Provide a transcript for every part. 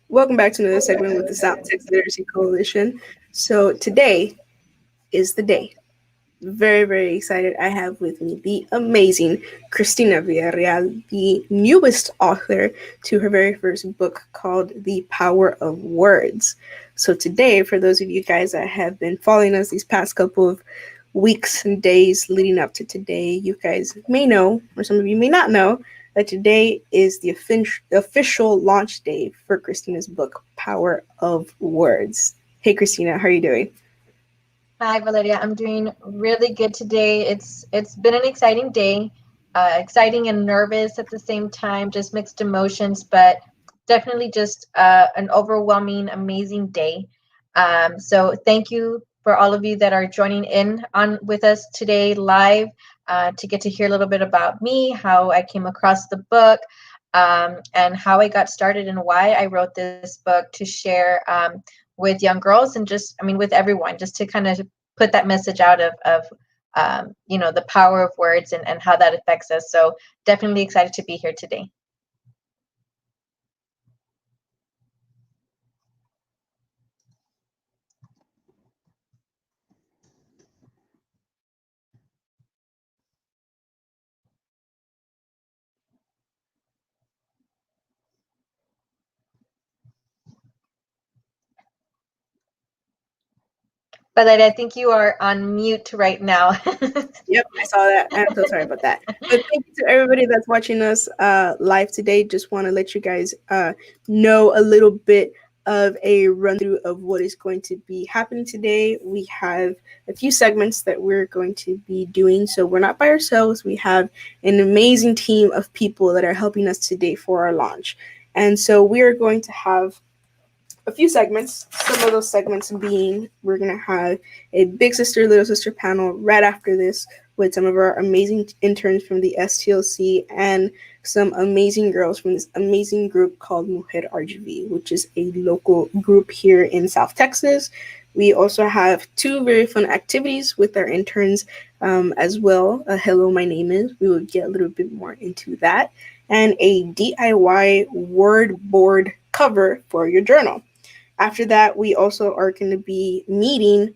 Welcome back to another segment with the South Texas Literacy Coalition. So today is the day. Very, very excited. I have with me the amazing Christina Villarreal, the newest author to her very first book called The Power of Words. So today, for those of you guys that have been following us these past couple of weeks and days leading up to today, you guys may know, or some of you may not know, that today is the official launch day for Christina's book, Power of Words. Hey, Christina, how are you doing? Hi, Valeria. I'm doing really good today. It's been an exciting day, exciting and nervous at the same time, just mixed emotions, but definitely just an overwhelming, amazing day. So thank you for all of you that are joining in on with us today live to get to hear a little bit about me, how I came across the book, and how I got started and why I wrote this book to share with young girls and just, I mean, with everyone, just to kind of put that message out of the power of words and how that affects us. So definitely excited to be here today. But I think you are on mute right now. Yep, I saw that. I'm so sorry about that. But thank you to everybody that's watching us live today. Just want to let you guys know a little bit of a run through of what is going to be happening today. We have a few segments that we're going to be doing. So we're not by ourselves. We have an amazing team of people that are helping us today for our launch. And so we are going to have a few segments. Some of those segments being, we're going to have a big sister, little sister panel right after this with some of our amazing interns from the STLC and some amazing girls from this amazing group called Mujer RGV, which is a local group here in South Texas. We also have two very fun activities with our interns as well. Hello, my name is. We will get a little bit more into that. And a DIY word board cover for your journal. After that, we also are going to be meeting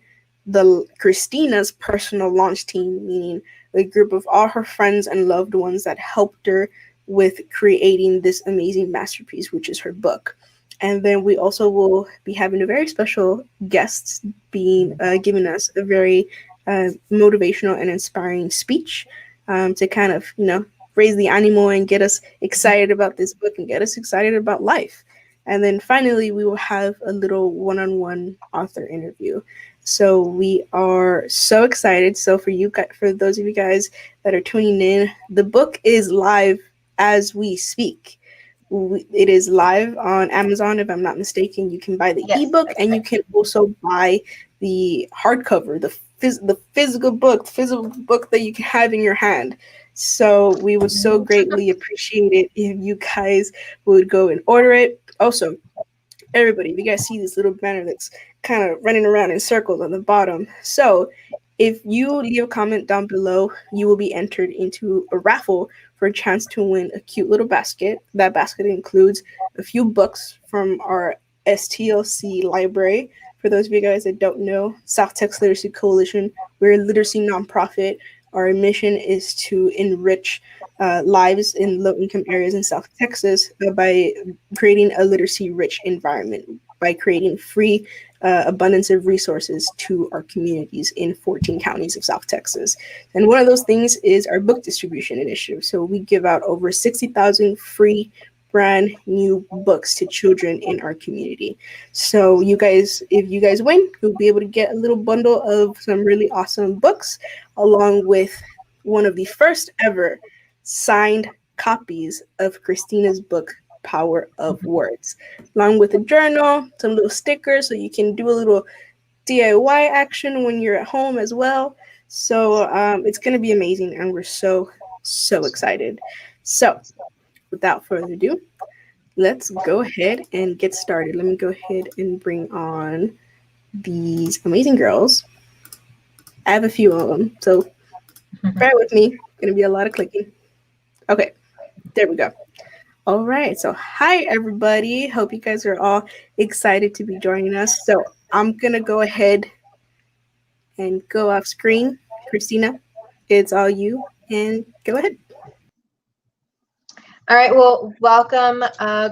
Christina's personal launch team, meaning a group of all her friends and loved ones that helped her with creating this amazing masterpiece, which is her book. And then we also will be having a very special guest being giving us a very motivational and inspiring speech to kind of, raise the animal and get us excited about this book and get us excited about life. And then finally, we will have a little one-on-one author interview. So we are so excited. So for those of you guys that are tuning in, the book is live as we speak. It is live on Amazon, if I'm not mistaken. You can buy the ebook, and you can also buy the hardcover, the physical book that you can have in your hand. So we would so greatly appreciate it if you guys would go and order it. Also, everybody, if you guys see this little banner that's kind of running around in circles on the bottom. So if you leave a comment down below, you will be entered into a raffle for a chance to win a cute little basket. That basket includes a few books from our STLC library. For those of you guys that don't know, South Texas Literacy Coalition, we're a literacy nonprofit. Our mission is to enrich lives in low-income areas in South Texas by creating a literacy-rich environment, by creating free abundance of resources to our communities in 14 counties of South Texas. And one of those things is our book distribution initiative. So we give out over 60,000 free brand new books to children in our community. So you guys, if you guys win, you'll be able to get a little bundle of some really awesome books, along with one of the first ever signed copies of Christina's book, Power of Words, along with a journal, some little stickers, so you can do a little DIY action when you're at home as well. So it's going to be amazing, and we're so excited. So without further ado, let's go ahead and get started. Let me go ahead and bring on these amazing girls. I have a few of them, so bear with me. Gonna be a lot of clicking. Okay, there we go. All right, so hi everybody. Hope you guys are all excited to be joining us. So I'm gonna go ahead and go off screen. Christina, it's all you, and go ahead. All right, well, welcome,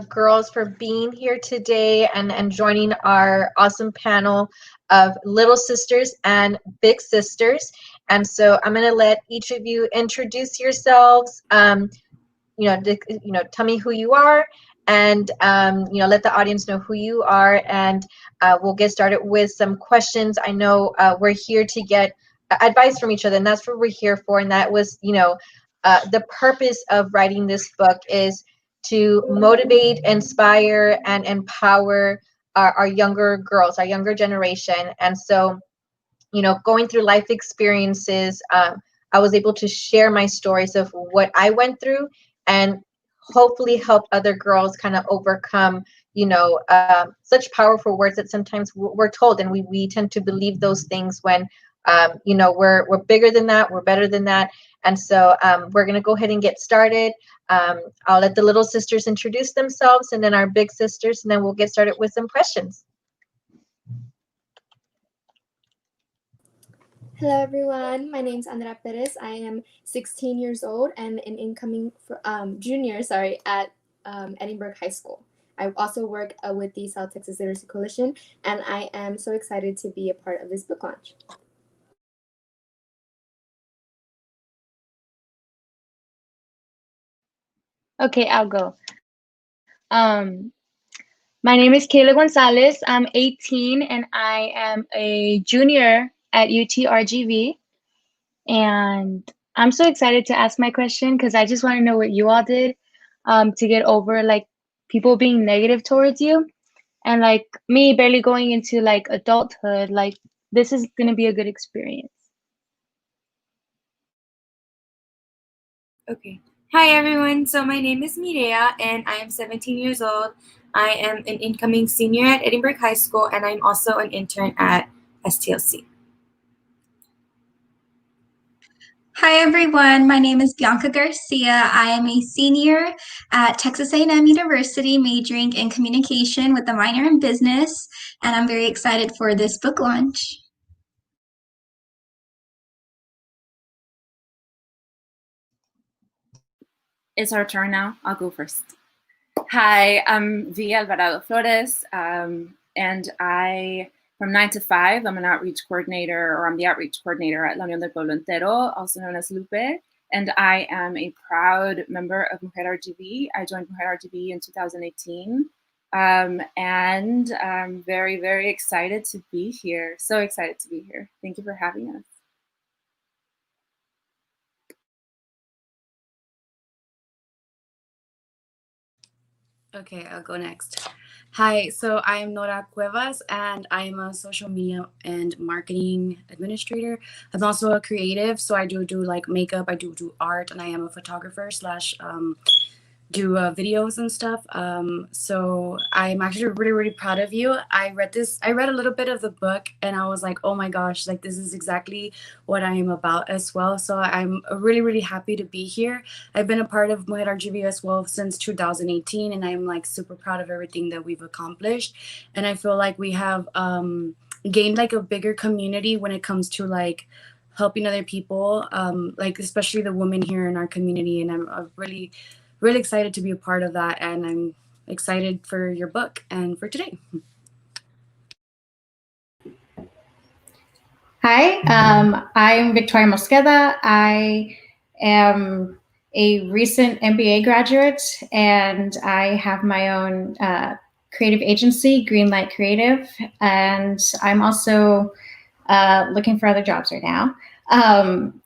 girls, for being here today and joining our awesome panel of little sisters and big sisters. And so I'm going to let each of you introduce yourselves. Tell me who you are, and let the audience know who you are, and we'll get started with some questions. I know we're here to get advice from each other, and that's what we're here for. And that was, the purpose of writing this book is to motivate, inspire, and empower our younger girls, our younger generation. And so, going through life experiences, I was able to share my stories of what I went through and hopefully help other girls kind of overcome, such powerful words that sometimes we're told, and we tend to believe those things when, we're bigger than that, we're better than that. And so we're going to go ahead and get started. I'll let the little sisters introduce themselves, and then our big sisters, and then we'll get started with some questions. Hello everyone, my name is Andrea Perez. I am 16 years old and an incoming junior, at Edinburgh High School. I also work with the South Texas Literacy Coalition, and I am so excited to be a part of this book launch. Okay, I'll go. My name is Kayla Gonzalez. I'm 18 and I am a junior at UTRGV. And I'm so excited to ask my question because I just want to know what you all did to get over like people being negative towards you. And like me barely going into like adulthood, like this is going to be a good experience. Okay. Hi everyone. So my name is Mireya and I am 17 years old. I am an incoming senior at Edinburgh High School and I'm also an intern at STLC. Hi everyone, my name is Bianca Garcia. I am a senior at Texas A&M University, majoring in communication with a minor in business, and I'm very excited for this book launch. It's our turn now. I'll go first. Hi, I'm V. Alvarado Flores, and from 9 to 5, I'm an outreach coordinator, or I'm the outreach coordinator at La Unión del Pueblo Entero, also known as Lupe, and I am a proud member of Mujer RGB. I joined Mujer RGB in 2018, and I'm very, very excited to be here. So excited to be here. Thank you for having us. Okay, I'll go next. Hi, so I'm Nora Cuevas, and I'm a social media and marketing administrator. I'm also a creative, so I do like makeup, I do art, and I am a photographer slash do videos and stuff. So I'm actually really, really proud of you. I read a little bit of the book and I was like, oh my gosh, like this is exactly what I am about as well. So I'm really, really happy to be here. I've been a part of Mujer RGV as well since 2018, and I'm like super proud of everything that we've accomplished. And I feel like we have gained like a bigger community when it comes to like helping other people, like especially the women here in our community. And I'm really excited to be a part of that, and I'm excited for your book and for today. Hi, I'm Victoria Mosqueda. I am a recent MBA graduate, and I have my own creative agency, Greenlight Creative, and I'm also looking for other jobs right now.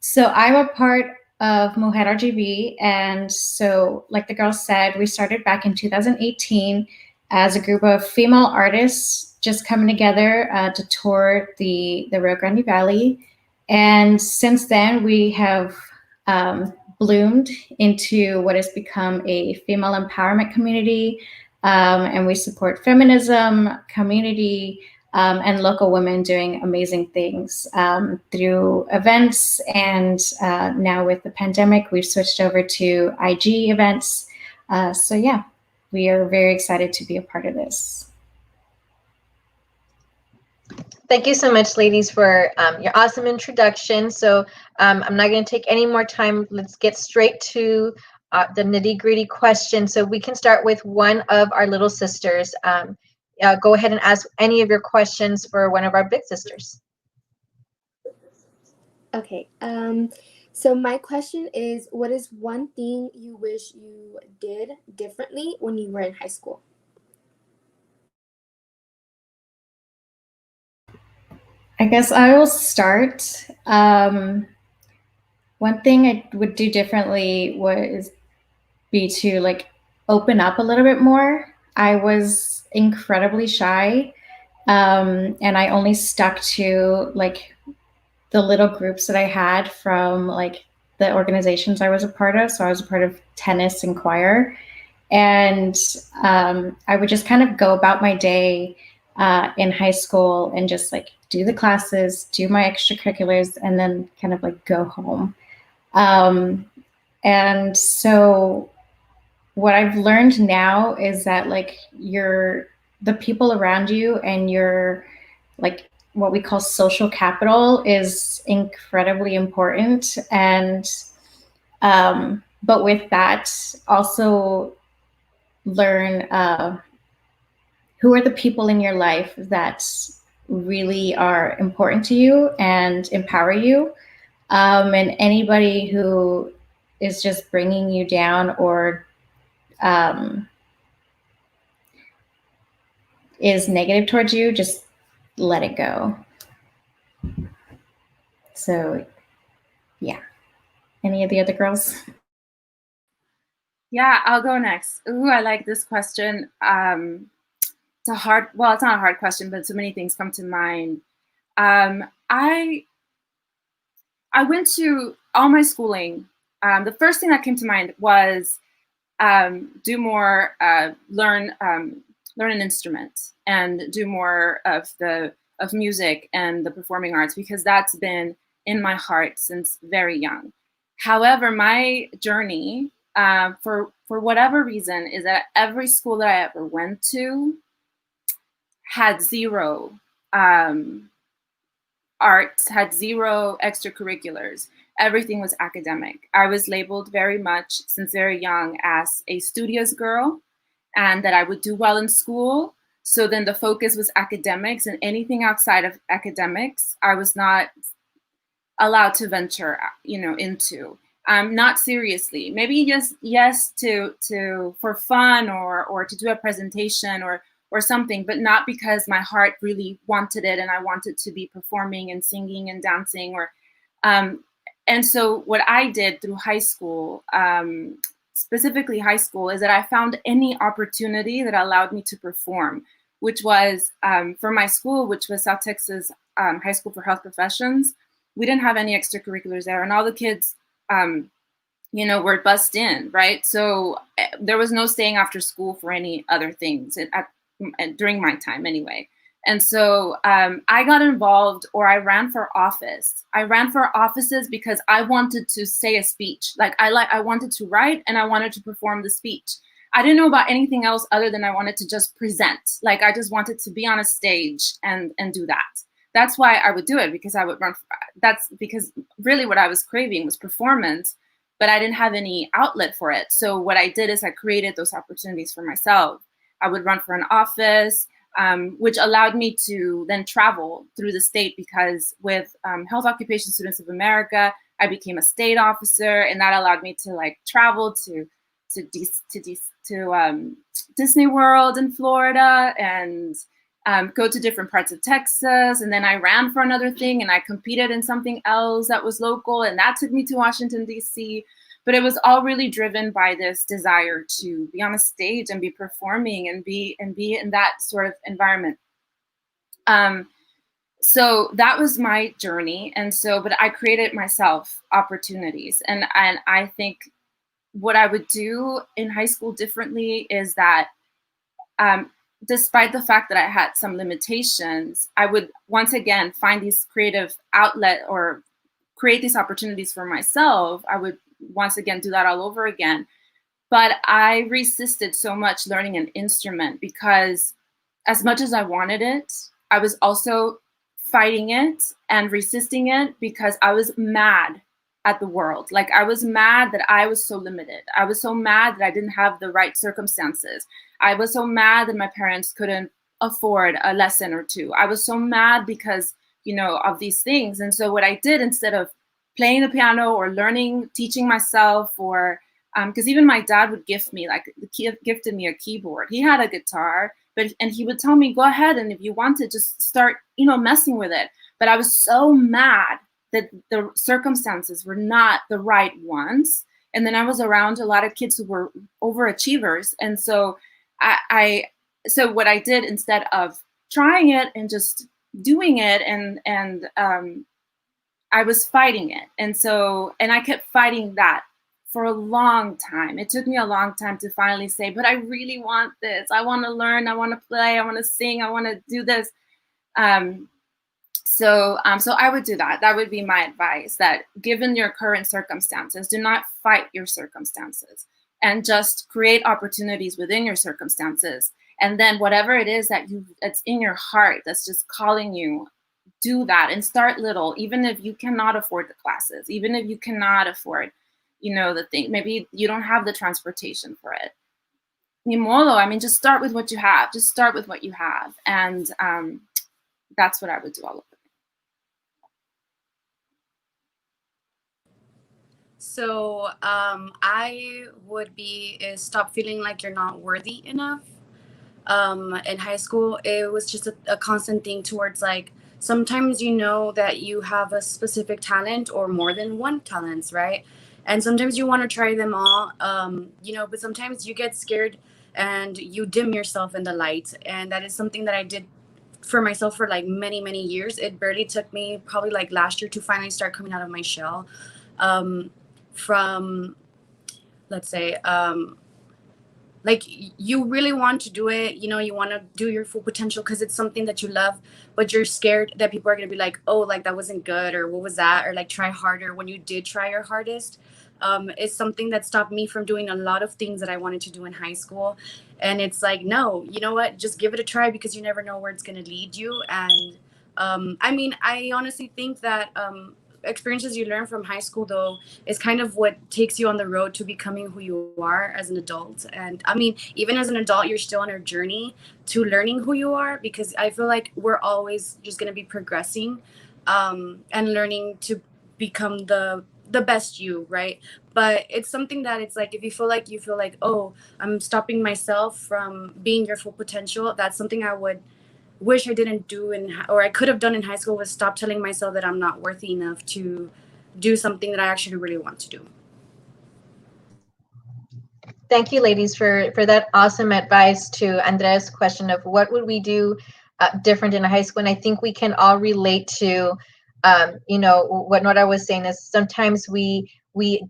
So I'm a part of Mujer RGB, and so like the girl said, we started back in 2018 as a group of female artists just coming together to tour the Rio Grande Valley. And since then, we have bloomed into what has become a female empowerment community And we support feminism, community, and local women doing amazing things through events. And now with the pandemic, we've switched over to IG events. So yeah, we are very excited to be a part of this. Thank you so much, ladies, for your awesome introduction. So I'm not going to take any more time. Let's get straight to the nitty-gritty question. So we can start with one of our little sisters. Go ahead and ask any of your questions for one of our big sisters. Okay. So my question is, what is one thing you wish you did differently when you were in high school? I guess I will start. One thing I would do differently would be to like open up a little bit more. I was incredibly shy, and I only stuck to like the little groups that I had from like the organizations I was a part of. So I was a part of tennis and choir, and I would just kind of go about my day in high school and just like do the classes, do my extracurriculars, and then kind of like go home. And so what I've learned now is that like the people around you and your like what we call social capital is incredibly important. And but with that, also learn who are the people in your life that really are important to you and empower you. And anybody who is just bringing you down or is negative towards you, just let it go. So yeah. Any of the other girls? Yeah, I'll go next. Ooh, I like this question. It's not a hard question, but so many things come to mind. I went to all my schooling. The first thing that came to mind was do more, learn an instrument and do more of music and the performing arts, because that's been in my heart since very young. However, my journey, for whatever reason, is that every school that I ever went to had zero arts, had zero extracurriculars. Everything was academic. I was labeled very much since very young as a studious girl, and that I would do well in school. So then the focus was academics, and anything outside of academics, I was not allowed to venture, into. Not seriously. Maybe just yes to for fun or to do a presentation or something, but not because my heart really wanted it and I wanted to be performing and singing and dancing and so what I did through high school, specifically high school, is that I found any opportunity that allowed me to perform, which was for my school, which was South Texas High School for Health Professions. We didn't have any extracurriculars there, and all the kids, were bussed in, right? So there was no staying after school for any other things during my time anyway. And so I got involved, or I ran for office. I ran for offices because I wanted to say a speech. I wanted to write and I wanted to perform the speech. I didn't know about anything else other than I wanted to just present. Like I just wanted to be on a stage and do that. That's why I would do it, because I would run. That's because really what I was craving was performance, but I didn't have any outlet for it. So what I did is I created those opportunities for myself. I would run for an office, which allowed me to then travel through the state, because with Health Occupation Students of America, I became a state officer, and that allowed me to like travel to Disney World in Florida and go to different parts of Texas. And then I ran for another thing and I competed in something else that was local, and that took me to Washington, D.C. But it was all really driven by this desire to be on a stage and be performing and be in that sort of environment. So that was my journey. And so, but I created myself opportunities. And I think what I would do in high school differently is that despite the fact that I had some limitations, I would once again find these creative outlet or create these opportunities for myself. I would once again do that all over again. But I resisted so much learning an instrument because as much as I wanted it, I was also fighting it and resisting it because I was mad at the world. Like, I was mad that I was so limited. I was so mad that I didn't have the right circumstances. I was so mad that my parents couldn't afford a lesson or two. I was so mad because, you know, of these things. And so what I did, instead of playing the piano or learning, teaching myself, or because even my dad would gift me, like, gifted me a keyboard. He had a guitar, and he would tell me, go ahead, and if you want to, just start, you know, messing with it. But I was so mad that the circumstances were not the right ones. And then I was around a lot of kids who were overachievers. And so so what I did, instead of trying it and just doing it, and I was fighting it. And I kept fighting that for a long time. It took me a long time to finally say, but I really want this. I want to learn. I want to play. I want to sing. I want to do this. So I would do that. That would be my advice, that given your current circumstances, do not fight your circumstances and just create opportunities within your circumstances. And then whatever it is that's in your heart, that's just calling you, do that and start little, even if you cannot afford the classes, even if you cannot afford, you know, the thing, maybe you don't have the transportation for it. Ni modo, I mean, just start with what you have. Just start with what you have. And that's what I would do all over. So I would stop feeling like you're not worthy enough. In high school, it was just a constant thing towards, like, sometimes you know that you have a specific talent or more than one talents, right? And sometimes you want to try them all, you know, but sometimes you get scared and you dim yourself in the light. And that is something that I did for myself for like many, many years. It barely took me probably like last year to finally start coming out of my shell. From, let's say, like, you really want to do it, you know, you want to do your full potential because it's something that you love, but you're scared that people are going to be like, oh, like, that wasn't good, or what was that, or like, try harder when you did try your hardest. It's something that stopped me from doing a lot of things that I wanted to do in high school. And it's like, no, you know what, just give it a try, because you never know where it's going to lead you. And I mean, I honestly think that experiences you learn from high school, though, is kind of what takes you on the road to becoming who you are as an adult. And I mean, even as an adult, you're still on a journey to learning who you are, because I feel like we're always just going to be progressing and learning to become the best you, right? But it's something that it's like, if you feel like, oh, I'm stopping myself from being your full potential, that's something I would wish I didn't do or I could have done in high school, was stop telling myself that I'm not worthy enough to do something that I actually really want to do. Thank you, ladies, for that awesome advice to Andrea's question of what would we do different in high school. And I think we can all relate to, you know, what Nora was saying is sometimes we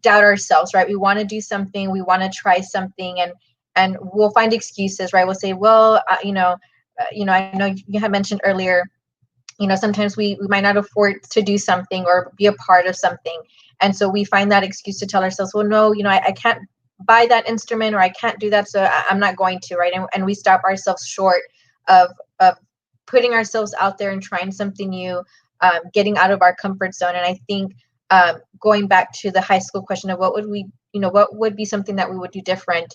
doubt ourselves, right? We want to do something, we want to try something, and we'll find excuses, right? We'll say, well, you know, I know you had mentioned earlier, you know, sometimes we might not afford to do something or be a part of something. And so we find that excuse to tell ourselves, well, no, you know, I can't buy that instrument, or I can't do that, so I'm not going to, right? And we stop ourselves short of putting ourselves out there and trying something new, getting out of our comfort zone. And I think going back to the high school question of what would be something that we would do different,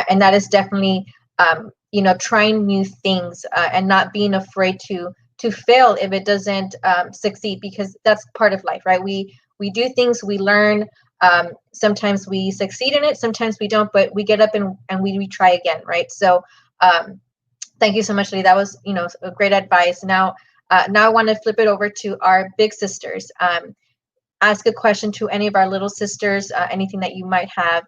and that is definitely you know, trying new things and not being afraid to fail if it doesn't succeed, because that's part of life, right? We do things, we learn. Sometimes we succeed in it, sometimes we don't, but we get up and we try again, right? So thank you so much, Lee. That was, you know, a great advice. Now I want to flip it over to our big sisters. Ask a question to any of our little sisters, anything that you might have,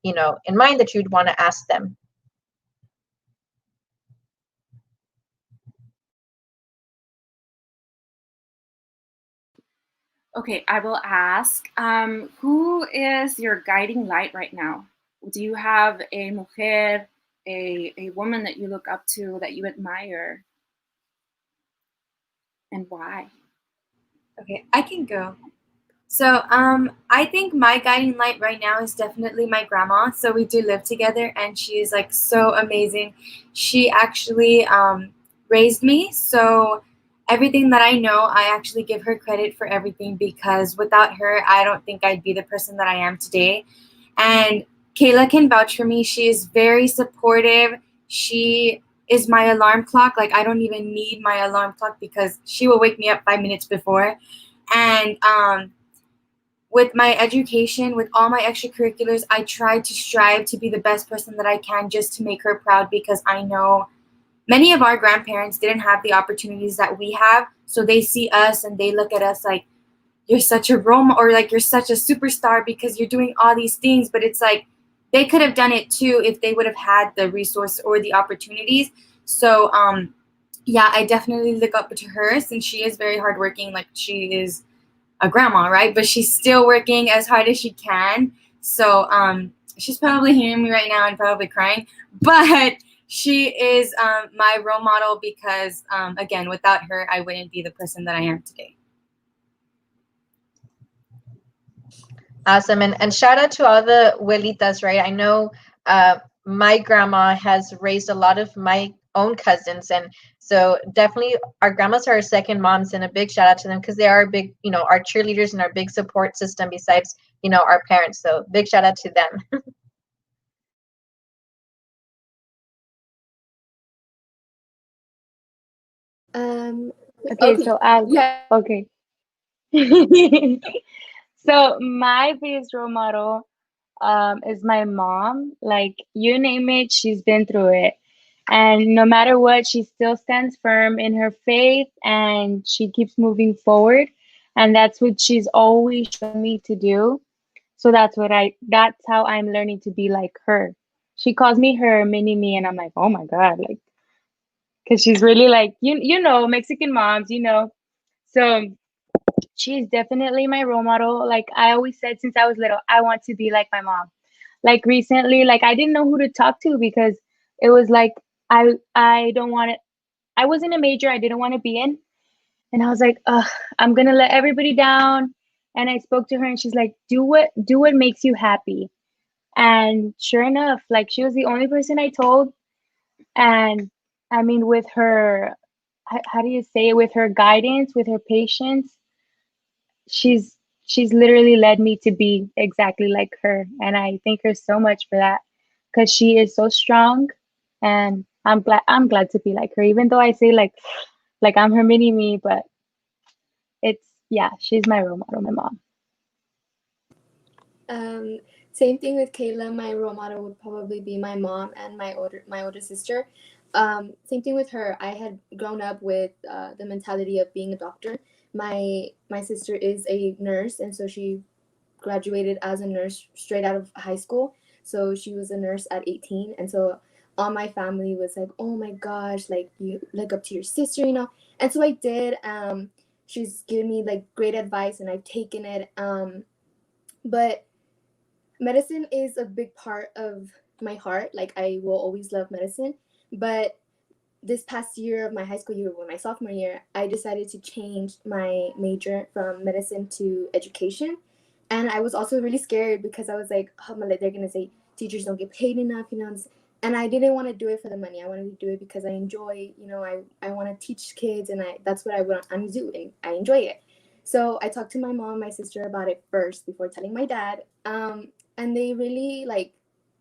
you know, in mind that you'd want to ask them. Okay, I will ask, who is your guiding light right now? Do you have a mujer a woman that you look up to, that you admire, and why? Okay, I can go. So I think my guiding light right now is definitely my grandma. So we do live together, and she is like so amazing. She actually raised me, so everything that I know, I actually give her credit for everything, because without her, I don't think I'd be the person that I am today. And Kayla can vouch for me. She is very supportive. She is my alarm clock. Like, I don't even need my alarm clock because she will wake me up 5 minutes before. And with my education, with all my extracurriculars, I try to strive to be the best person that I can, just to make her proud, because I know many of our grandparents didn't have the opportunities that we have. So they see us and they look at us like, you're such a Roma, or like you're such a superstar because you're doing all these things. But it's like, they could have done it too if they would have had the resource or the opportunities. So yeah, I definitely look up to her, since she is very hardworking. Like, she is a grandma, right? But she's still working as hard as she can. So she's probably hearing me right now and probably crying. But she is my role model, because again, without her, I wouldn't be the person that I am today. Awesome. And shout out to all the abuelitas, right? I know my grandma has raised a lot of my own cousins. And so definitely our grandmas are our second moms, and a big shout out to them, because they are big, our cheerleaders and our big support system besides, our parents. So big shout out to them. Okay, so yeah. okay. So my biggest role model is my mom. Like, you name it, she's been through it. And no matter what, she still stands firm in her faith and she keeps moving forward. And that's what she's always shown me to do. So that's how I'm learning to be like her. She calls me her mini me, and I'm like, oh my God, like, because she's really like, Mexican moms, So she's definitely my role model. Like I always said since I was little, I want to be like my mom. Like recently, like I didn't know who to talk to, because it was like I don't want to. I was in a major I didn't want to be in, and I was like, ugh, I'm gonna let everybody down. And I spoke to her, and she's like, do what makes you happy. And sure enough, like she was the only person I told. And I mean, with her, how do you say it? With her guidance, with her patience, she's she's literally led me to be exactly like her, and I thank her so much for that, because she is so strong. And I'm glad to be like her, even though I say like I'm her mini me. But yeah, she's my role model, my mom. Same thing with Kayla. My role model would probably be my mom and my older sister. Same thing with her. I had grown up with the mentality of being a doctor. My sister is a nurse, and so she graduated as a nurse straight out of high school. So she was a nurse at 18, and so all my family was like, "Oh my gosh, like you look up to your sister, you know." And so I did. She's given me like great advice, and I've taken it. But medicine is a big part of my heart. Like I will always love medicine, but this past year of my high school year, when my sophomore year, I decided to change my major from medicine to education. And I was also really scared because I was like, oh, they're going to say teachers don't get paid enough, you know. And I didn't want to do it for the money. I wanted to do it because I enjoy, I want to teach kids, and that's what I'm doing. I enjoy it. So I talked to my mom and my sister about it first before telling my dad. And they really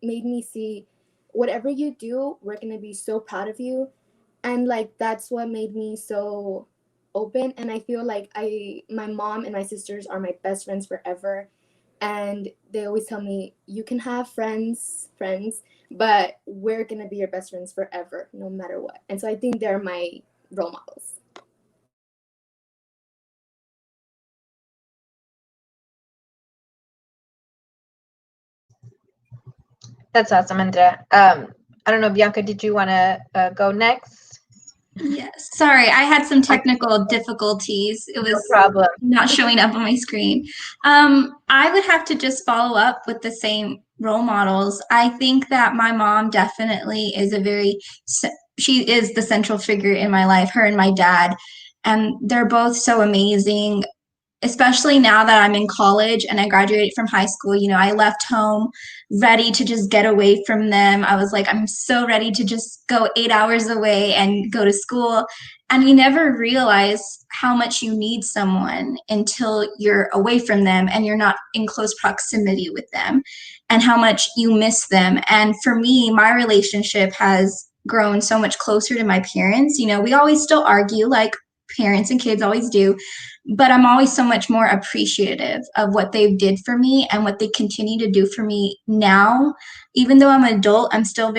made me see, whatever you do, we're going to be so proud of you. And that's what made me so open. And I feel like my mom and my sisters are my best friends forever. And they always tell me, you can have friends, but we're gonna be your best friends forever, no matter what. And so I think they're my role models. That's awesome, Andrea. I don't know, Bianca, did you want to go next? Yes. Sorry, I had some technical difficulties. It was problem. not showing up on my screen. I would have to just follow up with the same role models. I think that my mom definitely is she is the central figure in my life, her and my dad. And they're both so amazing, especially now that I'm in college and I graduated from high school. You know, I left home ready to just get away from them. I was like, I'm so ready to just go 8 hours away and go to school. And you never realize how much you need someone until you're away from them and you're not in close proximity with them, and how much you miss them. And for me, my relationship has grown so much closer to my parents. You know, we always still argue like parents and kids always do, but I'm always so much more appreciative of what they did for me and what they continue to do for me now. Even though I'm an adult, I'm still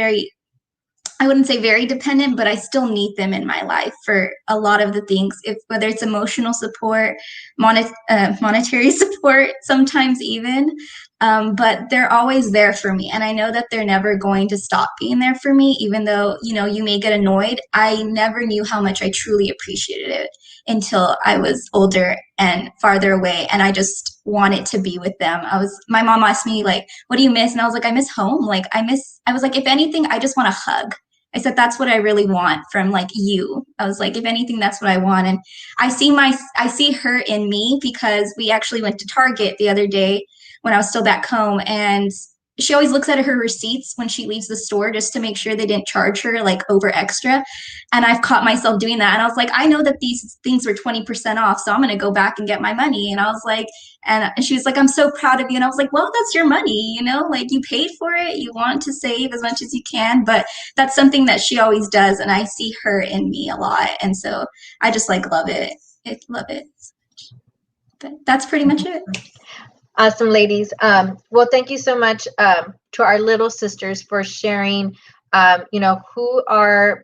I wouldn't say very dependent, but I still need them in my life for a lot of the things, whether it's emotional support, monetary support, sometimes even. But they're always there for me. And I know that they're never going to stop being there for me, even though, you know, you may get annoyed. I never knew how much I truly appreciated it until I was older and farther away. And I just wanted to be with them. My mom asked me, like, what do you miss? And I was like, I miss home. Like, I was like, if anything, I just want a hug. I said, that's what I really want from like you. I was like, if anything, that's what I want. And I see her in me, because we actually went to Target the other day when I was still back home, and she always looks at her receipts when she leaves the store just to make sure they didn't charge her like over extra. And I've caught myself doing that. And I was like, I know that these things were 20% off, so I'm going to go back and get my money. And I was like, and she was like, I'm so proud of you. And I was like, well, that's your money, you know, like you paid for it. You want to save as much as you can. But that's something that she always does. And I see her in me a lot. And so I just like love it. I love it. But that's pretty much it. Awesome, ladies. Well, thank you so much to our little sisters for sharing, you know, who are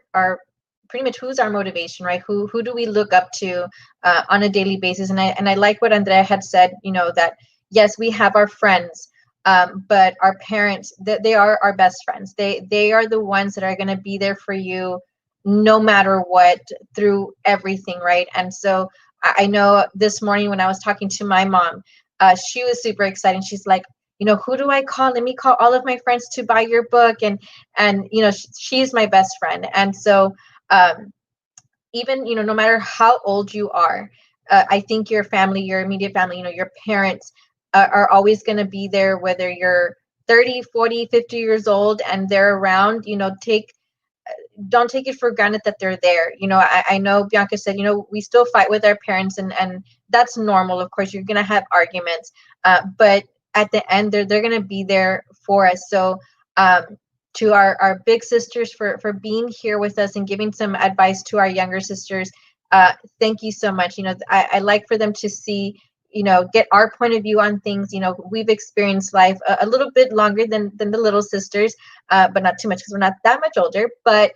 pretty much who's our motivation, right? Who do we look up to on a daily basis? And I like what Andrea had said, you know, that yes, we have our friends, but our parents, they are our best friends. They are the ones that are going to be there for you no matter what, through everything, right? And so I know this morning when I was talking to my mom, she was super excited. She's like, you know, who do I call? Let me call all of my friends to buy your book. And you know, she's my best friend. And so even, you know, no matter how old you are, I think your family, your immediate family, you know, your parents are always going to be there, whether you're 30, 40, 50 years old and they're around. You know, don't take it for granted that they're there. You know, I know Bianca said, you know, we still fight with our parents, and that's normal. Of course, you're going to have arguments, but at the end, they're going to be there for us. So to our big sisters for being here with us and giving some advice to our younger sisters, thank you so much. You know, I like for them to see, you know, get our point of view on things. You know, we've experienced life a little bit longer than the little sisters, but not too much because we're not that much older. But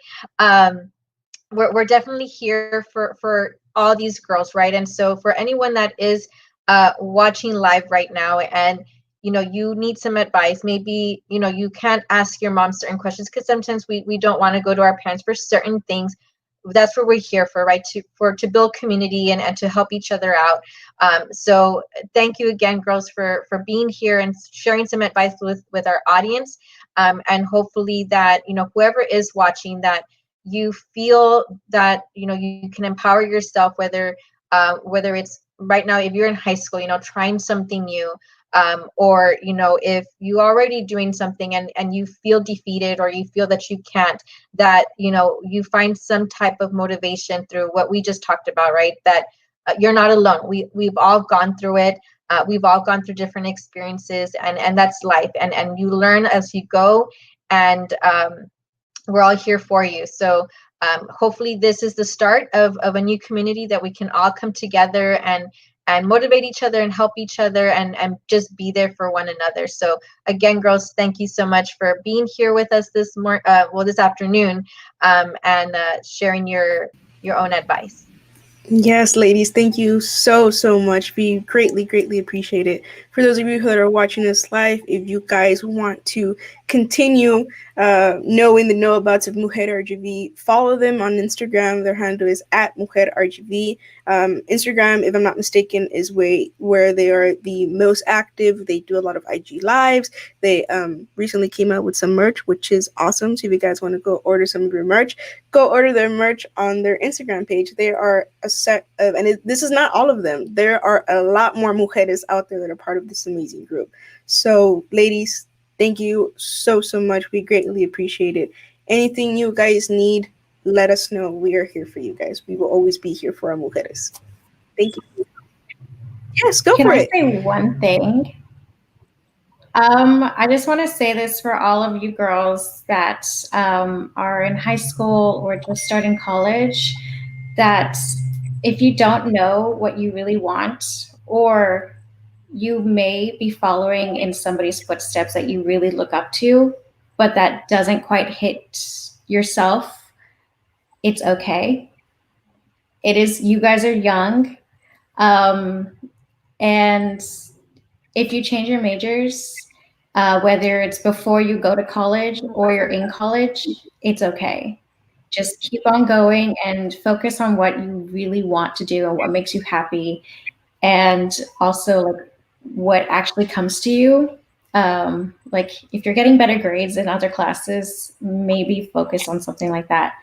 we're definitely here for all these girls, right? And so for anyone that is watching live right now, and you know, you need some advice, maybe, you know, you can't ask your mom certain questions because sometimes we don't want to go to our parents for certain things. That's what we're here for, right? To build community and to help each other out. So thank you again, girls, for being here and sharing some advice with our audience. And hopefully that, you know, whoever is watching, that you feel that, you know, you can empower yourself, whether it's right now, if you're in high school, you know, trying something new, or, you know, if you're already doing something and you feel defeated or you feel that you can't, that, you know, you find some type of motivation through what we just talked about, right? That you're not alone. We've all gone through it. We've all gone through different experiences, and that's life. And you learn as you go, and we're all here for you. So hopefully this is the start of a new community that we can all come together and motivate each other and help each other and just be there for one another. So again, girls, thank you so much for being here with us this afternoon, and sharing your own advice. Yes, ladies, thank you so much. We greatly appreciate it. For those of you that are watching this live, if you guys want to continue knowing the know-abouts of Mujer RGV, follow them on Instagram. Their handle is at Mujer RGV. Instagram, if I'm not mistaken, is where they are the most active. They do a lot of IG lives. They recently came out with some merch, which is awesome. So if you guys want to go order some of your merch, go order their merch on their Instagram page. There are a set of, and this is not all of them. There are a lot more mujeres out there that are part of this amazing group. So, ladies, thank you so much. We greatly appreciate it. Anything you guys need, let us know. We are here for you guys. We will always be here for our mujeres. Thank you. Yes, go for it. Can I say one thing? I just want to say this for all of you girls that are in high school or just starting college, that if you don't know what you really want, or you may be following in somebody's footsteps that you really look up to, but that doesn't quite hit yourself, it's okay. It is, you guys are young. And if you change your majors, whether it's before you go to college or you're in college, it's okay. Just keep on going and focus on what you really want to do and what makes you happy. And also, like, what actually comes to you. Like, if you're getting better grades in other classes, maybe focus on something like that.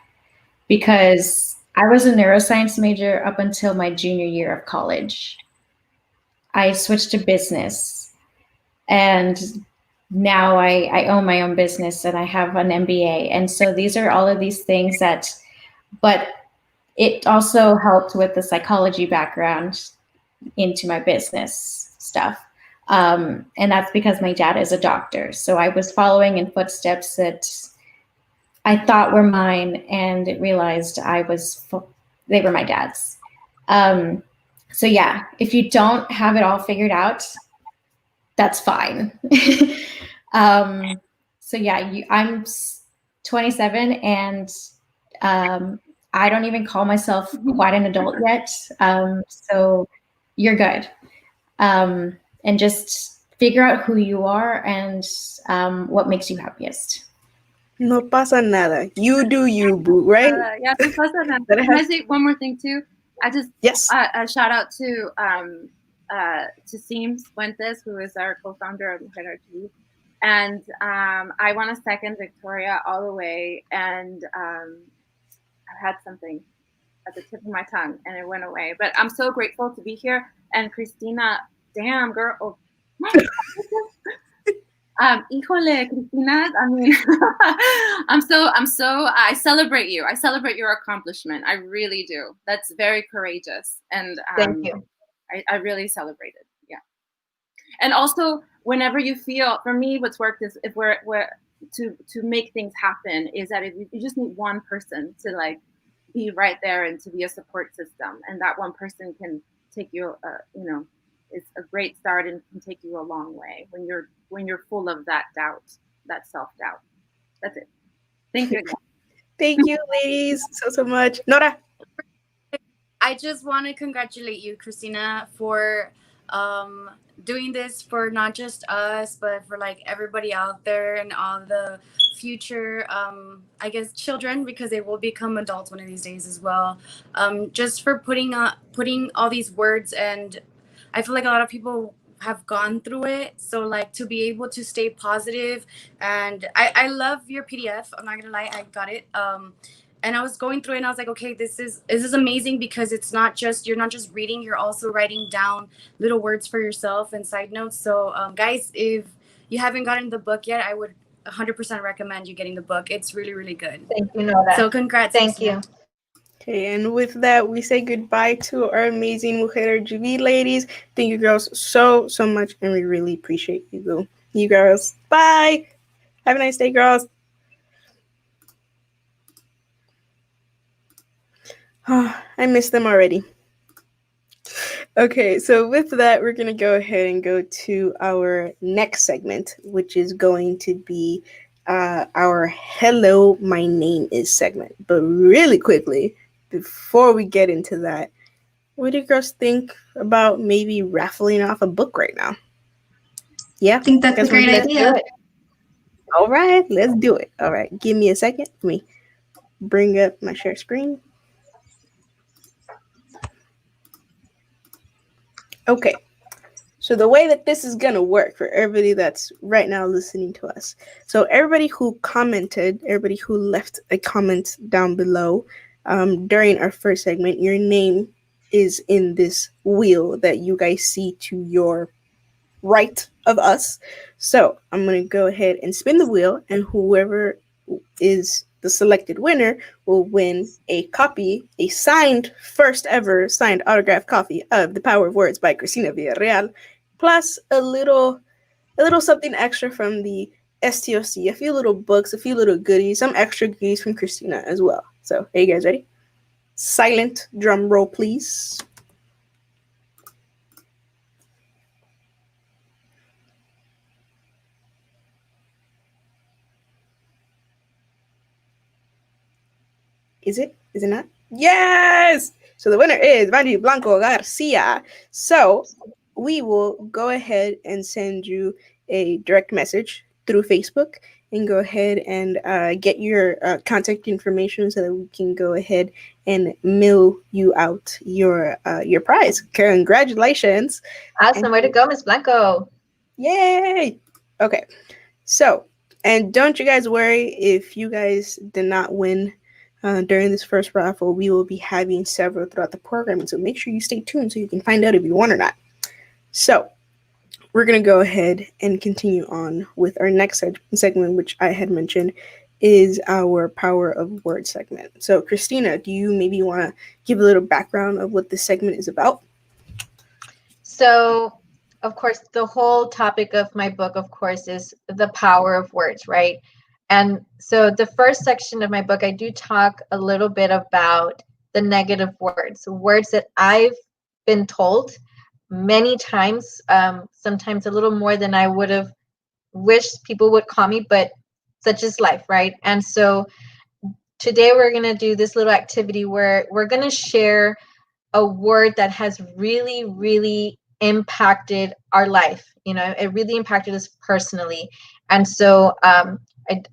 Because I was a neuroscience major up until my junior year of college. I switched to business, and now I own my own business and I have an MBA. And so these are all of these things that, but it also helped with the psychology background into my business stuff. And that's because my dad is a doctor. So I was following in footsteps that I thought were mine, and realized they were my dad's. So yeah, if you don't have it all figured out, that's fine. So yeah, I'm 27, and I don't even call myself quite an adult yet. So you're good. And just figure out who you are and what makes you happiest. No pasa nada. You do you, boo, right? Yeah, no pasa nada. Can I say one more thing too? I just a shout out to Seams Fuentes, who is our co-founder of Mujer RGV. And I want to second Victoria all the way. And I had something at the tip of my tongue and it went away. But I'm so grateful to be here. And Christina, damn girl. Oh. Híjole, Christina, I mean, I celebrate you. I celebrate your accomplishment. I really do. That's very courageous. And thank you. I really celebrate it. Yeah. And also, whenever you feel, for me, what's worked is if we're to make things happen is that if you just need one person to like be right there and to be a support system, and that one person can take you, it's a great start and can take you a long way when you're full of that doubt, that self-doubt. That's it. Thank you. Thank you, ladies, so much. Nora. I just want to congratulate you, Christina, for doing this for not just us, but for like everybody out there and all the future, I guess, children, because they will become adults one of these days as well. Just for putting all these words, and I feel like a lot of people have gone through it. So like to be able to stay positive, and I love your PDF. I'm not gonna lie, I got it. And I was going through it and I was like, okay, this is amazing, because you're not just reading, you're also writing down little words for yourself and side notes. So guys, if you haven't gotten the book yet, I would 100% recommend you getting the book. It's really, really good. Thank you, Nora. So congrats. Thank you. Okay, and with that, we say goodbye to our amazing Mujer RGV ladies. Thank you girls so much, and we really appreciate you girls. Bye. Have a nice day, girls. Oh, I miss them already. Okay, so with that, we're going to go ahead and go to our next segment, which is going to be our Hello, My Name Is segment. But really quickly, before we get into that, what do you girls think about maybe raffling off a book right now? Yeah? I think that's a great idea. All right, let's do it. All right, give me a second. Let me bring up my share screen. Okay. So the way that this is going to work for everybody that's right now listening to us. So everybody who commented, everybody who left a comment down below during our first segment, your name is in this wheel that you guys see to your right of us. So I'm going to go ahead and spin the wheel, and whoever is the selected winner will win a copy, a signed, first ever signed autographed copy of The Power of Words by Christina Villarreal, plus a little something extra from the STOC, a few little books, a few little goodies, some extra goodies from Christina as well. So, are you guys ready? Silent drum roll, please. Is it? Is it not? Yes! So the winner is Vandy Blanco Garcia. So we will go ahead and send you a direct message through Facebook and go ahead and get your contact information so that we can go ahead and mail you out your prize. Congratulations. Awesome. Way to go, Miss Blanco. Yay! Okay. So, and don't you guys worry if you guys did not win during this first raffle. We will be having several throughout the program, so make sure you stay tuned so you can find out if you won or not. So we're going to go ahead and continue on with our next segment, which I had mentioned is our Power of Words segment. So Christina, do you maybe want to give a little background of what this segment is about? So, of course, the whole topic of my book, of course, is the power of words, right? And so the first section of my book, I do talk a little bit about the negative words, words that I've been told many times, sometimes a little more than I would have wished people would call me, but such is life, right? And so today we're going to do this little activity where we're going to share a word that has really, really impacted our life. You know, it really impacted us personally. And so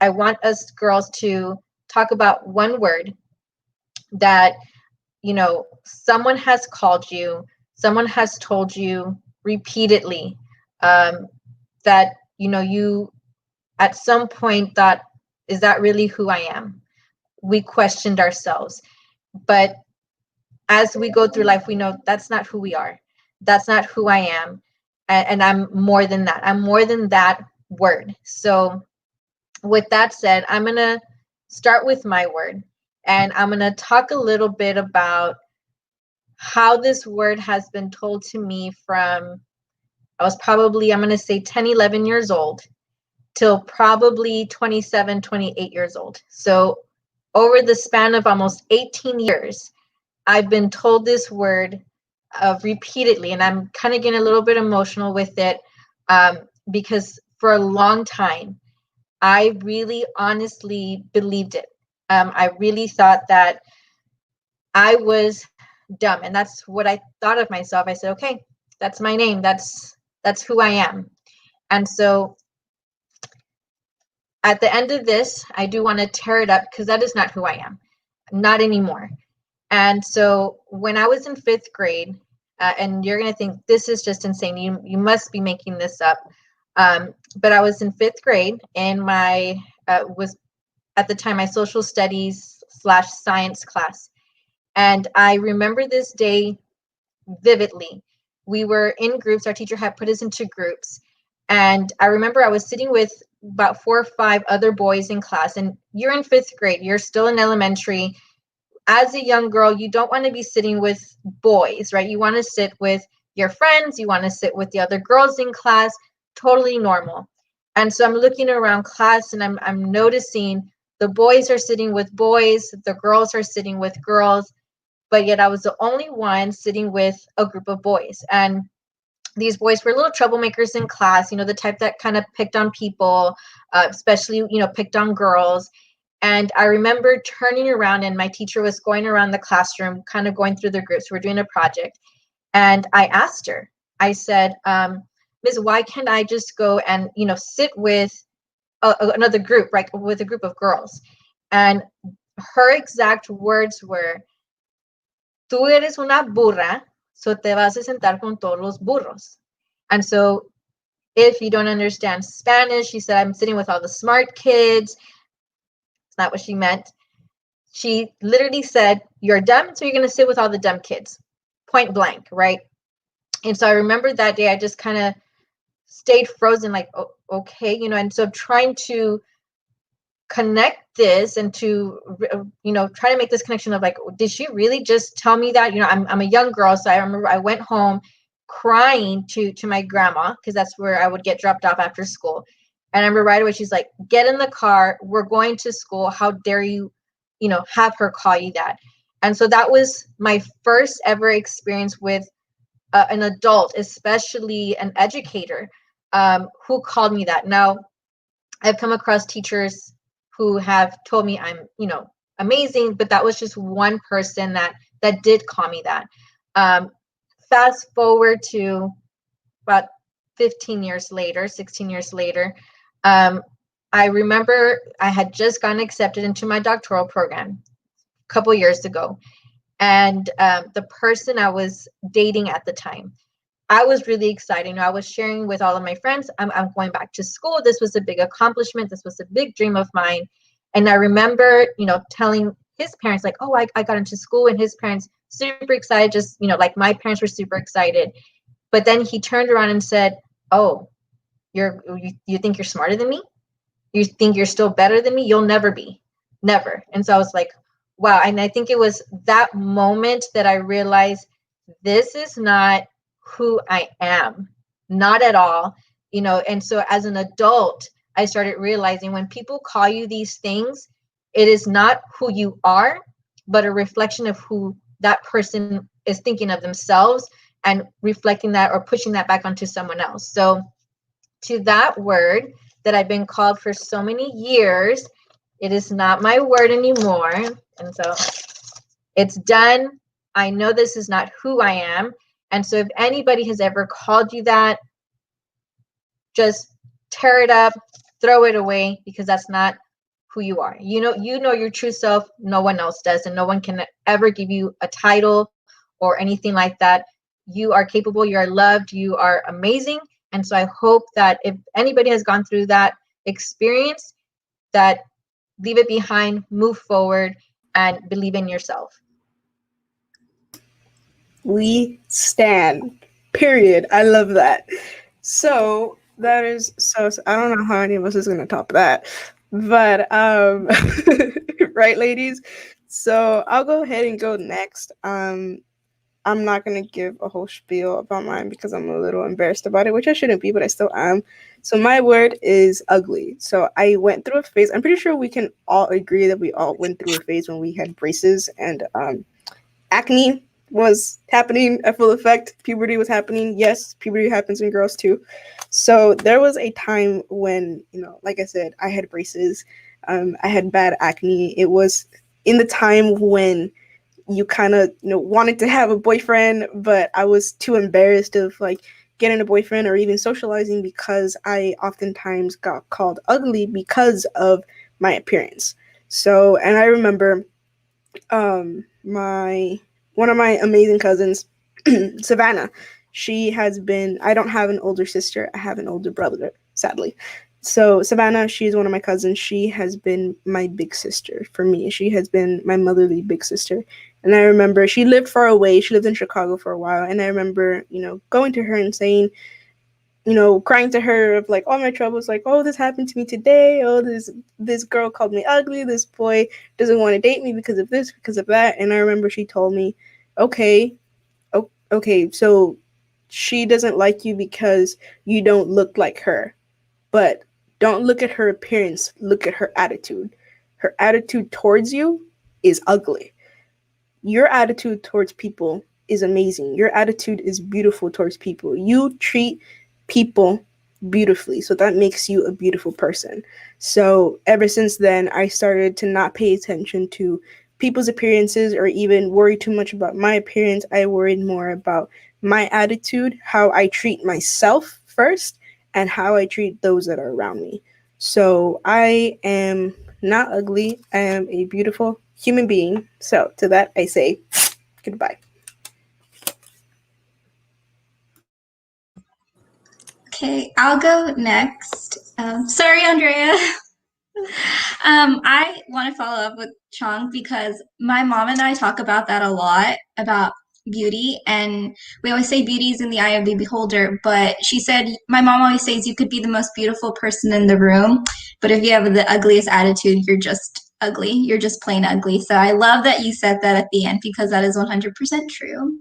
I want us girls to talk about one word that, you know, someone has called you, someone has told you repeatedly that, you know, you at some point thought, is that really who I am? We questioned ourselves. But as we go through life, we know that's not who we are. That's not who I am. And I'm more than that. I'm more than that word. So with that said, I'm going to start with my word. And I'm going to talk a little bit about how this word has been told to me from, I was probably, I'm going to say 10, 11 years old till probably 27, 28 years old. So over the span of almost 18 years, I've been told this word repeatedly, and I'm kind of getting a little bit emotional with it because for a long time, I really honestly believed it. I really thought that I was dumb, and that's what I thought of myself. I said, okay, that's my name. That's who I am. And so at the end of this, I do want to tear it up because that is not who I am. Not anymore. And so when I was in 5th grade, and you're going to think this is just insane. You must be making this up. But I was in 5th grade, and my was at the time my social studies / science class. And I remember this day vividly. We were in groups. Our teacher had put us into groups. And I remember I was sitting with about 4 or 5 other boys in class. And you're in 5th grade. You're still in elementary. As a young girl, you don't want to be sitting with boys, right? You want to sit with your friends. You want to sit with the other girls in class. Totally normal. And so I'm looking around class, and I'm noticing the boys are sitting with boys. The girls are sitting with girls. But yet I was the only one sitting with a group of boys. And these boys were little troublemakers in class, you know, the type that kind of picked on people, especially, you know, picked on girls. And I remember turning around, and my teacher was going around the classroom, kind of going through the groups. We're doing a project. And I asked her, I said, Ms., why can't I just go and, you know, sit with another group, right, with a group of girls. And her exact words were, tú eres una burra, so te vas a sentar con todos los burros. And so if you don't understand Spanish, she said, I'm sitting with all the smart kids. It's not what she meant. She literally said, you're dumb, so you're going to sit with all the dumb kids. Point blank, right? And so I remember that day I just kind of stayed frozen, like, oh, okay, and so trying to connect this and to, try to make this connection of like, did she really just tell me that? I'm a young girl, so I remember I went home crying to my grandma, because that's where I would get dropped off after school. And I remember right away, she's like, get in the car, we're going to school. How dare you, have her call you that? And so that was my first ever experience with an adult, especially an educator, who called me that. Now, I've come across teachers who have told me I'm, amazing, but that was just one person that did call me that. Fast forward to about 16 years later, I remember I had just gotten accepted into my doctoral program a couple years ago. And the person I was dating at the time, I was really excited. I was sharing with all of my friends, I'm going back to school. This was a big accomplishment. This was a big dream of mine. And I remember, telling his parents, like, oh, I got into school, and his parents super excited, just, like my parents were super excited. But then he turned around and said, oh, you think you're smarter than me? You think you're still better than me? You'll never be. Never. And so I was like, wow. And I think it was that moment that I realized this is not who I am, not at all. And so as an adult, I started realizing when people call you these things, it is not who you are, but a reflection of who that person is thinking of themselves, and reflecting that or pushing that back onto someone else. So to that word that I've been called for so many years, it is not my word anymore. And so it's done. I know this is not who I am. And so if anybody has ever called you that, just tear it up, throw it away, because that's not who you are. You know your true self. No one else does, and no one can ever give you a title or anything like that. You are capable, you are loved, you are amazing. And so I hope that if anybody has gone through that experience, that leave it behind, move forward, and believe in yourself. We stand. Period. I love that. So that is so. I don't know how any of us is gonna top that, but right, ladies. So I'll go ahead and go next. I'm not gonna give a whole spiel about mine because I'm a little embarrassed about it, which I shouldn't be, but I still am. So my word is ugly. So I went through a phase. I'm pretty sure we can all agree that we all went through a phase when we had braces and acne was happening at full effect. Puberty was happening. Yes, puberty happens in girls too. So there was a time when, like I said, I had braces. I had bad acne. It was in the time when you kind of, wanted to have a boyfriend, but I was too embarrassed of like getting a boyfriend or even socializing because I oftentimes got called ugly because of my appearance. So, and I remember one of my amazing cousins, Savannah, I don't have an older sister, I have an older brother, sadly. So Savannah, she's one of my cousins. She has been my big sister for me. She has been my motherly big sister. And I remember she lived far away. She lived in Chicago for a while. And I remember, going to her and saying, crying to her of like all my troubles, like, oh, this happened to me today. Oh, this girl called me ugly. This boy doesn't want to date me because of this, because of that. And I remember she told me, okay, so she doesn't like you because you don't look like her. But don't look at her appearance, look at her attitude. Her attitude towards you is ugly. Your attitude towards people is amazing. Your attitude is beautiful towards people. You treat people beautifully, so that makes you a beautiful person. So ever since then, I started to not pay attention to people's appearances or even worry too much about my appearance. I worried more about my attitude, how I treat myself first, and how I treat those that are around me. So I am not ugly. I am a beautiful human being. So to that, I say goodbye. Okay, I'll go next. Sorry, Andrea. I want to follow up with Chong because my mom and I talk about that a lot about beauty, and we always say beauty is in the eye of the beholder. But she said, my mom always says you could be the most beautiful person in the room, but if you have the ugliest attitude, you're just ugly. You're just plain ugly. So I love that you said that at the end because that is 100% true.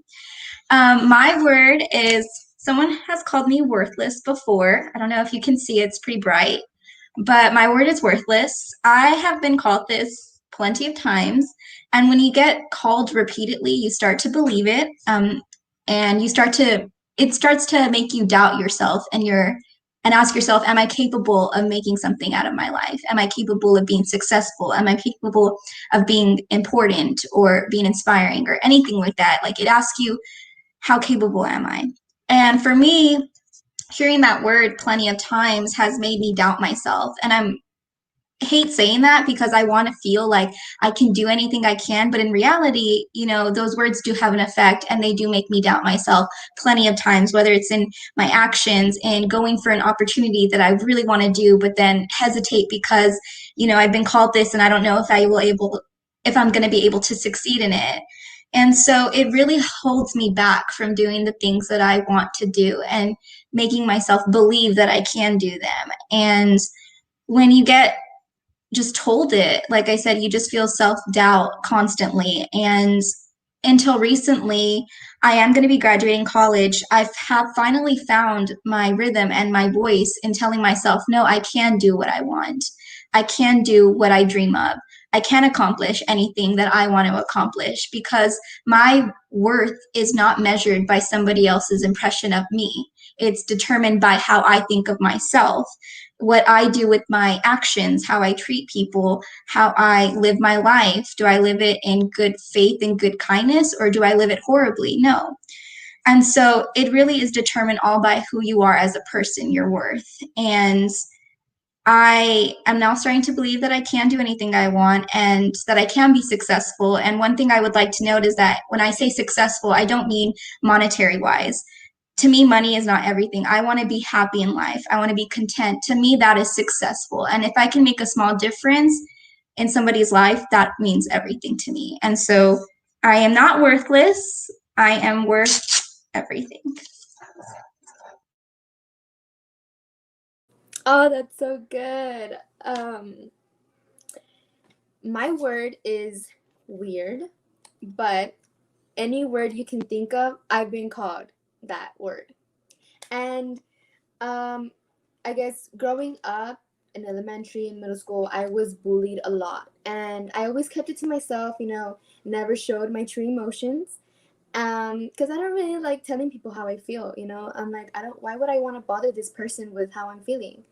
My word is someone has called me worthless before. I don't know if you can see it, it's pretty bright, but my word is worthless. I have been called this plenty of times. And when you get called repeatedly, you start to believe it. And it starts to make you doubt yourself and ask yourself, am I capable of making something out of my life? Am I capable of being successful? Am I capable of being important or being inspiring or anything like that? Like it asks you, how capable am I? And for me, hearing that word plenty of times has made me doubt myself. And I hate saying that because I want to feel like I can do anything I can. But in reality, those words do have an effect and they do make me doubt myself plenty of times, whether it's in my actions and going for an opportunity that I really want to do, but then hesitate because, I've been called this and I don't know if I'm going to be able to succeed in it. And so it really holds me back from doing the things that I want to do and making myself believe that I can do them. And when you get just told it, like I said, you just feel self-doubt constantly. And until recently, I am going to be graduating college. I have finally found my rhythm and my voice in telling myself, no, I can do what I want. I can do what I dream of. I can accomplish anything that I want to accomplish because my worth is not measured by somebody else's impression of me. It's determined by how I think of myself, what I do with my actions, how I treat people, how I live my life. Do I live it in good faith and good kindness, or do I live it horribly? No. And so it really is determined all by who you are as a person, your worth. And I am now starting to believe that I can do anything I want and that I can be successful. And one thing I would like to note is that when I say successful, I don't mean monetary wise. To me, money is not everything. I want to be happy in life. I want to be content. To me, that is successful. And if I can make a small difference in somebody's life, that means everything to me. And so I am not worthless. I am worth everything. Oh, that's so good. My word is weird, but any word you can think of, I've been called that word. And I guess growing up in elementary and middle school, I was bullied a lot. And I always kept it to myself, never showed my true emotions. Because I don't really like telling people how I feel, I'm like, why would I want to bother this person with how I'm feeling?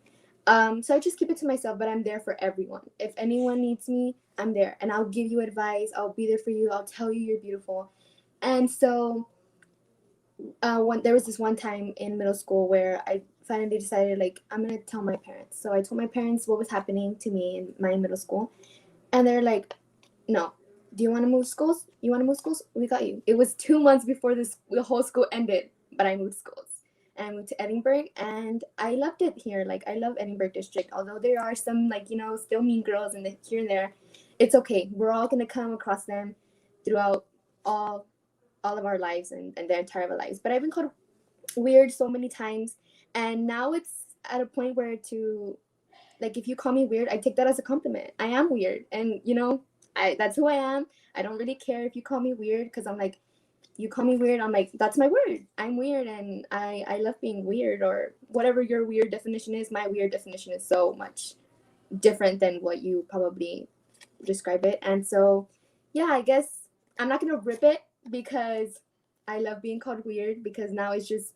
So I just keep it to myself, but I'm there for everyone. If anyone needs me, I'm there. And I'll give you advice. I'll be there for you. I'll tell you you're beautiful. And so there was this one time in middle school where I finally decided, like, I'm going to tell my parents. So I told my parents what was happening to me in my middle school. And they're like, no. Do you want to move schools? You want to move schools? We got you. It was 2 months before the whole school ended, but I moved schools. And I moved to Edinburgh, and I loved it here. Like, I love Edinburgh district. Although there are some, still mean girls in here and there, it's okay. We're all going to come across them throughout all of our lives and their entire lives. But I've been called weird so many times, and now it's at a point where if you call me weird, I take that as a compliment. I am weird, and that's who I am. I don't really care if you call me weird, because I'm like, you call me weird, I'm like, that's my word. I'm weird, and I love being weird, or whatever your weird definition is. My weird definition is so much different than what you probably describe it. And so, yeah, I guess I'm not going to rip it because I love being called weird, because now it's just,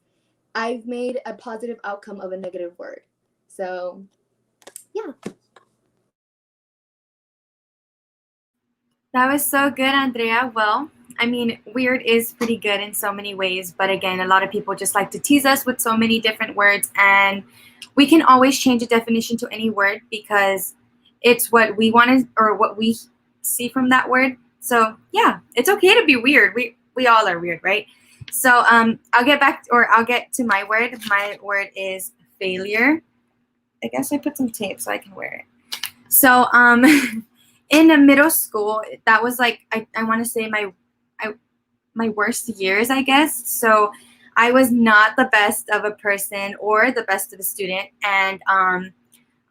I've made a positive outcome of a negative word. So, yeah. That was so good, Andrea. Well, I mean, weird is pretty good in so many ways, but again, a lot of people just like to tease us with so many different words, and we can always change a definition to any word because it's what we want to, or what we see from that word. So yeah, it's okay to be weird. We all are weird, right? So I'll get to my word. My word is failure. I guess I put some tape so I can wear it. So in the middle school, that was like I want to say my worst years, I guess. So I was not the best of a person or the best of a student, and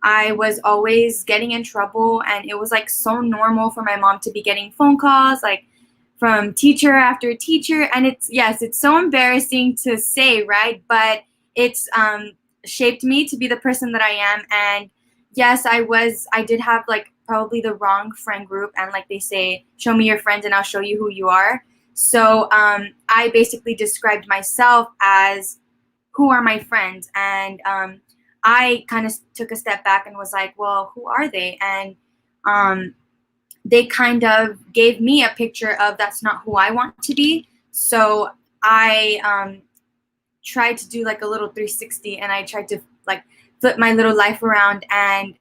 I was always getting in trouble, and it was like so normal for my mom to be getting phone calls like from teacher after teacher, and it's so embarrassing to say, right? But it's shaped me to be the person that I am. And yes, I did have like probably the wrong friend group, and like they say, show me your friends and I'll show you who you are. So I basically described myself as who are my friends, and I kind of took a step back and was like, well, who are they? And they kind of gave me a picture of that's not who I want to be. So I tried to do like a little 360, and I tried to like flip my little life around, and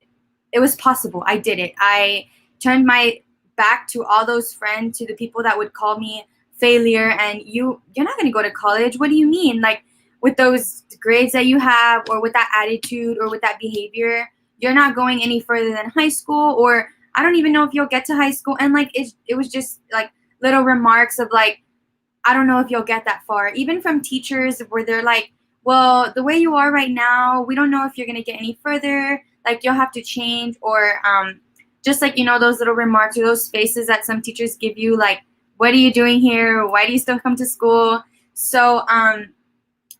it was possible. I did it. I turned my back to all those friends, to the people that would call me failure, and you're not going to go to college. What do you mean? Like, with those grades that you have, or with that attitude, or with that behavior, you're not going any further than high school, or I don't even know if you'll get to high school. And like it was just like little remarks of like, I don't know if you'll get that far. Even from teachers where they're like, well, the way you are right now, we don't know if you're going to get any further. Like, you'll have to change. Or just like, those little remarks or those spaces that some teachers give you, like, what are you doing here? Why do you still come to school? So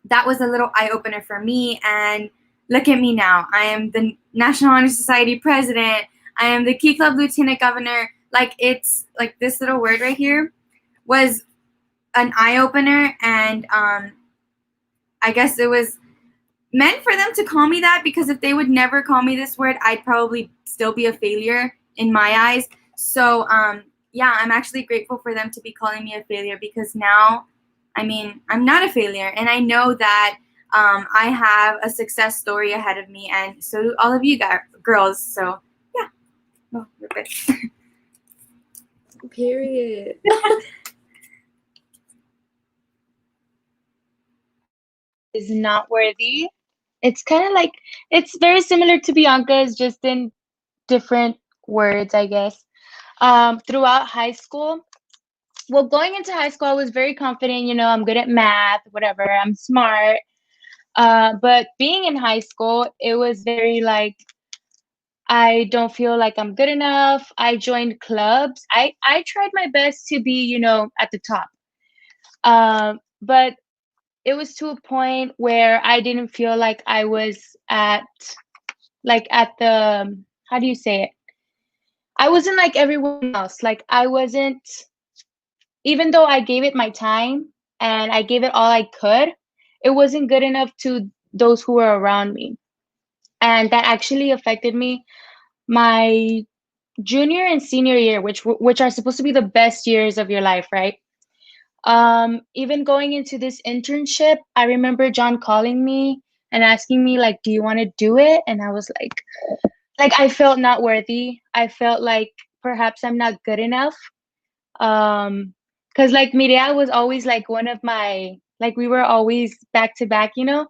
that was a little eye-opener for me. And look at me now. I am the National Honor Society president. I am the Key Club lieutenant governor. Like, it's like this little word right here was an eye-opener. And I guess it was meant for them to call me that, because if they would never call me this word, I'd probably still be a failure in my eyes. So yeah, I'm actually grateful for them to be calling me a failure, because now, I mean, I'm not a failure, and I know that I have a success story ahead of me, and so do all of you girls. So yeah, well, we're good. Period. Is not worthy. It's kind of like, it's very similar to Bianca's, just in different words, I guess. Throughout high school, well, going into high school, I was very confident, I'm good at math, whatever, I'm smart. But being in high school, it was very like, I don't feel like I'm good enough. I joined clubs. I tried my best to be, at the top. But it was to a point where I didn't feel like I was at the, how do you say it? I wasn't like everyone else. Like, I wasn't, even though I gave it my time and I gave it all I could, it wasn't good enough to those who were around me. And that actually affected me my junior and senior year, which are supposed to be the best years of your life, right? Even going into this internship, I remember John calling me and asking me, like, do you want to do it? And I was like, I felt not worthy. I felt like perhaps I'm not good enough. Because like Mireya was always like one of my, like, we were always back to back, and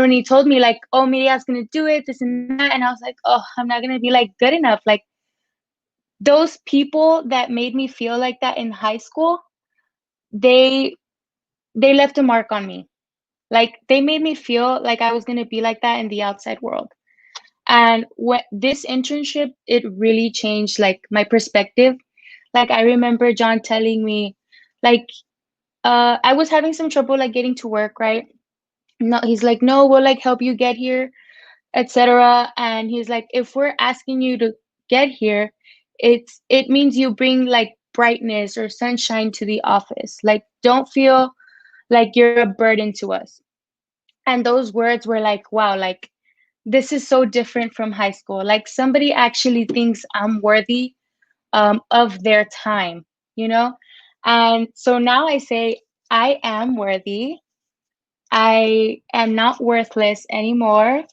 when he told me like, oh, Mireya's gonna do it, this and that, and I was like, oh, I'm not gonna be like good enough. Like, those people that made me feel like that in high school, they left a mark on me. Like, they made me feel like I was going to be like that in the outside world. And this internship, it really changed like my perspective. Like, I remember John telling me, like, I was having some trouble like getting to work, right? No, he's like, no, we'll like help you get here, etc. And he's like, if we're asking you to get here, it means you bring like brightness or sunshine to the office. Like, don't feel like you're a burden to us. And those words were like, wow, like, this is so different from high school. Like, somebody actually thinks I'm worthy of their time, you know? And so now I say, I am worthy. I am not worthless anymore.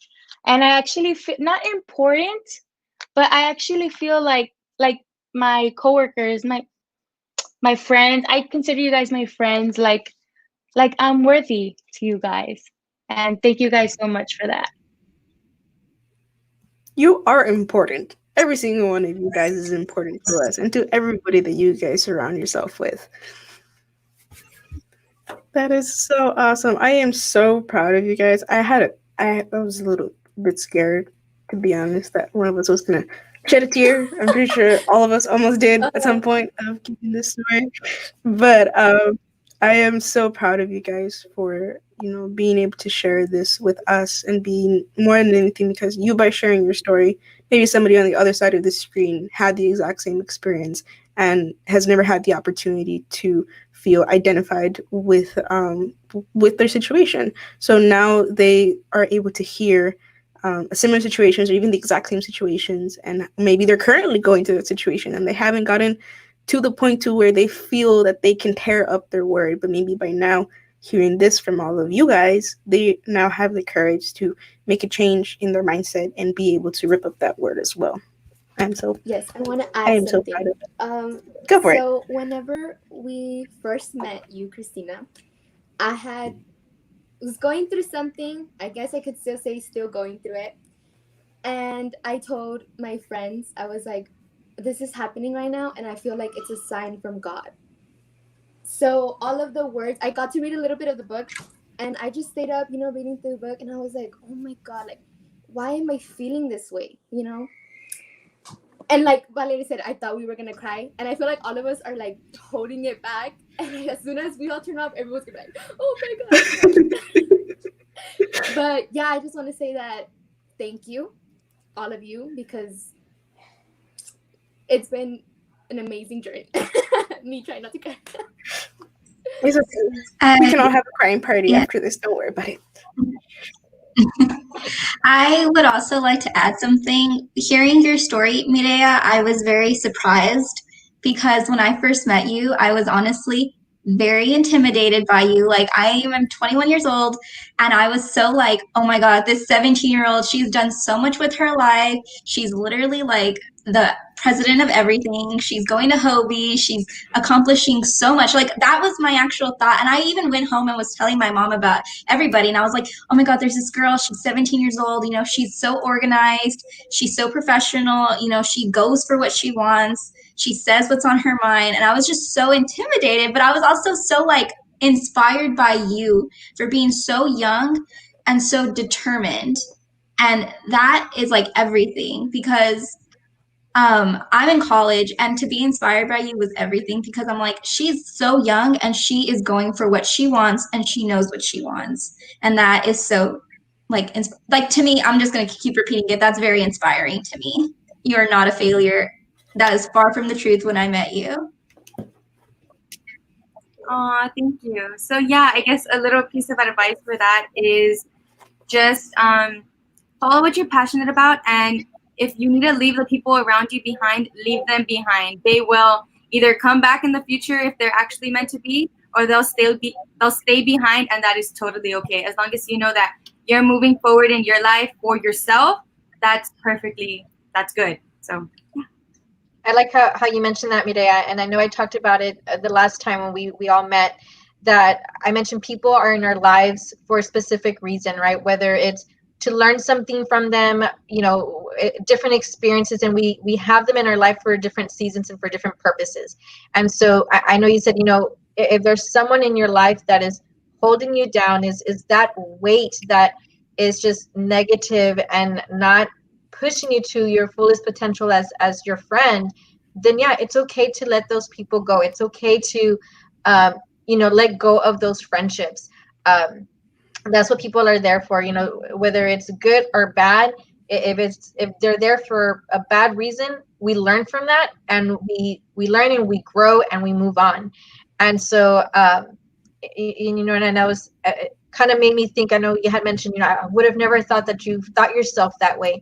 And I actually feel not important, but I actually feel like my coworkers, my friends, I consider you guys my friends, like I'm worthy to you guys. And thank you guys so much for that. You are important. Every single one of you guys is important to us and to everybody that you guys surround yourself with. That is so awesome. I am so proud of you guys. I was a little bit scared, to be honest, that one of us was gonna shed a tear. I'm pretty sure all of us almost did at some point of keeping this story. But I am so proud of you guys for, being able to share this with us and being more than anything, because you, by sharing your story, maybe somebody on the other side of the screen had the exact same experience and has never had the opportunity to feel identified with their situation. So now they are able to hear similar situations or even the exact same situations, and maybe they're currently going through that situation and they haven't gotten to the point to where they feel that they can tear up their word, but maybe by now hearing this from all of you guys, they now have the courage to make a change in their mindset and be able to rip up that word as well. And so Yes, I want to I add am so something. proud of it. Go for it. So whenever we first met you, Christina, I was going through something. I guess I could still say still going through it. And I told my friends, I was like, this is happening right now, and I feel like it's a sign from God. So all of the words, I got to read a little bit of the book, and I just stayed up, reading through the book, and I was like, oh my God, like, why am I feeling this way, And like Valeria said, I thought we were gonna cry, and I feel like all of us are like holding it back, and as soon as we all turn off, everyone's gonna be like, oh my God. But yeah, I just want to say that thank you, all of you, because it's been an amazing journey. Me trying not to cry. It's okay. We can all have a crying party after this. Don't worry about it. I would also like to add something. Hearing your story, Mireya, I was very surprised because when I first met you, I was honestly very intimidated by you. Like, I am 21 years old, and I was so like, oh my God, this 17-year-old, she's done so much with her life. She's literally like the president of everything. She's going to Hobie. She's accomplishing so much. Like, that was my actual thought. And I even went home and was telling my mom about everybody. And I was like, oh my God, there's this girl. She's 17 years old. She's so organized. She's so professional. She goes for what she wants. She says what's on her mind. And I was just so intimidated, but I was also so like inspired by you for being so young and so determined. And that is like everything, because I'm in college, and to be inspired by you was everything, because I'm like, she's so young and she is going for what she wants and she knows what she wants. And that is so like to me, I'm just going to keep repeating it. That's very inspiring to me. You are not a failure. That is far from the truth when I met you. Aw, thank you. So yeah, I guess a little piece of advice for that is just follow what you're passionate about, and if you need to leave the people around you behind, leave them behind. They will either come back in the future if they're actually meant to be, or they'll stay behind, and that is totally okay. As long as you know that you're moving forward in your life for yourself, that's good. So yeah. I like how you mentioned that, Mireya, and I know I talked about it the last time when we all met, that I mentioned people are in our lives for a specific reason, right? Whether it's to learn something from them, different experiences, and we have them in our life for different seasons and for different purposes. And so I know you said, if there's someone in your life that is holding you down, is that weight that is just negative and not pushing you to your fullest potential as your friend, then yeah, it's okay to let those people go. It's okay to let go of those friendships. That's what people are there for, whether it's good or bad. If they're there for a bad reason, we learn from that, and we learn and we grow and we move on. And so and I was kind of made me think, I know you had mentioned, I would have never thought that you thought yourself that way.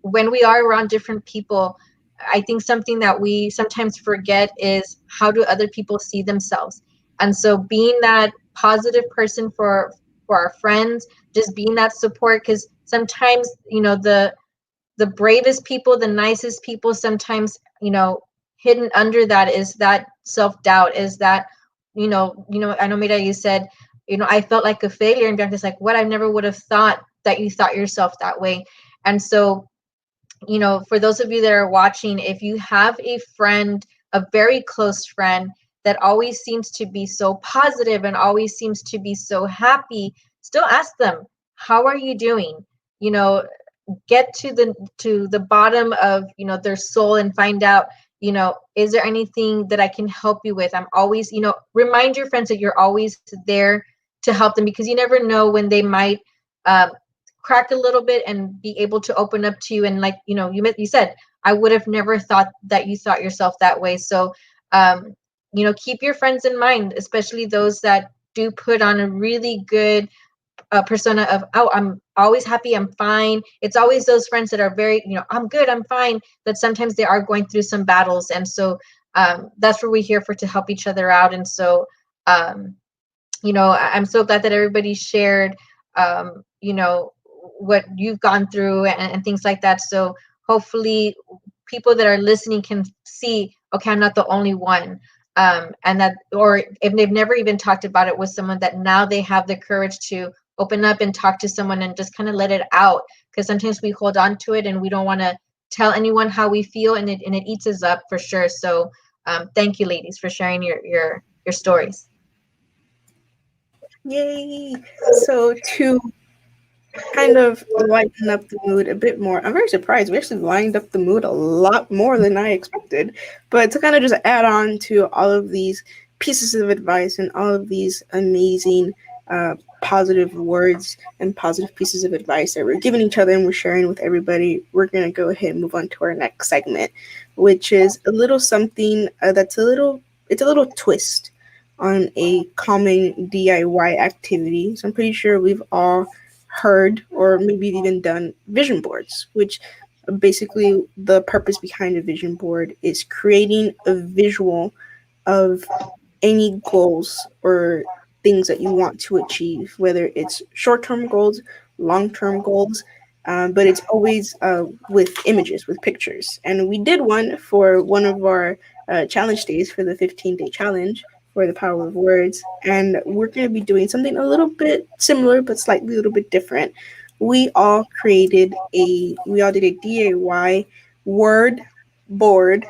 When we are around different people, I think something that we sometimes forget is how do other people see themselves. And so being that positive person for our friends, just being that support, because sometimes, you know, the bravest people, the nicest people, sometimes, you know, hidden under that is that self-doubt, is that, I know, Mira, you said, you know, I felt like a failure, and Bianca's like, what? I never would have thought that you thought yourself that way. And so, you know, for those of you that are watching, if you have a friend, a very close friend that always seems to be so positive and always seems to be so happy, still ask them, how are you doing? You know, get to the bottom of, you know, their soul and find out, you know, is there anything that I can help you with? I'm always, you know, remind your friends that you're always there to help them, because you never know when they might um, crack a little bit and be able to open up to you. And like, you know, you said, I would have never thought that you thought yourself that way. So you know, keep your friends in mind, especially those that do put on a really good persona of, oh, I'm always happy, I'm fine. It's always those friends that are very, you know, I'm good, I'm fine, but sometimes they are going through some battles. And so that's what we're here for, to help each other out. And so you know, I'm so glad that everybody shared you know, what you've gone through and things like that. So hopefully people that are listening can see, okay, I'm not the only one. And that, or if they've never even talked about it with someone, that now they have the courage to open up and talk to someone and just kind of let it out, because sometimes we hold on to it and we don't want to tell anyone how we feel, and it eats us up for sure. So thank you, ladies, for sharing your stories. Yay! So to kind of lighten up the mood a bit more, I'm very surprised. We actually lined up the mood a lot more than I expected. But to kind of just add on to all of these pieces of advice and all of these amazing positive words and positive pieces of advice that we're giving each other and we're sharing with everybody, we're going to go ahead and move on to our next segment, which is a little something it's a little twist on a common DIY activity. So I'm pretty sure we've all heard or maybe even done vision boards, which basically the purpose behind a vision board is creating a visual of any goals or things that you want to achieve, whether it's short-term goals, long-term goals, but it's always with images, with pictures. And we did one for one of our challenge days for the 15-day challenge for the power of words. And we're going to be doing something a little bit similar, but slightly a little bit different. We all did a DIY word board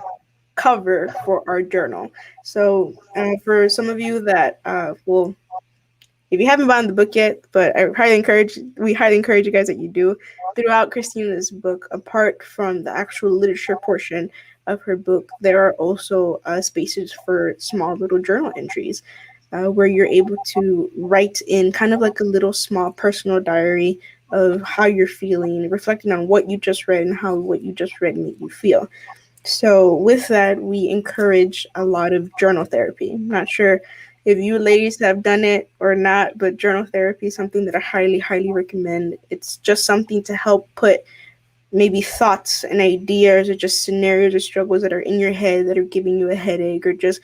cover for our journal. So for some of you that will, if you haven't bought the book yet, but we highly encourage you guys that you do. Throughout Christina's book, apart from the actual literature portion of her book, there are also spaces for small little journal entries where you're able to write in kind of like a little small personal diary of how you're feeling, reflecting on what you just read and how what you just read made you feel. So with that, we encourage a lot of journal therapy. I'm not sure if you ladies have done it or not, but journal therapy is something that I highly, highly recommend. It's just something to help put maybe thoughts and ideas or just scenarios or struggles that are in your head that are giving you a headache or just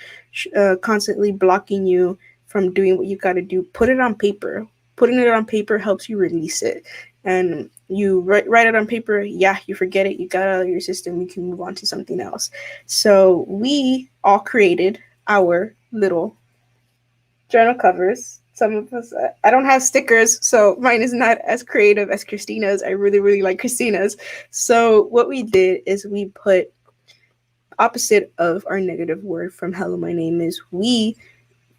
constantly blocking you from doing what you got to do. Put it on paper. Putting it on paper helps you release it. And you write it on paper, yeah, you forget it, you got it out of your system, you can move on to something else. So we all created our little journal covers. Some of us, I don't have stickers, so mine is not as creative as Christina's. I really, really like Christina's. So what we did is we put opposite of our negative word from hello, my name is, we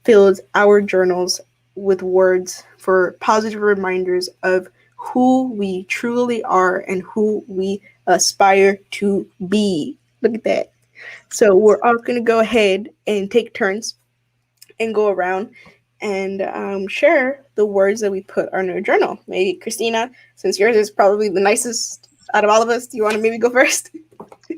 filled our journals with words for positive reminders of who we truly are and who we aspire to be. Look at that. So we're all going to go ahead and take turns and go around and share the words that we put on our journal. Maybe Christina, since yours is probably the nicest out of all of us, do you want to maybe go first?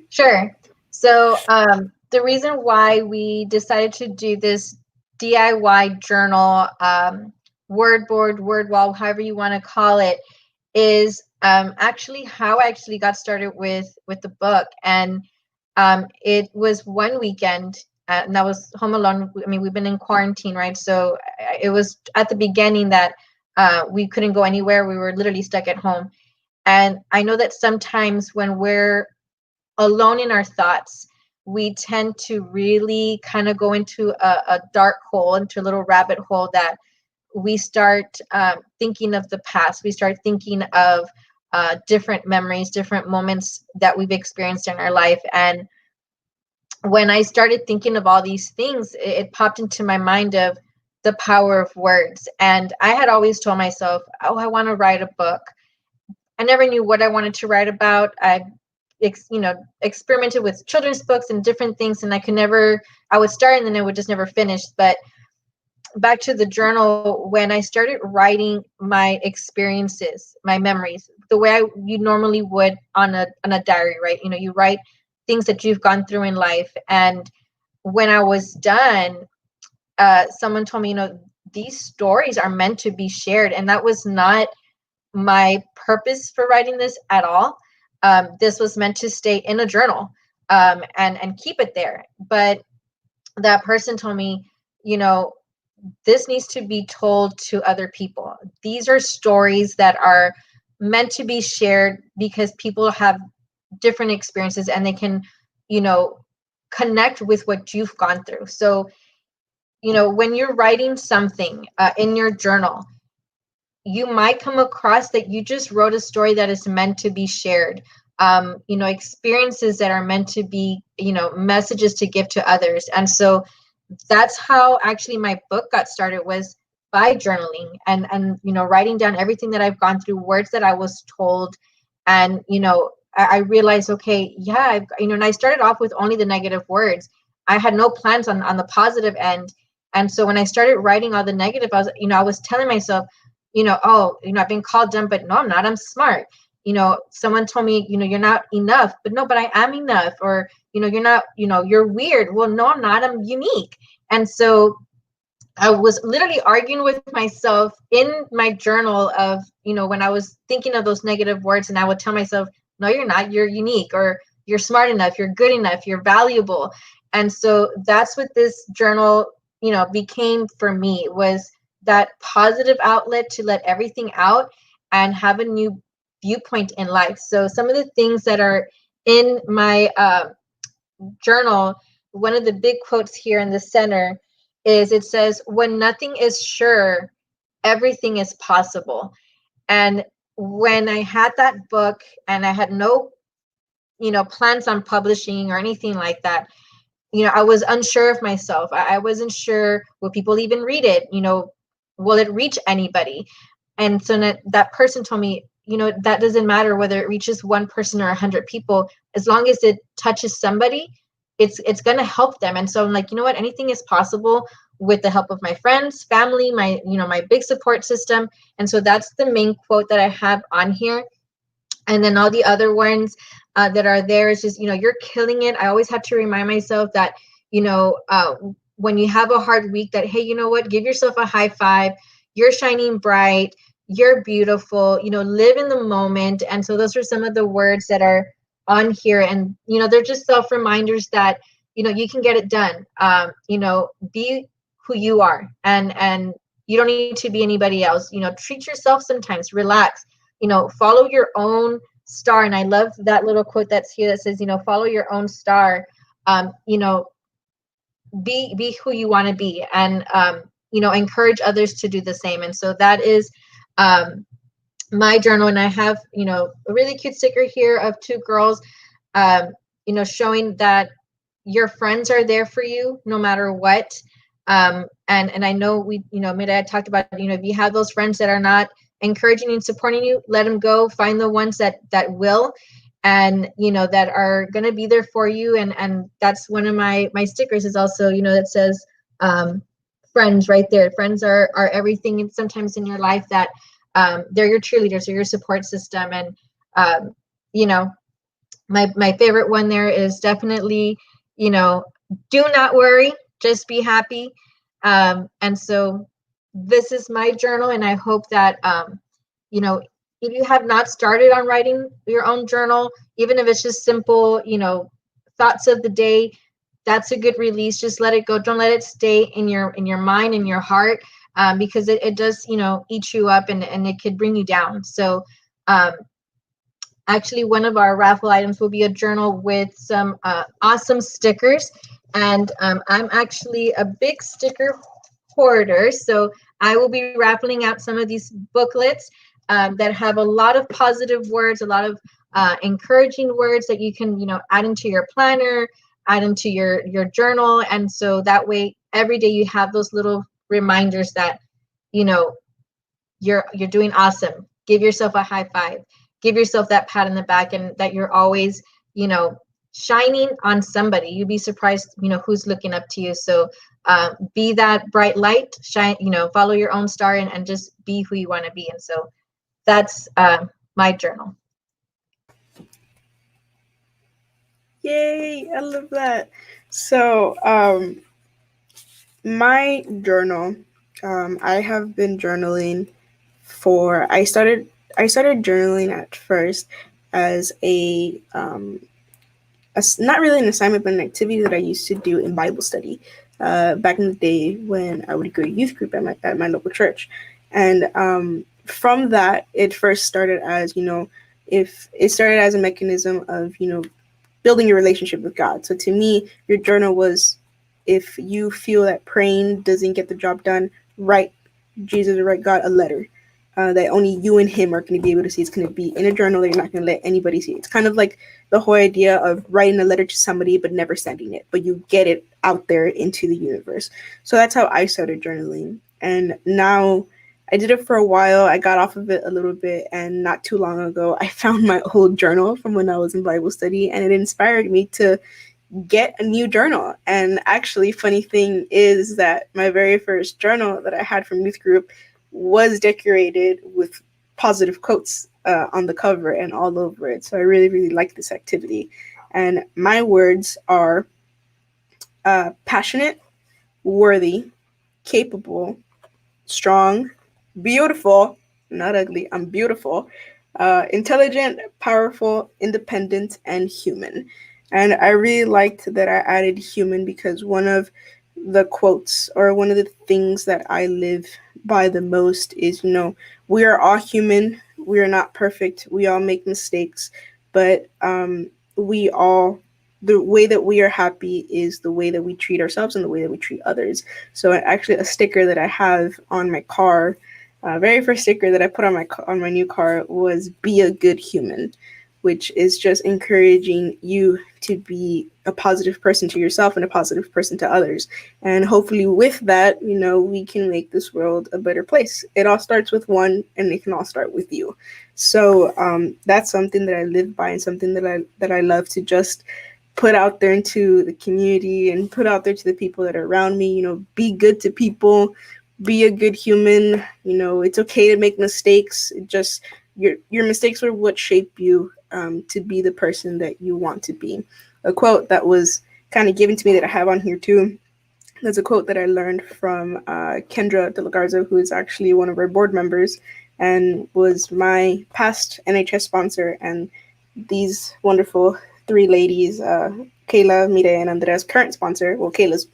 Sure. So the reason why we decided to do this DIY journal, word board, word wall, however you want to call it, is actually how I actually got started with the book. And It was one weekend, and I was home alone. I mean, we've been in quarantine, right? So it was at the beginning that we couldn't go anywhere. We were literally stuck at home. And I know that sometimes when we're alone in our thoughts, we tend to really kind of go into a dark hole, into a little rabbit hole, that we start thinking of the past. We start thinking of different memories, different moments that we've experienced in our life. And when I started thinking of all these things, it popped into my mind of the power of words. And I had always told myself, oh, I want to write a book. I never knew what I wanted to write about. I experimented with children's books and different things, and I would start and then I would just never finish. But back to the journal, when I started writing my experiences, my memories, the way you normally would on a diary, right? You write things that you've gone through in life. And when I was done, someone told me, these stories are meant to be shared. And that was not my purpose for writing this at all. This was meant to stay in a journal and keep it there. But that person told me, this needs to be told to other people. These are stories that are meant to be shared because people have different experiences and they can, connect with what you've gone through. So, when you're writing something in your journal, you might come across that you just wrote a story that is meant to be shared. Experiences that are meant to be, messages to give to others. And so that's how actually my book got started, was by journaling and writing down everything that I've gone through, words that I was told. And I realized, okay, yeah, and I started off with only the negative words. I had no plans on the positive end. And so when I started writing all the negative, I was telling myself, I've been called dumb, but no, I'm not. I'm smart. Someone told me, you're not enough, but no, but I am enough. Or, you're not, you're weird. Well, no, I'm not. I'm unique. And so I was literally arguing with myself in my journal of, when I was thinking of those negative words, and I would tell myself, no, you're not. You're unique, or you're smart enough. You're good enough. You're valuable. And so that's what this journal, became for me, was that positive outlet to let everything out and have a new viewpoint in life. So some of the things that are in my journal, one of the big quotes here in the center is, it says, when nothing is sure, everything is possible. And when I had that book and I had no, plans on publishing or anything like that, I was unsure of myself. I wasn't sure, will people even read it? Will it reach anybody? And so that person told me, that doesn't matter whether it reaches one person or 100 people, as long as it touches somebody, it's going to help them. And so I'm like, what, anything is possible with the help of my friends, family, my, my big support system. And so that's the main quote that I have on here. And then all the other ones that are there is just, you're killing it. I always have to remind myself that, when you have a hard week, that, hey, you know what, give yourself a high five. You're shining bright. You're beautiful, live in the moment. And so those are some of the words that are on here. And, they're just self-reminders that, you can get it done. Be who you are, and you don't need to be anybody else. Treat yourself sometimes, relax, follow your own star. And I love that little quote that's here that says, follow your own star. Be who you want to be, and encourage others to do the same. And so that is my journal. And I have a really cute sticker here of two girls showing that your friends are there for you no matter what. And I know we Mida had talked about, if you have those friends that are not encouraging and supporting you, let them go. Find the ones that will, and that are going to be there for you. And that's one of my stickers, is also that says friends right there. Friends are everything, and sometimes in your life that they're your cheerleaders or your support system. And my favorite one there is definitely do not worry, just be happy. And so this is my journal, and I hope that if you have not started on writing your own journal, even if it's just simple, thoughts of the day, that's a good release. Just let it go. Don't let it stay in your mind, in your heart, because it does, eat you up, and it could bring you down. So actually, one of our raffle items will be a journal with some awesome stickers. And I'm actually a big sticker hoarder, so I will be raffling out some of these booklets that have a lot of positive words, a lot of encouraging words that you can, add into your planner, add into your journal. And so that way, every day you have those little reminders that, you're doing awesome. Give yourself a high five. Give yourself that pat in the back, and that you're always, shining on somebody. You'd be surprised, who's looking up to you. So be that bright light, shine, follow your own star, and just be who you want to be. And so that's my journal. Yay, I love that. So my journal, I have been journaling I started journaling at first as not really an assignment, but an activity that I used to do in Bible study back in the day when I would go to youth group at my local church. And from that, it first started as, if it started as a mechanism of, building your relationship with God. So to me, your journal was, if you feel that praying doesn't get the job done, write Jesus or write God a letter that only you and him are going to be able to see. It's going to be in a journal that you're not going to let anybody see. It's kind of like the whole idea of writing a letter to somebody but never sending it, but you get it out there into the universe. So that's how I started journaling. And now I did it for a while. I got off of it a little bit, and not too long ago, I found my old journal from when I was in Bible study, and it inspired me to get a new journal. And actually, funny thing is that my very first journal that I had from youth group was decorated with positive quotes on the cover and all over it. So I really, really like this activity. And my words are passionate, worthy, capable, strong, beautiful, not ugly, I'm beautiful, intelligent, powerful, independent, and human. And I really liked that I added human because one of the quotes, or one of the things that I live by the most is, we are all human. We are not perfect. We all make mistakes, but the way that we are happy is the way that we treat ourselves and the way that we treat others. So actually, a sticker that I have on my car, very first sticker that I put on my new car was "Be a good human," which is just encouraging you to be a positive person to yourself and a positive person to others. And hopefully with that, we can make this world a better place. It all starts with one, and it can all start with you. So that's something that I live by, and something that I love to just put out there into the community and put out there to the people that are around me. Be good to people, be a good human. It's okay to make mistakes. Your mistakes are what shape you to be the person that you want to be. A quote that was kind of given to me that I have on here too. That's a quote that I learned from Kendra De La Garza, who is actually one of our board members and was my past NHS sponsor. And these wonderful three ladies, Kayla, Mireya, and Andrea's current sponsor, well, Kayla's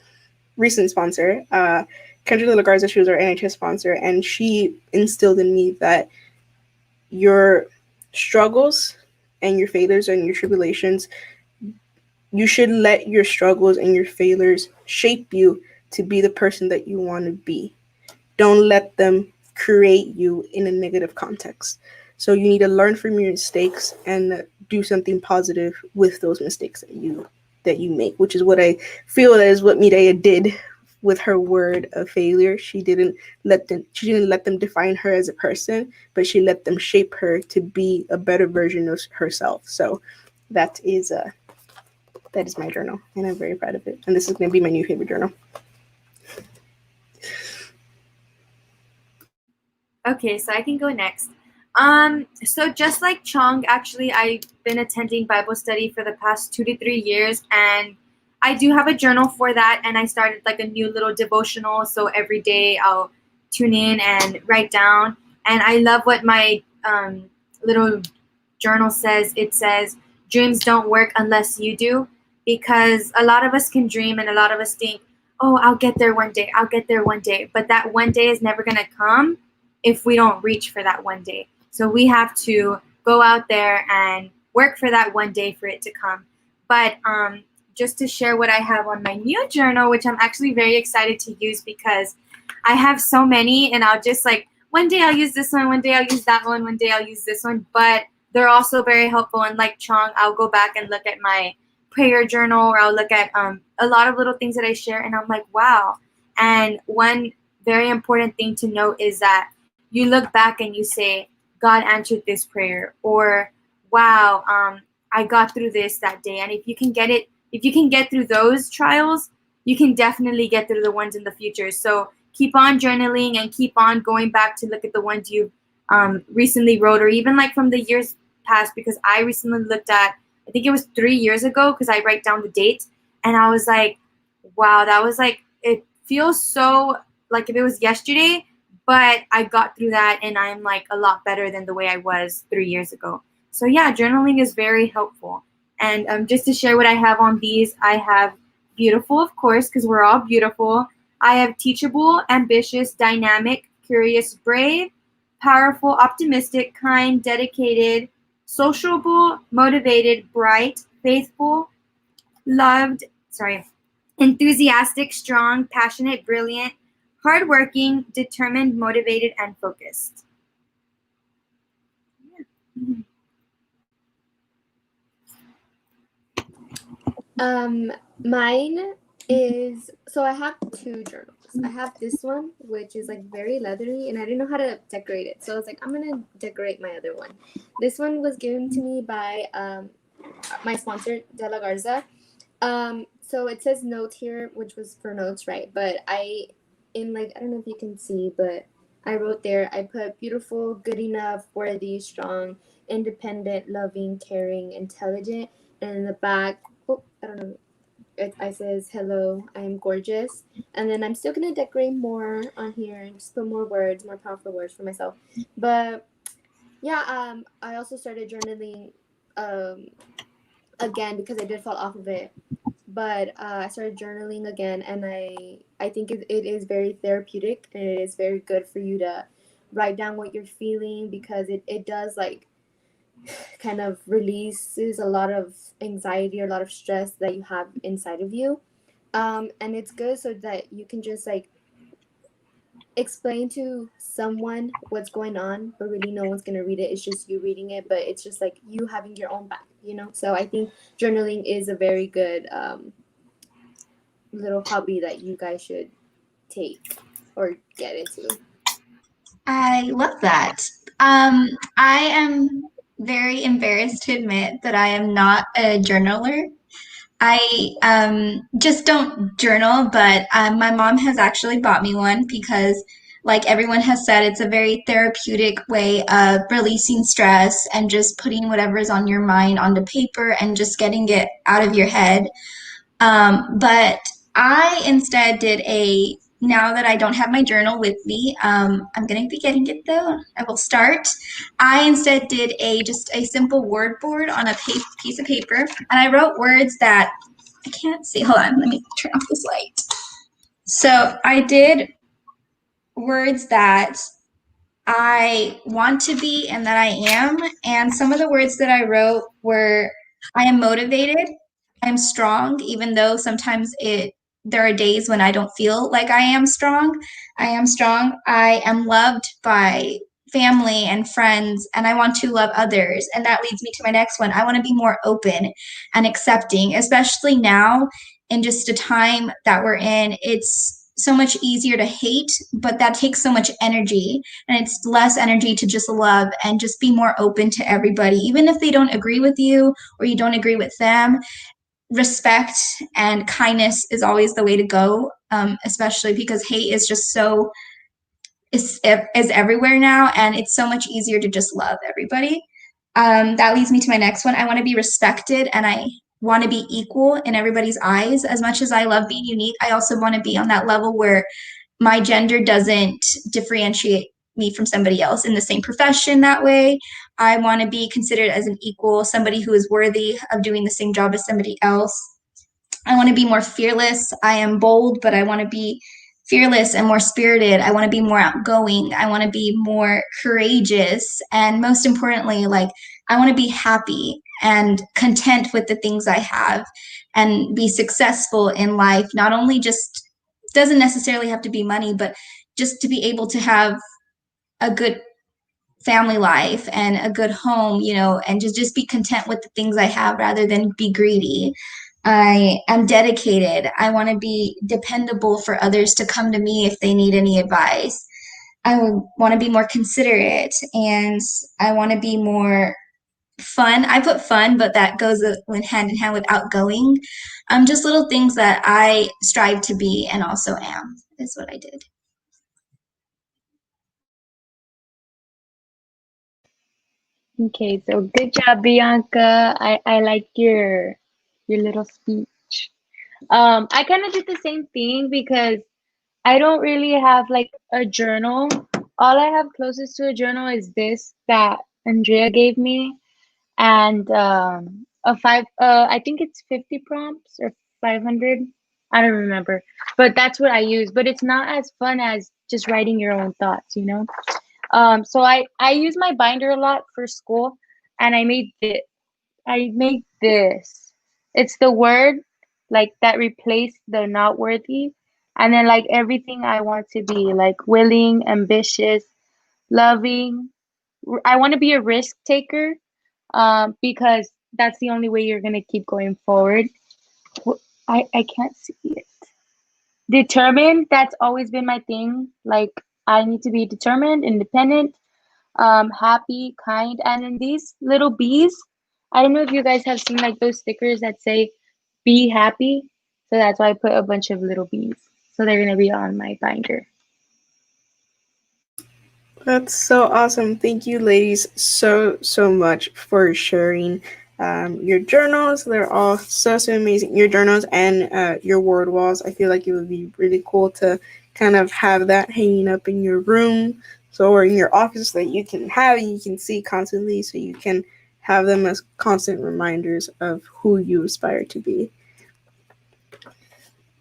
recent sponsor, Kendra De La Garza, she was our NHS sponsor, and she instilled in me that your struggles and your failures and your tribulations, you should let your struggles and your failures shape you to be the person that you want to be. Don't let them create you in a negative context. So you need to learn from your mistakes and do something positive with those mistakes that you make, which is what I feel that is what Mireya did with her word of failure. She didn't let them define her as a person, but she let them shape her to be a better version of herself. So that is my journal, and I'm very proud of it. And this is going to be my new favorite journal. Okay, so I can go next. So just like Chong, actually, I've been attending Bible study for the past 2 to 3 years, and I do have a journal for that, and I started like a new little devotional. So every day I'll tune in and write down. And I love what my little journal says. It says, "Dreams don't work unless you do," because a lot of us can dream and a lot of us think, oh, I'll get there one day, I'll get there one day. But that one day is never going to come if we don't reach for that one day. So we have to go out there and work for that one day for it to come. But just to share what I have on my new journal, which I'm actually very excited to use because I have so many, and I'll just like, one day I'll use this one day I'll use that one day I'll use this one. But they're also very helpful. And like Chong, I'll go back and look at my prayer journal, or I'll look at a lot of little things that I share, and I'm like, wow. And one very important thing to note is that you look back and you say, God answered this prayer, or wow, I got through this that day. And if you can get through those trials, you can definitely get through the ones in the future. So keep on journaling and keep on going back to look at the ones you recently wrote, or even like from the years past, because I recently looked at, I think it was 3 years ago, because I write down the date, and I was like, wow, that was like, it feels so like if it was yesterday, but I got through that, and I'm like a lot better than the way I was 3 years ago. So yeah, journaling is very helpful. And just to share what I have on these, I have beautiful, of course, because we're all beautiful. I have teachable, ambitious, dynamic, curious, brave, powerful, optimistic, kind, dedicated, sociable, motivated, bright, faithful, enthusiastic, strong, passionate, brilliant, hardworking, determined, motivated, and focused. Yeah. Mine is, so I have two journals. I have this one, which is like very leathery, and I didn't know how to decorate it. So I was like, I'm gonna decorate my other one. This one was given to me by my sponsor, De La Garza. So it says note here, which was for notes, right? But I don't know if you can see, but I wrote there, I put beautiful, good enough, worthy, strong, independent, loving, caring, intelligent, and in the back, I don't know, it says, hello, I am gorgeous. And then I'm still going to decorate more on here and just put more words, more powerful words for myself. But yeah, I also started journaling again because I did fall off of it. But I started journaling again, and I think it is very therapeutic, and it is very good for you to write down what you're feeling, because it does like kind of releases a lot of anxiety or a lot of stress that you have inside of you. And it's good so that you can just like explain to someone what's going on, but really no one's gonna read it. It's just you reading it, but it's just like you having your own back, you know? So I think journaling is a very good little hobby that you guys should take or get into. I love that. I am very embarrassed to admit that I am not a journaler. I just don't journal, but my mom has actually bought me one because, like everyone has said, it's a very therapeutic way of releasing stress and just putting whatever's on your mind onto paper and just getting it out of your head. But I instead did now that I don't have my journal with me, I'm going to be getting it though. I will start. I instead did just a simple word board on a piece of paper, and I wrote words that I can't see. Hold on, let me turn off this light. So I did words that I want to be and that I am, and some of the words that I wrote were, I am motivated, I'm strong, even though sometimes there are days when I don't feel like I am strong. I am strong. I am loved by family and friends, and I want to love others. And that leads me to my next one. I want to be more open and accepting, especially now in just a time that we're in. It's so much easier to hate, but that takes so much energy, and it's less energy to just love and just be more open to everybody, even if they don't agree with you or you don't agree with them. Respect and kindness is always the way to go, especially because hate is just is everywhere now, and it's so much easier to just love everybody. That leads me to my next one. I want to be respected, and I want to be equal in everybody's eyes. As much as I love being unique, I also want to be on that level where my gender doesn't differentiate me from somebody else in the same profession that way. I want to be considered as an equal, somebody who is worthy of doing the same job as somebody else. I want to be more fearless. I am bold, but I want to be fearless and more spirited. I want to be more outgoing. I want to be more courageous. And most importantly, like, I want to be happy and content with the things I have and be successful in life. Not only just, doesn't necessarily have to be money, but just to be able to have a good family life and a good home, you know, and just be content with the things I have rather than be greedy. I am dedicated. I want to be dependable for others to come to me if they need any advice. I want to be more considerate, and I want to be more fun. I put fun, but that goes hand in hand with outgoing. Just little things that I strive to be and also am is what I did. Okay, so good job, Bianca. I like your little speech. I kind of did the same thing because I don't really have like a journal. All I have closest to a journal is this that Andrea gave me, and I think it's 50 prompts or 500. I don't remember, but that's what I use. But it's not as fun as just writing your own thoughts, you know. So I use my binder a lot for school, and I made this. It's the word like that replaced the not worthy, and then like everything I want to be, like willing, ambitious, loving. I want to be a risk taker, because that's the only way you're gonna keep going forward. I can't see it. Determined. That's always been my thing. Like I need to be determined, independent, happy, kind, and then these little bees. I don't know if you guys have seen like those stickers that say "Be happy." So that's why I put a bunch of little bees. So they're gonna be on my binder. That's so awesome. Thank you, ladies, so much for sharing your journals. They're all so amazing. Your journals and your word walls. I feel like it would be really cool to kind of have that hanging up in your room, so or in your office that you can have and you can see constantly, so you can have them as constant reminders of who you aspire to be.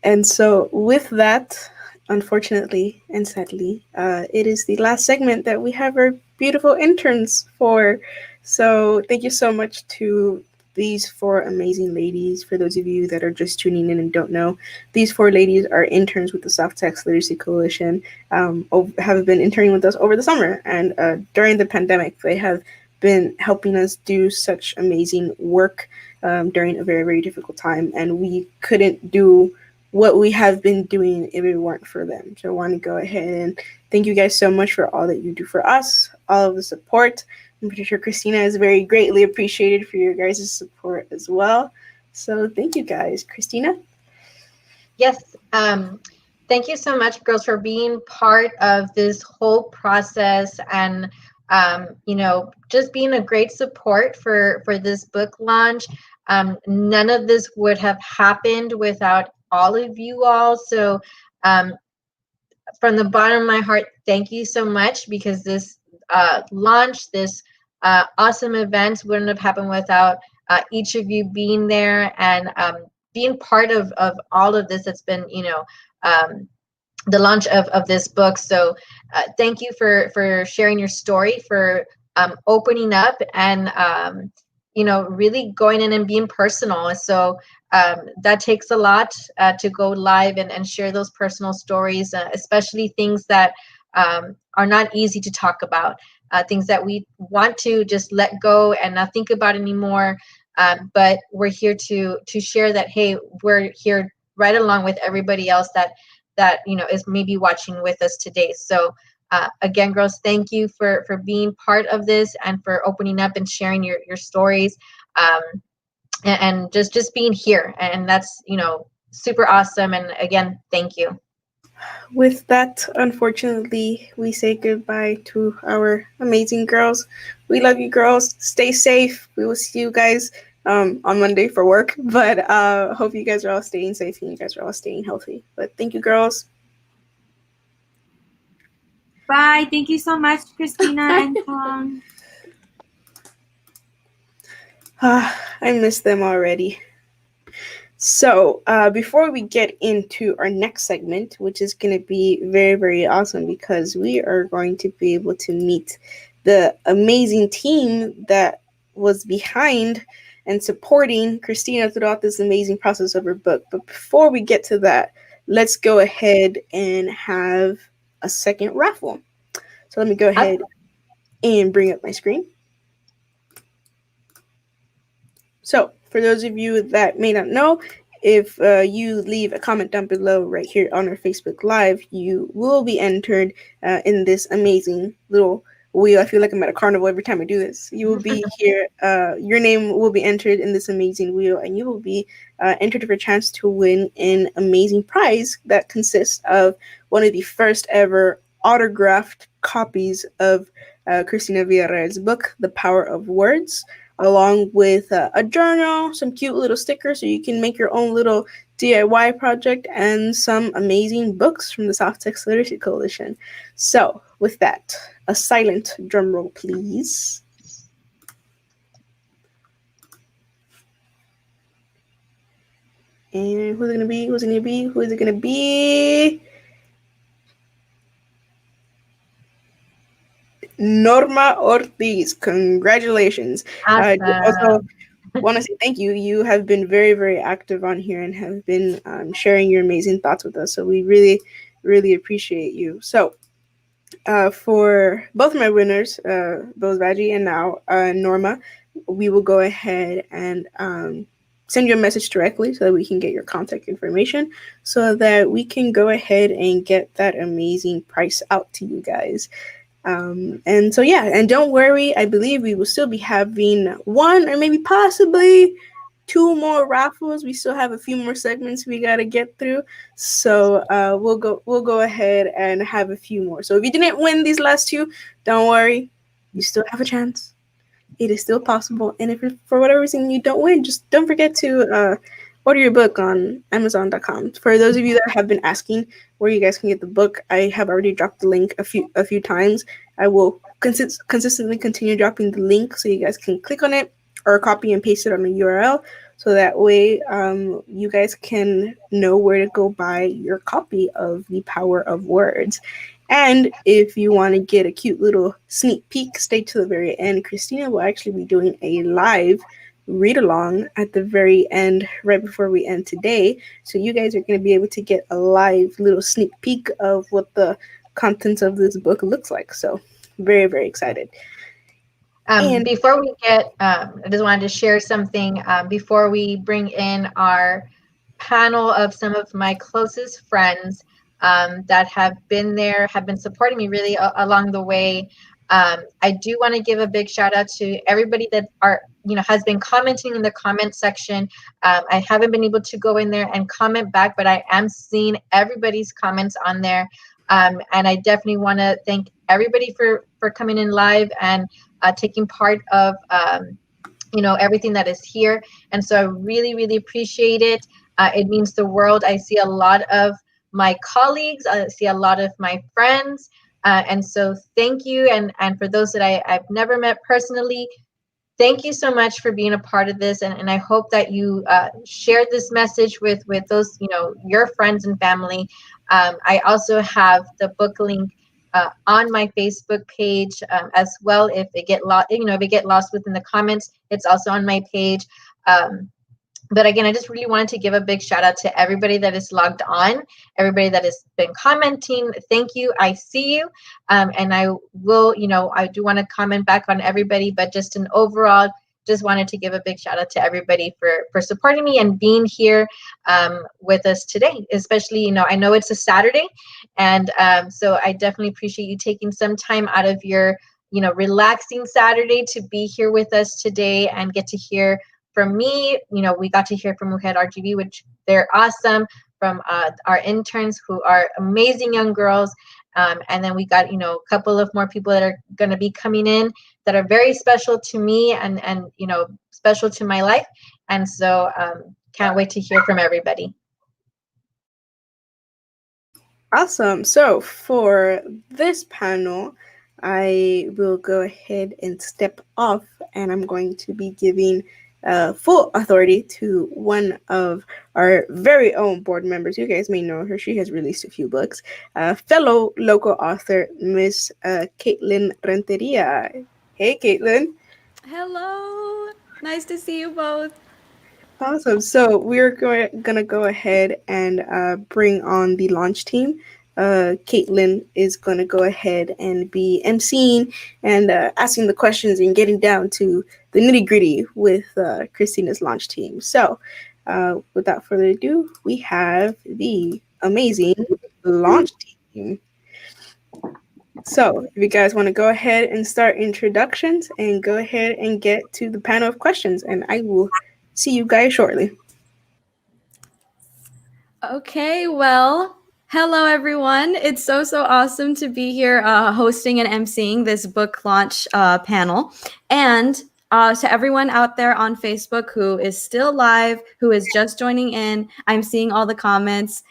And so, with that, unfortunately and sadly, it is the last segment that we have our beautiful interns for. So, thank you so much to these four amazing ladies. For those of you that are just tuning in and don't know, these four ladies are interns with the Soft Text Literacy Coalition, have been interning with us over the summer. And during the pandemic, they have been helping us do such amazing work during a very difficult time. And we couldn't do what we have been doing if it weren't for them. So I want to go ahead and thank you guys so much for all that you do for us, all of the support. I'm pretty sure Christina is very greatly appreciated for your guys' support as well. So thank you guys. Christina? Yes. Thank you so much, girls, for being part of this whole process and, just being a great support for this book launch. None of this would have happened without all of you all. So from the bottom of my heart, thank you so much, because this launch, this awesome event wouldn't have happened without each of you being there and being part of all of this. That's been, the launch of this book. So thank you for sharing your story, for opening up and, really going in and being personal. So that takes a lot to go live and share those personal stories, especially things that are not easy to talk about, things that we want to just let go and not think about anymore. But we're here to share that, hey, we're here right along with everybody else that is maybe watching with us today. So again, girls, thank you for being part of this and for opening up and sharing your stories. And just being here, and that's super awesome. And again, thank you. With that, unfortunately, we say goodbye to our amazing girls. We love you, girls. Stay safe. We will see you guys on Monday for work, but hope you guys are all staying safe and you guys are all staying healthy. But thank you, girls. Bye. Thank you so much, Christina and Tom. I miss them already. So, before we get into our next segment, which is going to be very, very awesome because we are going to be able to meet the amazing team that was behind and supporting Christina throughout this amazing process of her book. But before we get to that, let's go ahead and have a second raffle. So, let me go ahead and bring up my screen. So, for those of you that may not know, if you leave a comment down below right here on our Facebook Live, you will be entered in this amazing little wheel. I feel like I'm at a carnival every time I do this. You will be here. Your name will be entered in this amazing wheel, and you will be entered for a chance to win an amazing prize that consists of one of the first ever autographed copies of Christina Villarreal's book, The Power of Words, along with a journal, some cute little stickers so you can make your own little DIY project, and some amazing books from the South Texas Literacy Coalition. So, with that, a silent drum roll, please. And who's it gonna be? Who's it gonna be? Who is it gonna be? Norma Ortiz. Congratulations. Awesome. Also want to say thank you. You have been very, very active on here and have been sharing your amazing thoughts with us. So we really, really appreciate you. So for both of my winners, Bose Badgie and now Norma, we will go ahead and send you a message directly so that we can get your contact information so that we can go ahead and get that amazing price out to you guys. And so, yeah, and don't worry, I believe we will still be having one or maybe possibly two more raffles. We still have a few more segments we got to get through. So we'll go ahead and have a few more. So if you didn't win these last two, don't worry. You still have a chance. It is still possible. And if for whatever reason you don't win, just don't forget to order your book on Amazon.com. For those of you that have been asking where you guys can get the book, I have already dropped the link a few times. I will consistently continue dropping the link so you guys can click on it or copy and paste it on the URL, so that way you guys can know where to go buy your copy of The Power of Words. And if you want to get a cute little sneak peek, stay to the very end. Christina will actually be doing a live read along at the very end, right before we end today. So you guys are going to be able to get a live little sneak peek of what the contents of this book looks like. So very, very excited. Before we get, I just wanted to share something before we bring in our panel of some of my closest friends that have been there, have been supporting me really along the way. I do want to give a big shout out to everybody that has been commenting in the comment section. I haven't been able to go in there and comment back, but I am seeing everybody's comments on there. And I definitely want to thank everybody for coming in live and taking part of everything that is here. And so I really, really appreciate it. It means the world. I see a lot of my colleagues. I see a lot of my friends. And so thank you. And for those that I've never met personally, thank you so much for being a part of this. And I hope that you share this message with those, your friends and family. I also have the book link on my Facebook page as well. If it get lost, if it get lost within the comments, it's also on my page. But again, I just really wanted to give a big shout out to everybody that is logged on, everybody that has been commenting. Thank you. I see you. And I will, I do want to comment back on everybody, but just an overall, just wanted to give a big shout out to everybody for supporting me and being here with us today, especially, I know it's a Saturday. And so I definitely appreciate you taking some time out of your, relaxing Saturday to be here with us today and get to hear from me. We got to hear from Mujer RGV, which they're awesome, from our interns who are amazing young girls. And then we got, a couple of more people that are going to be coming in that are very special to me and special to my life. And so can't wait to hear from everybody. Awesome. So for this panel, I will go ahead and step off, and I'm going to be giving full authority to one of our very own board members. You guys may know her. She has released a few books. Fellow local author, Miss Caitlin Renteria. Hey, Caitlin. Hello. Nice to see you both. Awesome. So we're gonna go ahead and bring on the launch team. Caitlin is gonna go ahead and be emceeing and asking the questions and getting down to the nitty gritty with Christina's launch team. So, without further ado, we have the amazing launch team. So, if you guys want to go ahead and start introductions and go ahead and get to the panel of questions, and I will see you guys shortly. Okay, well, hello everyone. It's so awesome to be here hosting and emceeing this book launch panel. And to everyone out there on Facebook who is still live, who is just joining in, I'm seeing all the comments.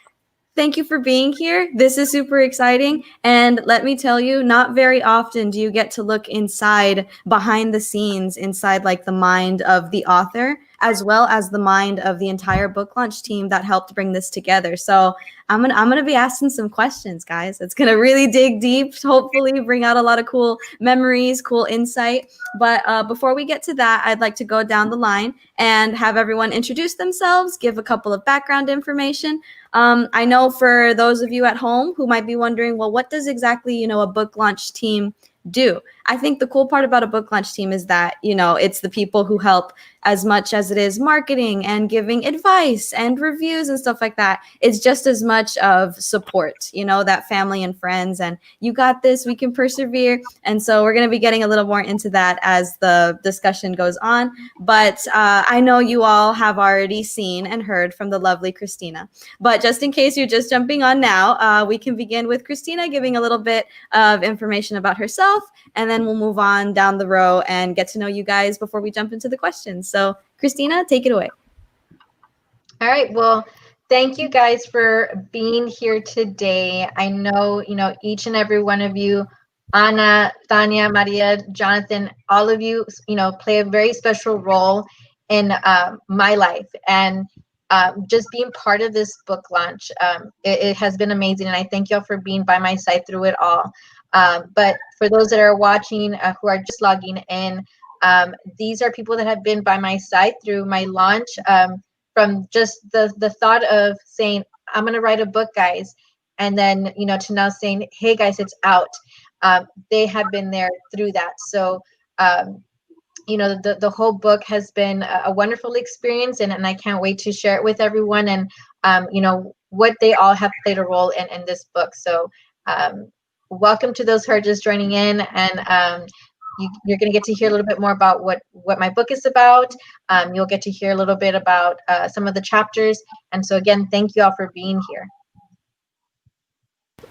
Thank you for being here. This is super exciting. And let me tell you, not very often do you get to look inside, behind the scenes, inside like the mind of the author, as well as the mind of the entire book launch team that helped bring this together. So I'm gonna be asking some questions, guys. It's gonna really dig deep, hopefully bring out a lot of cool memories, cool insight. But before we get to that, I'd like to go down the line and have everyone introduce themselves, give a couple of background information. I know for those of you at home who might be wondering, well, what does exactly, a book launch team do? I think the cool part about a book launch team is that, it's the people who help as much as it is marketing and giving advice and reviews and stuff like that. It's just as much of support, that family and friends, and you got this, we can persevere. And so we're going to be getting a little more into that as the discussion goes on. But I know you all have already seen and heard from the lovely Christina. But just in case you're just jumping on now, we can begin with Christina giving a little bit of information about herself, and then we'll move on down the row and get to know you guys before we jump into the questions. So Christina, take it away. All right. Well, thank you guys for being here today. I know, each and every one of you, Ana, Tanya, Maria, Jonathan, all of you, play a very special role in my life. And just being part of this book launch, it has been amazing. And I thank y'all for being by my side through it all. But for those that are watching, who are just logging in, these are people that have been by my side through my launch, from just the thought of saying, I'm going to write a book, guys. And then, to now saying, hey, guys, it's out. They have been there through that. So, the whole book has been a wonderful experience, and I can't wait to share it with everyone, and, what they all have played a role in this book. So welcome to those who are just joining in, and you're going to get to hear a little bit more about what my book is about. You'll get to hear a little bit about some of the chapters. And so again, thank you all for being here.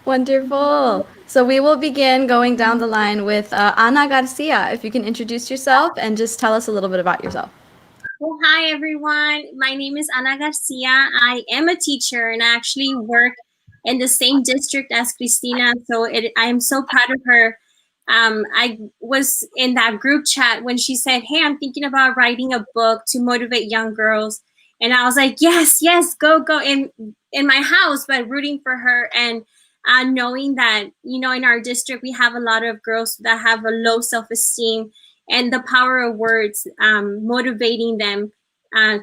Wonderful. So we will begin going down the line with Ana Garcia. If you can introduce yourself and just tell us a little bit about yourself. Well, hi, everyone. My name is Ana Garcia. I am a teacher, and I actually work in the same district as Christina. So I am so proud of her. I was in that group chat when she said, hey, I'm thinking about writing a book to motivate young girls. And I was like, yes, go in my house, but rooting for her. And knowing that, in our district, we have a lot of girls that have a low self-esteem, and the power of words, motivating them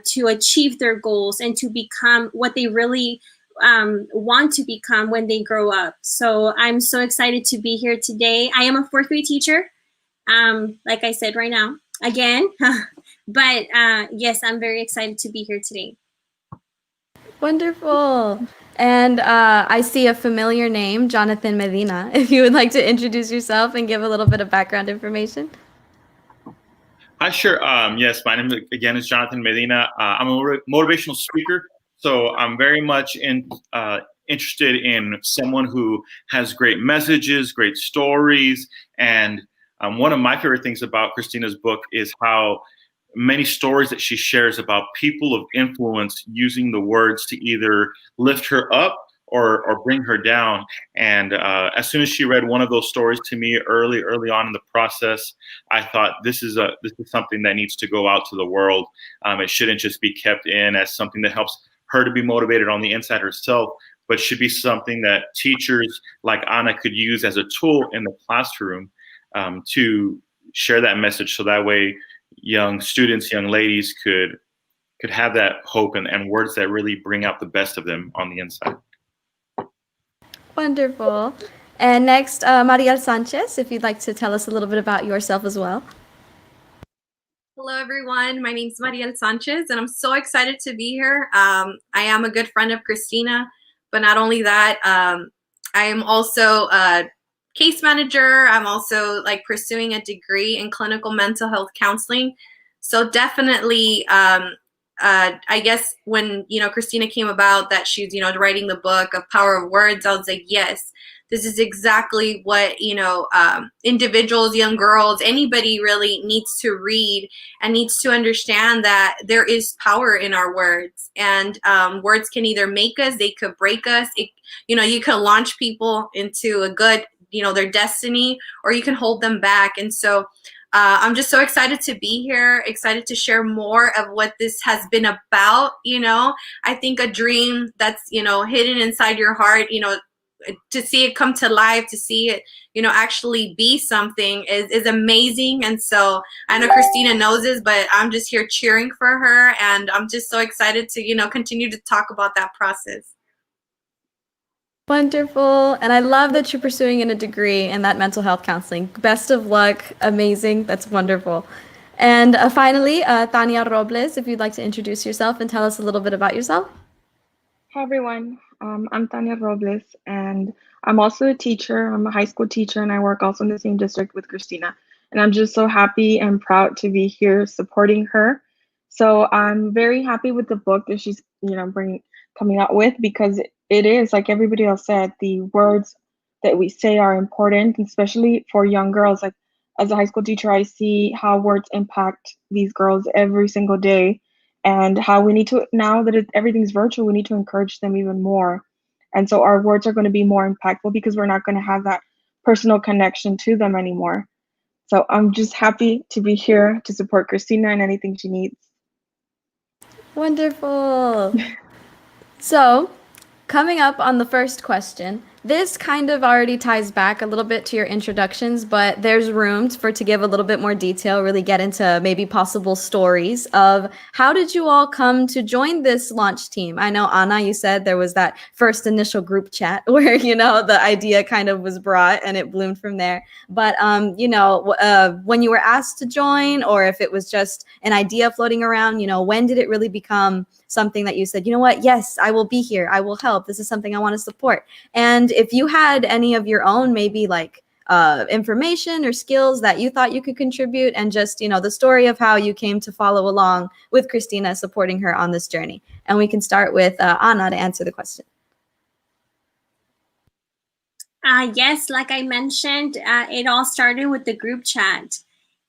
to achieve their goals and to become what they really want to become when they grow up. So I'm so excited to be here today. I am a fourth grade teacher, like I said right now, again. But yes, I'm very excited to be here today. Wonderful. And I see a familiar name, Jonathan Medina. If you would like to introduce yourself and give a little bit of background information. Hi, sure. Yes, my name again is Jonathan Medina. I'm a motivational speaker, so I'm very much interested in someone who has great messages, great stories, and one of my favorite things about Christina's book is how many stories that she shares about people of influence using the words to either lift her up or bring her down. And as soon as she read one of those stories to me early on in the process, I thought this is something that needs to go out to the world. It shouldn't just be kept in as something that helps her to be motivated on the inside herself, but should be something that teachers like Ana could use as a tool in the classroom to share that message, so that way young students, young ladies could have that hope and words that really bring out the best of them on the inside. Wonderful. And next, Mariel Sanchez, if you'd like to tell us a little bit about yourself as well. Hello, everyone. My name is Mariel Sanchez, and I'm so excited to be here. I am a good friend of Christina, but not only that, I am also a case manager. I'm also like pursuing a degree in clinical mental health counseling. So definitely, I guess when, Christina came about that she's, writing the book of Power of Words, I was like, yes, this is exactly what, individuals, young girls, anybody really needs to read and needs to understand that there is power in our words. And words can either make us, they could break us. You can launch people into a good, their destiny, or you can hold them back. And so I'm just so excited to be here, excited to share more of what this has been about. I think a dream that's, hidden inside your heart, to see it come to life, to see it, actually be something is amazing. And so I know Christina knows this, but I'm just here cheering for her. And I'm just so excited to, continue to talk about that process. Wonderful. And I love that you're pursuing in a degree in that mental health counseling. Best of luck. Amazing. That's wonderful. And finally, Tania Robles, if you'd like to introduce yourself and tell us a little bit about yourself. Hi, everyone. I'm Tania Robles, and I'm also a teacher. I'm a high school teacher, and I work also in the same district with Christina. And I'm just so happy and proud to be here supporting her. So I'm very happy with the book that she's, coming out with, because it is, like everybody else said, the words that we say are important, especially for young girls. Like, as a high school teacher, I see how words impact these girls every single day, and how we need to, now that everything's virtual, we need to encourage them even more. And so our words are going to be more impactful because we're not going to have that personal connection to them anymore. So I'm just happy to be here to support Christina in anything she needs. Wonderful. So, coming up on the first question, this kind of already ties back a little bit to your introductions, but there's room to give a little bit more detail, really get into maybe possible stories of how did you all come to join this launch team? I know, Ana, you said there was that first initial group chat where, the idea kind of was brought and it bloomed from there. But, when you were asked to join, or if it was just an idea floating around, when did it really become something that you said, you know what, yes, I will be here, I will help, this is something I want to support? And if you had any of your own, maybe like information or skills that you thought you could contribute, and just, the story of how you came to follow along with Christina, supporting her on this journey. And we can start with Ana to answer the question. Yes, like I mentioned, it all started with the group chat.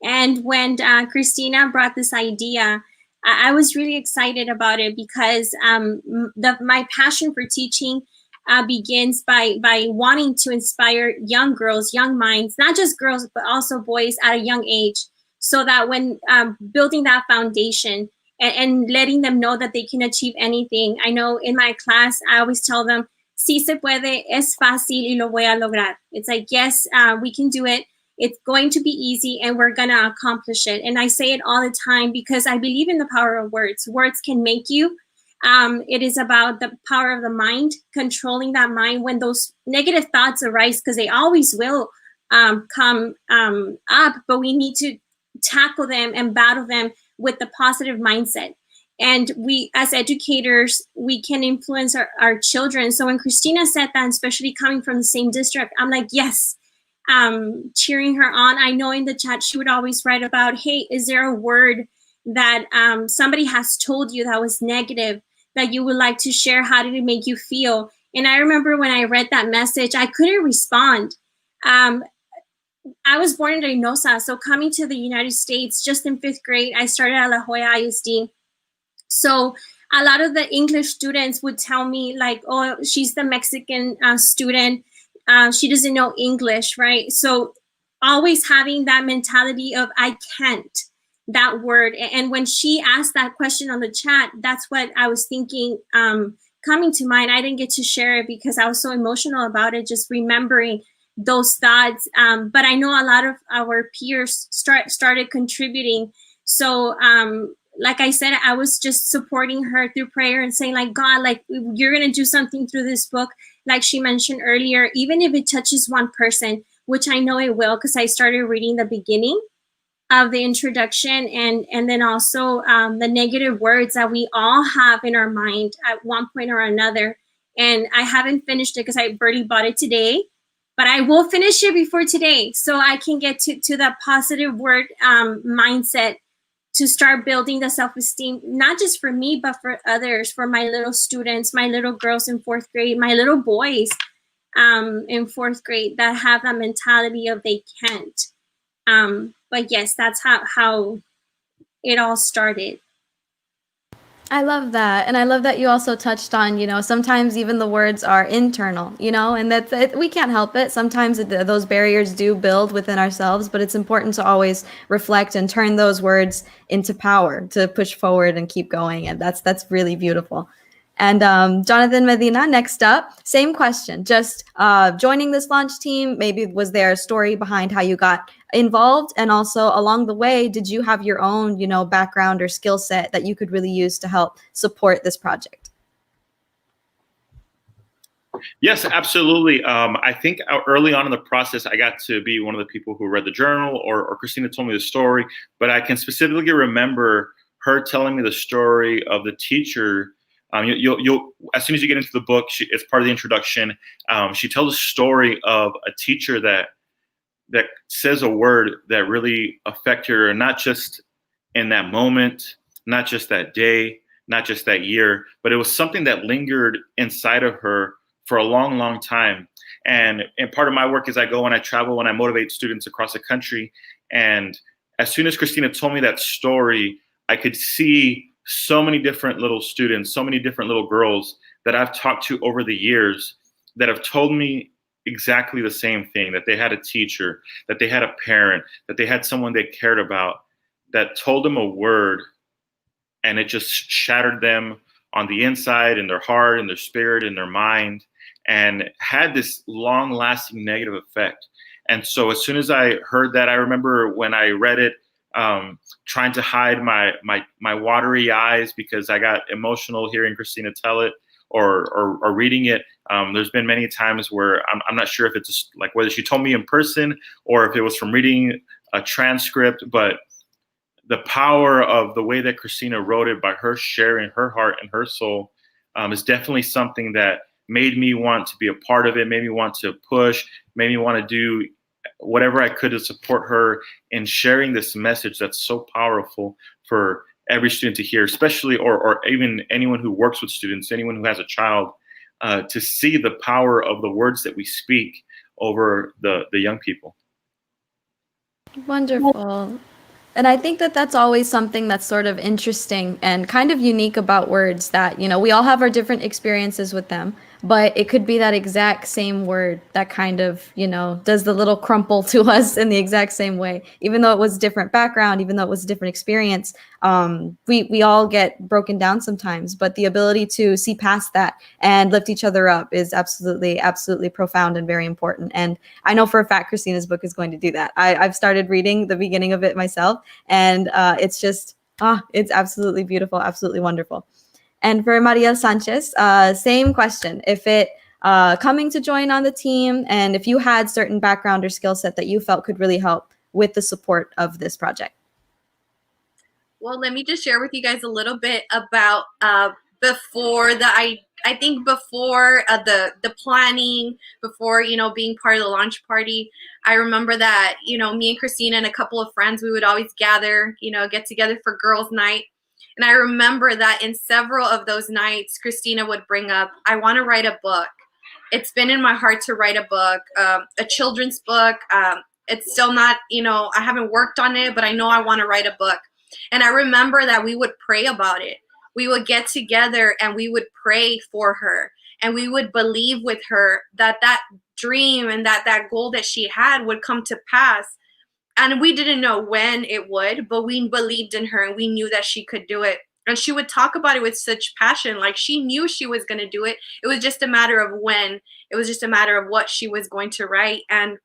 And when Christina brought this idea, I was really excited about it, because my passion for teaching begins by wanting to inspire young girls, young minds, not just girls, but also boys at a young age, so that when building that foundation and letting them know that they can achieve anything. I know in my class, I always tell them, sí se puede, es fácil y lo voy a lograr. It's like, yes, we can do it. It's going to be easy and we're going to accomplish it. And I say it all the time because I believe in the power of words. Words can make you. It is about the power of the mind, controlling that mind when those negative thoughts arise, because they always will come up, but we need to tackle them and battle them with the positive mindset. And we, as educators, we can influence our children. So when Christina said that, especially coming from the same district, I'm like, yes, cheering her on. I know in the chat, she would always write about, hey, is there a word that somebody has told you that was negative that you would like to share? How did it make you feel? And I remember when I read that message, I couldn't respond. I was born in Reynosa, so coming to the United States just in 5th grade, I started at La Jolla ISD. So a lot of the English students would tell me like, oh, she's the Mexican student. She doesn't know English, right? So always having that mentality of I can't, that word. And when she asked that question on the chat, that's what I was thinking coming to mind. I didn't get to share it because I was so emotional about it, just remembering those thoughts. But I know a lot of our peers started contributing. So like I said, I was just supporting her through prayer and saying like, God, like you're going to do something through this book. Like she mentioned earlier, even if it touches one person, which I know it will, because I started reading the beginning of the introduction, and then also the negative words that we all have in our mind at one point or another. And I haven't finished it because I barely bought it today, but I will finish it before today so I can get to that positive word mindset to start building the self-esteem, not just for me, but for others, for my little students, my little girls in 4th grade, my little boys in 4th grade that have that mentality of they can't. But yes, that's how it all started. I love that. And I love that you also touched on, sometimes even the words are internal, and we can't help it. Sometimes those barriers do build within ourselves, but it's important to always reflect and turn those words into power to push forward and keep going. And that's really beautiful. And Jonathan Medina, next up, same question, just joining this launch team, maybe was there a story behind how you got involved? And also along the way, did you have your own, background or skill set that you could really use to help support this project? Yes, absolutely. I think early on in the process, I got to be one of the people who read the journal, or Christina told me the story, but I can specifically remember her telling me the story of the teacher. You'll as soon as you get into the book, it's part of the introduction. She tells a story of a teacher that says a word that really affected her, not just in that moment, not just that day, not just that year, but it was something that lingered inside of her for a long, long time. And part of my work is I go and I travel and I motivate students across the country. And as soon as Christina told me that story, I could see so many different little students, so many different little girls that I've talked to over the years that have told me exactly the same thing, that they had a teacher, that they had a parent, that they had someone they cared about, that told them a word and it just shattered them on the inside, in their heart, in their spirit, in their mind, and had this long-lasting negative effect. And so as soon as I heard that, I remember when I read it, trying to hide my watery eyes because I got emotional hearing Christina tell it or reading it. There's been many times where I'm not sure if it's just like whether she told me in person or if it was from reading a transcript, but the power of the way that Christina wrote it by her sharing her heart and her soul is definitely something that made me want to be a part of it, made me want to push, made me want to do whatever I could to support her in sharing this message that's so powerful for every student to hear, especially or even anyone who works with students, anyone who has a child, to see the power of the words that we speak over the young people. Wonderful. And I think that that's always something that's sort of interesting and kind of unique about words that, we all have our different experiences with them, but it could be that exact same word that kind of, does the little crumple to us in the exact same way, even though it was different background, even though it was a different experience. We all get broken down sometimes, but the ability to see past that and lift each other up is absolutely, absolutely profound and very important. And I know for a fact Christina's book is going to do that. I've started reading the beginning of it myself, and it's just, it's absolutely beautiful, absolutely wonderful. And for Maria Sanchez, same question. If it coming to join on the team, and if you had certain background or skill set that you felt could really help with the support of this project. Well, let me just share with you guys a little bit about before I think before the planning, before being part of the launch party. I remember that me and Christina and a couple of friends, we would always gather, get together for girls' night. And I remember that in several of those nights, Christina would bring up, I want to write a book. It's been in my heart to write a book, a children's book. It's still not, I haven't worked on it, but I know I want to write a book. And I remember that we would pray about it. we would get together and we would pray for her, and we would believe with her that that dream and that goal that she had would come to pass. And we didn't know when it would, but we believed in her and we knew that she could do it. And she would talk about it with such passion, like she knew she was going to do it. It was just a matter of when. It was just a matter of what she was going to write. And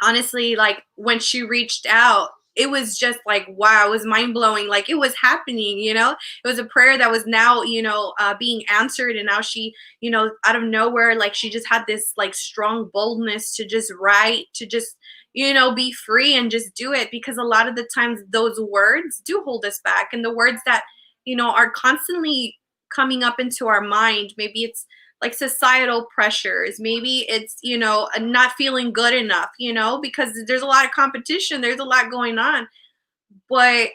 honestly, like when she reached out, it was just like, wow, it was mind blowing. Like it was happening, you know, it was a prayer that was now, you know, being answered. And now she, you know, out of nowhere, like she just had this like strong boldness to just write, to just, you know, be free and just do it. Because a lot of the times those words do hold us back. And the words that, you know, are constantly coming up into our mind, maybe it's like societal pressures, maybe it's, you know, not feeling good enough, you know, because there's a lot of competition, there's a lot going on. But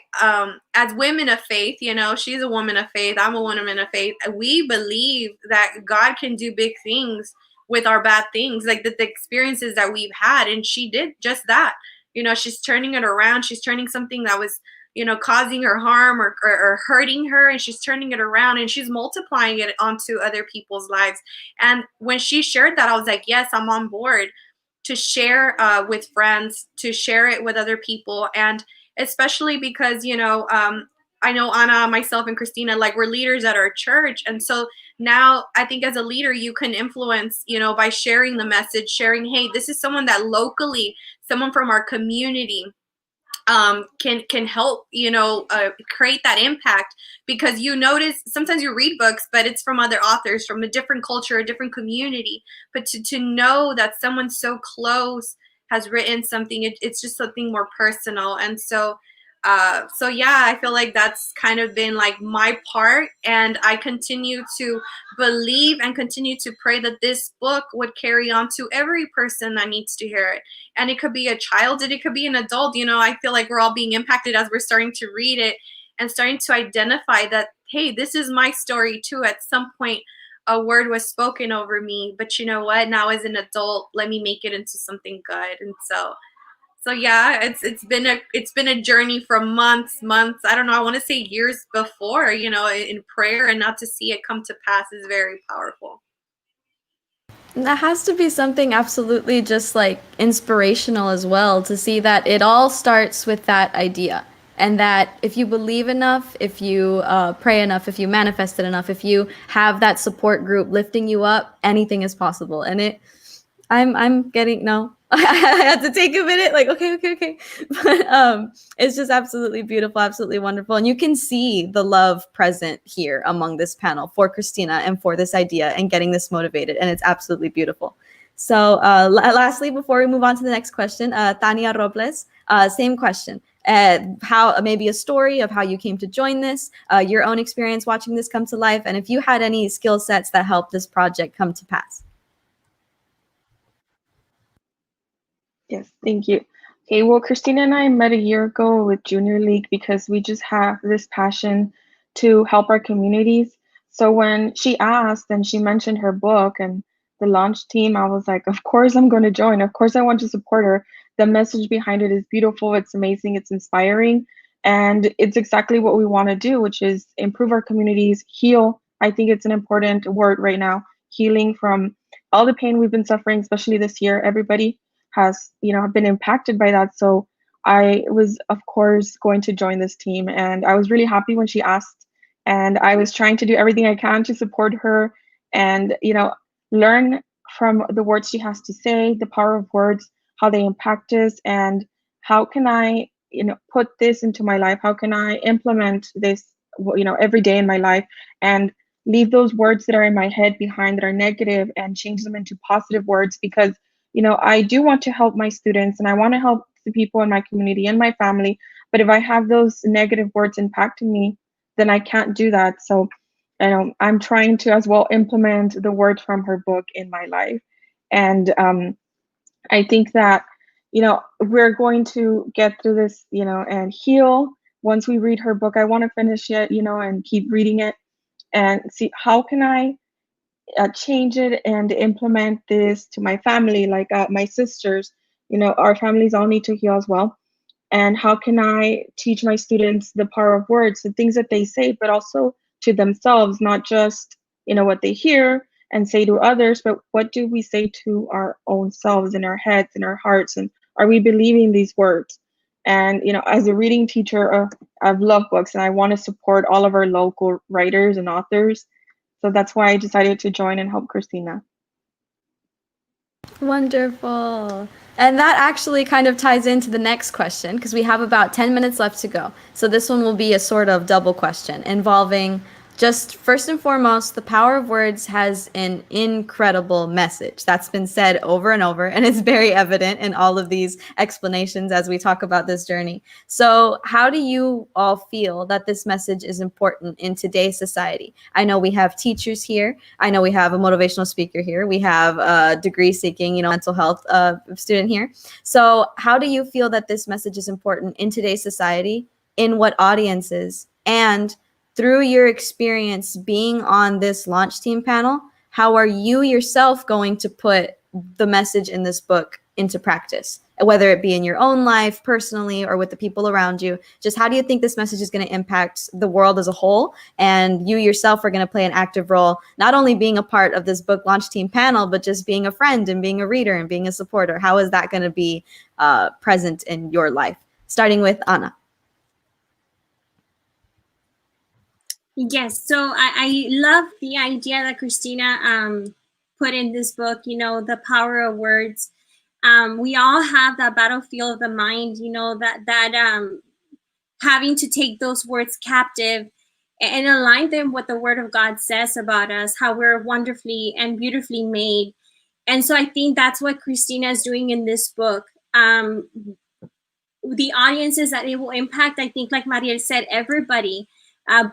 as women of faith, you know, she's a woman of faith, I'm a woman of faith, we believe that God can do big things with our bad things, like the experiences that we've had. And she did just that. You know, she's turning it around. She's turning something that was, you know, causing her harm or hurting her, and she's turning it around and she's multiplying it onto other people's lives. And when she shared that, I was like, yes, I'm on board to share with friends, to share it with other people. And especially because, you know, I know Anna, myself, and Christina, like we're leaders at our church. And so now I think as a leader, you can influence, you know, by sharing the message, sharing, hey, this is someone that locally, someone from our community can help, you know, create that impact. Because you notice sometimes you read books, but it's from other authors from a different culture, a different community. But to know that someone so close has written something, it's just something more personal. And so yeah, I feel like that's kind of been like my part, and I continue to believe and continue to pray that this book would carry on to every person that needs to hear it. And it could be a child and it could be an adult. You know, I feel like we're all being impacted as we're starting to read it and starting to identify that, hey, this is my story too. At some point a word was spoken over me, but you know what, now as an adult, let me make it into something good. And so yeah, it's been a journey from months. I don't know. I want to say years before, you know, in prayer, and not to see it come to pass is very powerful. That has to be something absolutely just like inspirational as well, to see that it all starts with that idea. And that if you believe enough, if you pray enough, if you manifest it enough, if you have that support group lifting you up, anything is possible. And I'm getting, no, I had to take a minute, like, okay. But it's just absolutely beautiful, absolutely wonderful. And you can see the love present here among this panel for Christina and for this idea and getting this motivated. And it's absolutely beautiful. So lastly, before we move on to the next question, Tania Robles, same question. How maybe a story of how you came to join this, your own experience watching this come to life, and if you had any skill sets that helped this project come to pass. Yes, thank you. Okay, well, Christina and I met a year ago with Junior League because we just have this passion to help our communities. So when she asked and she mentioned her book and the launch team, I was like, of course I'm going to join. Of course I want to support her. The message behind it is beautiful. It's amazing. It's inspiring. And it's exactly what we want to do, which is improve our communities, heal. I think it's an important word right now, healing from all the pain we've been suffering, especially this year. Everybody has, you know, been impacted by that. So I was, of course, going to join this team. And I was really happy when she asked. And I was trying to do everything I can to support her and, you know, learn from the words she has to say, the power of words, how they impact us, and how can I, you know, put this into my life? How can I implement this, you know, every day in my life and leave those words that are in my head behind that are negative and change them into positive words? Because, you know, I do want to help my students and I want to help the people in my community and my family. But if I have those negative words impacting me, then I can't do that. So, you know, I'm trying to as well implement the words from her book in my life. And I think that, you know, we're going to get through this, you know, and heal once we read her book. I want to finish it, you know, and keep reading it and see how can I change it and implement this to my family, like my sisters, you know, our families all need to heal as well. And how can I teach my students the power of words, the things that they say, but also to themselves, not just, what they hear and say to others, but what do we say to our own selves, in our heads, in our hearts, and are we believing these words? And as a reading teacher, I love books, and I want to support all of our local writers and authors. So that's why I decided to join and help Christina. Wonderful. And that actually kind of ties into the next question, because we have about 10 minutes left to go. So this one will be a sort of double question involving just first and foremost, the power of words has an incredible message. That's been said over and over, and it's very evident in all of these explanations as we talk about this journey. So how do you all feel that this message is important in today's society? I know we have teachers here. I know we have a motivational speaker here. We have a degree-seeking, mental health student here. So how do you feel that this message is important in today's society, in what audiences, and through your experience being on this launch team panel, how are you yourself going to put the message in this book into practice, whether it be in your own life, personally, or with the people around you? Just how do you think this message is going to impact the world as a whole? And you yourself are going to play an active role, not only being a part of this book launch team panel, but just being a friend and being a reader and being a supporter. How is that going to be present in your life? Starting with Ana. Yes, so I love the idea that Christina put in this book, the power of words. We all have that battlefield of the mind, that having to take those words captive and align them with the word of God says about us, how we're wonderfully and beautifully made. And so I think that's what Christina is doing in this book. The audiences that it will impact, I think, like Mariel said, everybody.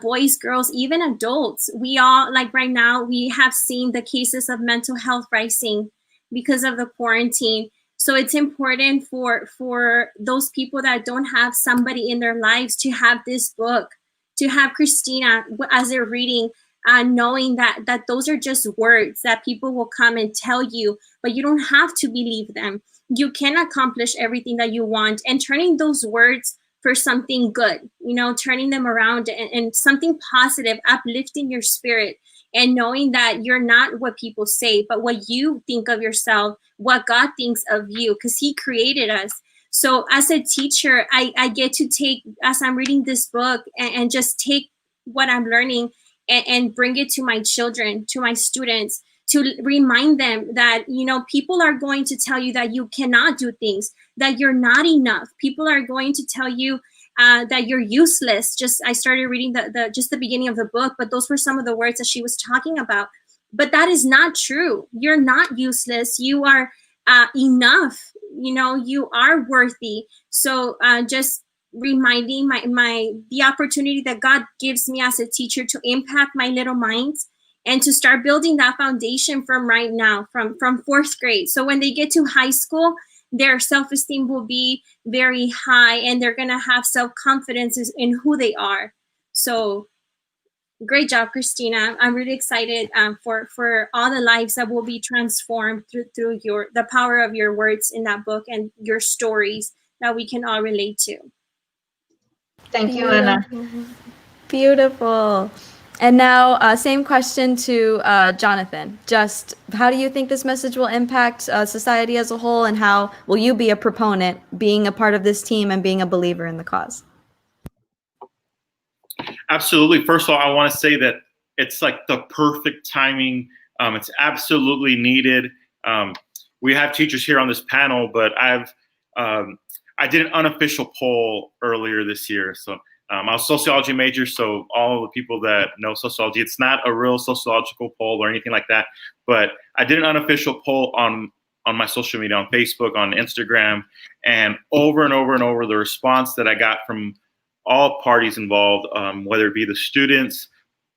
Boys, girls, even adults. We all, like right now, we have seen the cases of mental health rising because of the quarantine. So it's important for those people that don't have somebody in their lives to have this book, to have Christina as they're reading, knowing that those are just words that people will come and tell you, but you don't have to believe them. You can accomplish everything that you want, and turning those words for something good, turning them around and something positive, uplifting your spirit, and knowing that you're not what people say, but what you think of yourself, what God thinks of you, because He created us. So as a teacher, I get to take, as I'm reading this book, and just take what I'm learning and bring it to my children, to my students, to remind them that, people are going to tell you that you cannot do things, that you're not enough. People are going to tell you that you're useless. I started reading the beginning of the book, but those were some of the words that she was talking about. But that is not true. You're not useless. You are enough. You are worthy. So just reminding the opportunity that God gives me as a teacher to impact my little minds, and to start building that foundation from right now, from fourth grade. So when they get to high school, their self-esteem will be very high, and they're going to have self-confidence in who they are. So great job, Christina. I'm really excited for all the lives that will be transformed through the power of your words in that book, and your stories that we can all relate to. Thank you, Ana. Beautiful. And now, same question to Jonathan. Just how do you think this message will impact society as a whole, and how will you be a proponent, being a part of this team and being a believer in the cause? Absolutely. First of all, I want to say that it's like the perfect timing. It's absolutely needed. We have teachers here on this panel, but I did an unofficial poll earlier this year. So I'm a sociology major, so all the people that know sociology, it's not a real sociological poll or anything like that. But I did an unofficial poll on my social media, on Facebook, on Instagram, and over and over and over, the response that I got from all parties involved, whether it be the students,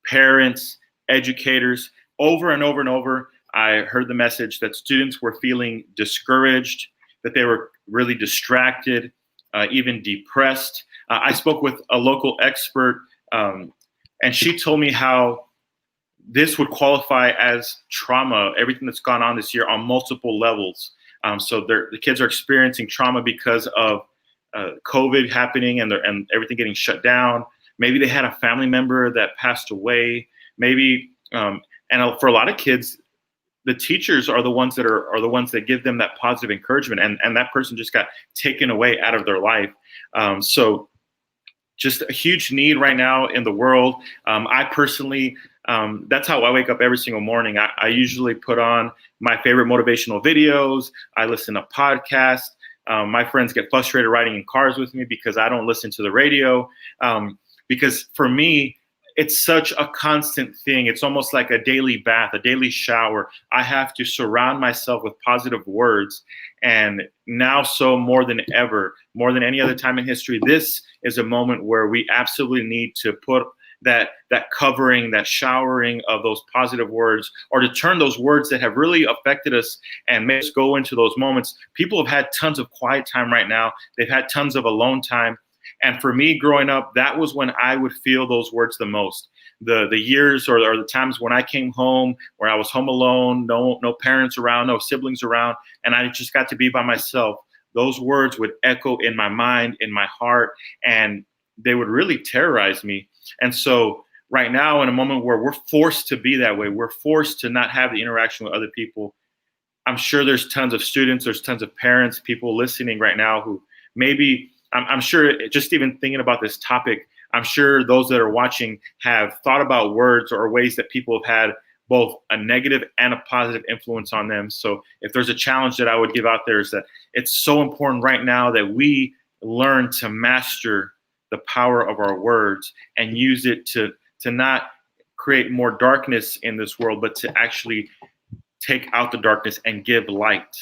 parents, educators, over and over and over, I heard the message that students were feeling discouraged, that they were really distracted, even depressed. I spoke with a local expert, and she told me how this would qualify as trauma, everything that's gone on this year on multiple levels. So the kids are experiencing trauma because of COVID happening and everything getting shut down. maybe they had a family member that passed away, maybe, and for a lot of kids, the teachers are the ones that give them that positive encouragement, and that person just got taken away out of their life. So just a huge need right now in the world. I personally, that's how I wake up every single morning. I usually put on my favorite motivational videos. I listen to podcasts. My friends get frustrated riding in cars with me because I don't listen to the radio. Because for me, it's such a constant thing. It's almost like a daily bath, a daily shower. I have to surround myself with positive words. And now, so more than ever, more than any other time in history, this is a moment where we absolutely need to put that covering, that showering of those positive words, or to turn those words that have really affected us and made us go into those moments. People have had tons of quiet time right now. They've had tons of alone time. And for me, growing up, that was when I would feel those words the most. The years or the times when I came home, where I was home alone, no parents around, no siblings around, and I just got to be by myself. Those words would echo in my mind, in my heart, and they would really terrorize me. And so right now, in a moment where we're forced to be that way, we're forced to not have the interaction with other people, I'm sure there's tons of students, there's tons of parents, people listening right now who maybe, I'm sure just even thinking about this topic, I'm sure those that are watching have thought about words or ways that people have had both a negative and a positive influence on them. So if there's a challenge that I would give out there, is that it's so important right now that we learn to master the power of our words and use it to not create more darkness in this world, but to actually take out the darkness and give light.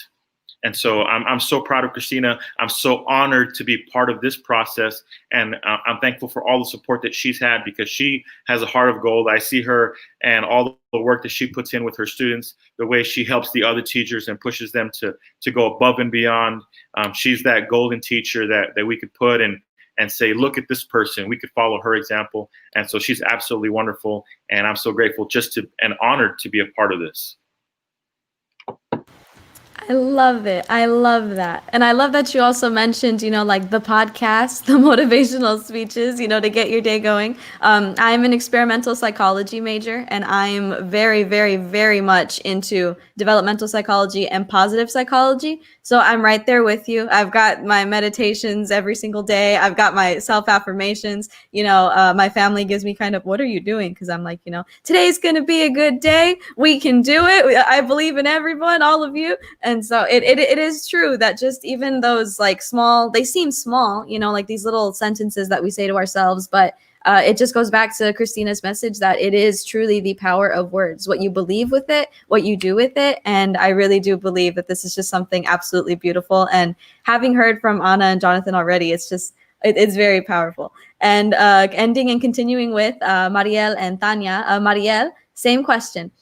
And so I'm so proud of Christina. I'm so honored to be part of this process. And I'm thankful for all the support that she's had, because she has a heart of gold. I see her and all the work that she puts in with her students, the way she helps the other teachers and pushes them to go above and beyond. She's that golden teacher that we could put and say, look at this person. We could follow her example. And so she's absolutely wonderful. And I'm so grateful and honored to be a part of this. I love it. I love that. And I love that you also mentioned, like the podcast, the motivational speeches, to get your day going. I'm an experimental psychology major, and I'm very, very, very much into developmental psychology and positive psychology. So I'm right there with you. I've got my meditations every single day. I've got my self-affirmations. My family gives me kind of, what are you doing? Because I'm like, today's going to be a good day. We can do it. I believe in everyone, all of you. And so it is true that just even those like small, they seem small, like these little sentences that we say to ourselves, but it just goes back to Christina's message that it is truly the power of words, what you believe with it, what you do with it. And I really do believe that this is just something absolutely beautiful. And having heard from Anna and Jonathan already, it's just, it's very powerful. And ending and continuing with Mariel and Tanya. Mariel, same question.